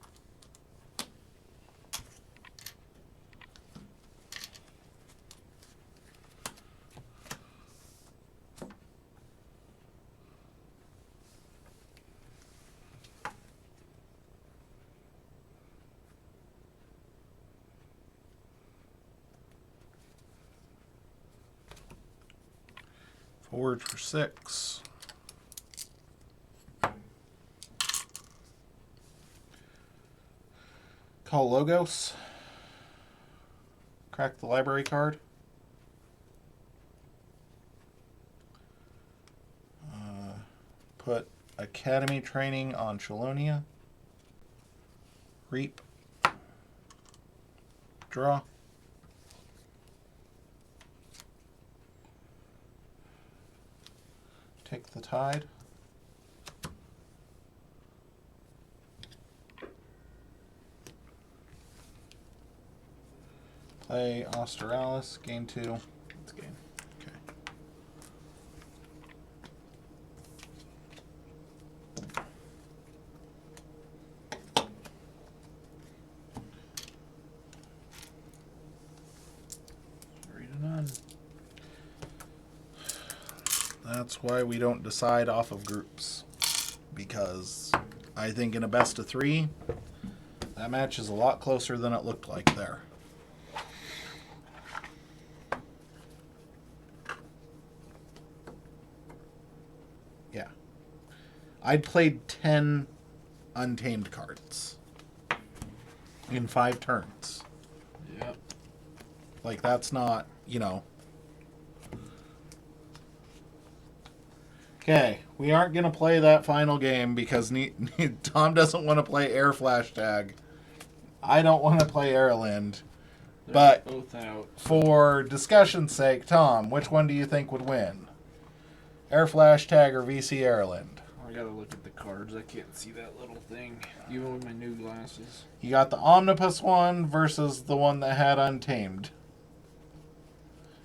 Forge for 6. Call Logos. Crack the library card. Put Academy Training on Chelonia. Reap. Draw. Take the Tide. Play Australis. Game 2. It's game. Okay. That's why we don't decide off of groups. Because I think in a best of 3, that match is a lot closer than it looked like there. Yeah. I'd played 10 Untamed cards in 5 turns. Yep. Like, that's not, you know. Okay, we aren't going to play that final game because Tom doesn't want to play Air Flash Tag. I don't want to play Airland. They're But both out. for discussion's sake, Tom, which one do you think would win? Air Flash Tag or VC Airland? I gotta look at the cards. I can't see that little thing, even with my new glasses. You got the Omnibus one versus the one that had Untamed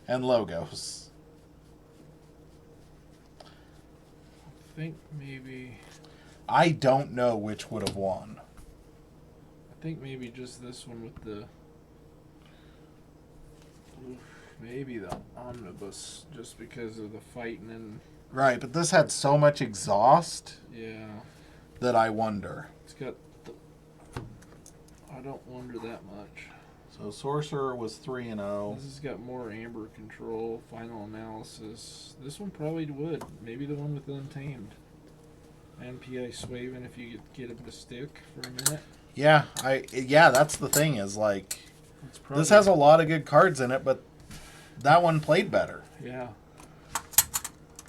and Logos. I think maybe. I don't know which would have won. I think maybe just this one with the. Maybe the Omnibus, just because of the fighting and. Right, but this had so much exhaust Yeah. that I wonder. It's got. I don't wonder that much. So Sorcerer was 3-0. This has got more Amber Control, Final Analysis. This one probably would. Maybe the one with Untamed. And PI Swaven if you get him to stick for a minute. Yeah, that's the thing is like It's probably, this has a lot of good cards in it, but that one played better. Yeah.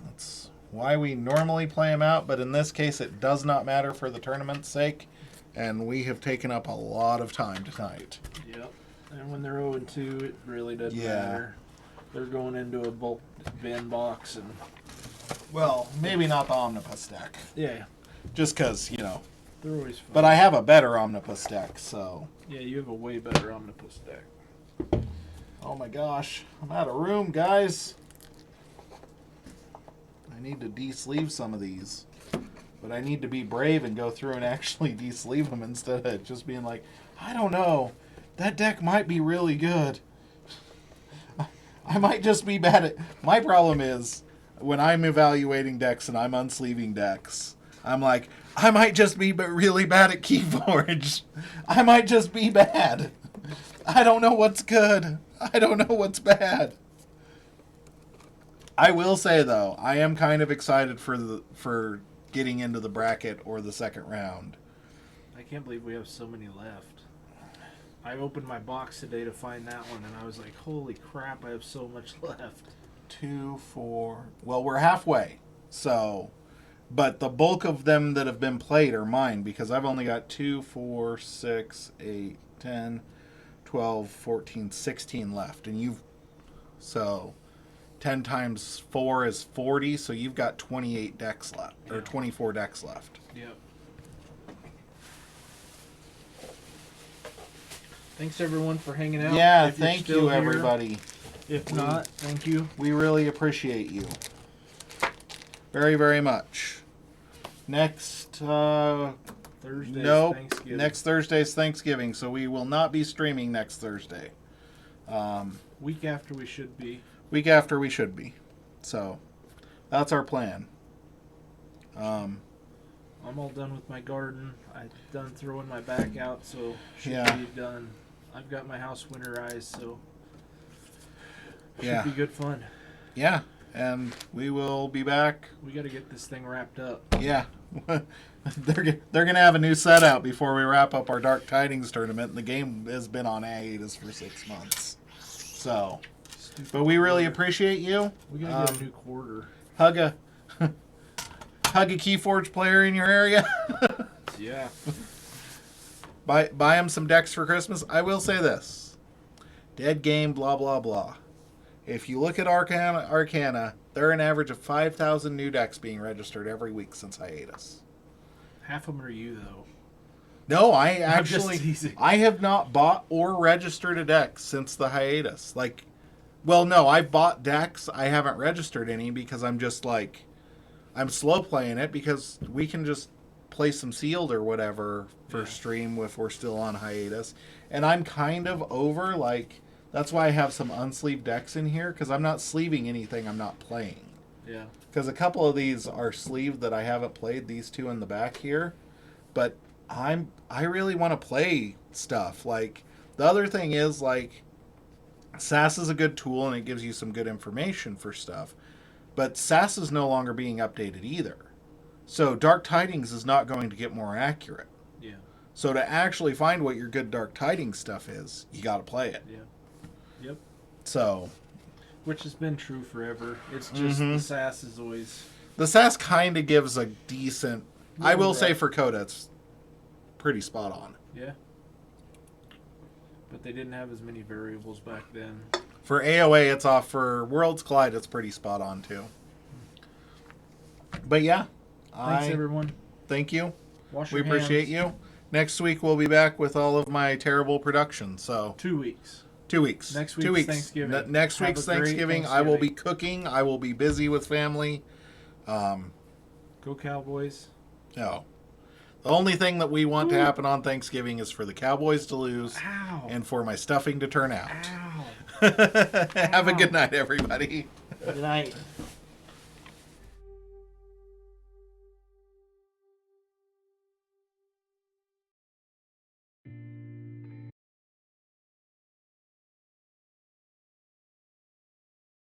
That's why we normally play them out, but in this case it does not matter for the tournament's sake, and we have taken up a lot of time tonight. Yep. And when they're 0-2, it really doesn't Yeah. matter. They're going into a bulk bin box and. Well, maybe not the Omnibus deck. Yeah. Just because, you know. They're always fun. But I have a better Omnibus deck, so. Yeah, you have a way better Omnibus deck. Oh my gosh. I'm out of room, guys. I need to de-sleeve some of these. But I need to be brave and go through and actually de-sleeve them instead of just being like, I don't know. That deck might be really good. I might just be bad at... My problem is, when I'm evaluating decks and I'm unsleeving decks, I'm like, I might just be really bad at Keyforge. I might just be bad. I don't know what's good. I don't know what's bad. I will say, though, I am kind of excited for getting into the bracket or the second round. I can't believe we have so many left. I opened my box today to find that one, and I was like, holy crap, I have so much left. 2, 4... Well, we're halfway. So... But the bulk of them that have been played are mine, because I've only got 2, 4, 6, 8, 10, 12, 14, 16 left. And you've... So... 10 times 4 is 40, so you've got 28 decks left. Or Yeah. 24 decks left. Yep. Thanks, everyone, for hanging out. Yeah, If you're thank still you, here. everybody. If not, thank you. We really appreciate you. Very, very much. Next... Thursday's Nope. Thanksgiving. Next Thursday's Thanksgiving, so we will not be streaming next Thursday. Week after we should be. Week after we should be. So, that's our plan. I'm all done with my garden. I've done throwing my back out, so should Yeah. be done. I've got my house winterized, so should Yeah. be good fun. Yeah. and we will be back. We got to get this thing wrapped up. Yeah. They're going to have a new set out before we wrap up our Dark Tidings Tournament. The game has been on hiatus for 6 months. So, but we really appreciate you. We got to get a new quarter. Hug a Keyforge player in your area. Yeah. Buy them some decks for Christmas. I will say this. Dead game, blah, blah, blah. If you look at Arcana, there are an average of 5,000 new decks being registered every week since hiatus. Half of them are you, though. No, I I'm just actually... teasing. I have not bought or registered a deck since the hiatus. Like, well, no, I've bought decks. I haven't registered any because I'm just like... I'm slow playing it because we can just play some sealed or whatever for stream if we're still on hiatus. And I'm kind of over, like... That's why I have some unsleeved decks in here, because I'm not sleeving anything I'm not playing. Yeah. Because a couple of these are sleeved that I haven't played, these two in the back here. But I really want to play stuff. Like, the other thing is, like, SAS is a good tool and it gives you some good information for stuff. But SAS is no longer being updated either. So Dark Tidings is not going to get more accurate. Yeah. So to actually find what your good Dark Tidings stuff is, you got to play it. Yeah. Yep. So, which has been true forever. It's just the SAS is always... The SAS kind of gives a decent... I will say for Coda, it's pretty spot on. Yeah. But they didn't have as many variables back then. For AOA, it's off. For Worlds Collide, it's pretty spot on, too. But yeah. Thanks, everyone. Thank you. Wash your hands. We appreciate you. Next week, we'll be back with all of my terrible production. So 2 weeks. 2 weeks. Next week's 2 weeks. Thanksgiving. Next week's Thanksgiving. I will be cooking. I will be busy with family. Go Cowboys. No. The only thing that we want to happen on Thanksgiving is for the Cowboys to lose and for my stuffing to turn out. Ow. Have a good night, everybody. Good night.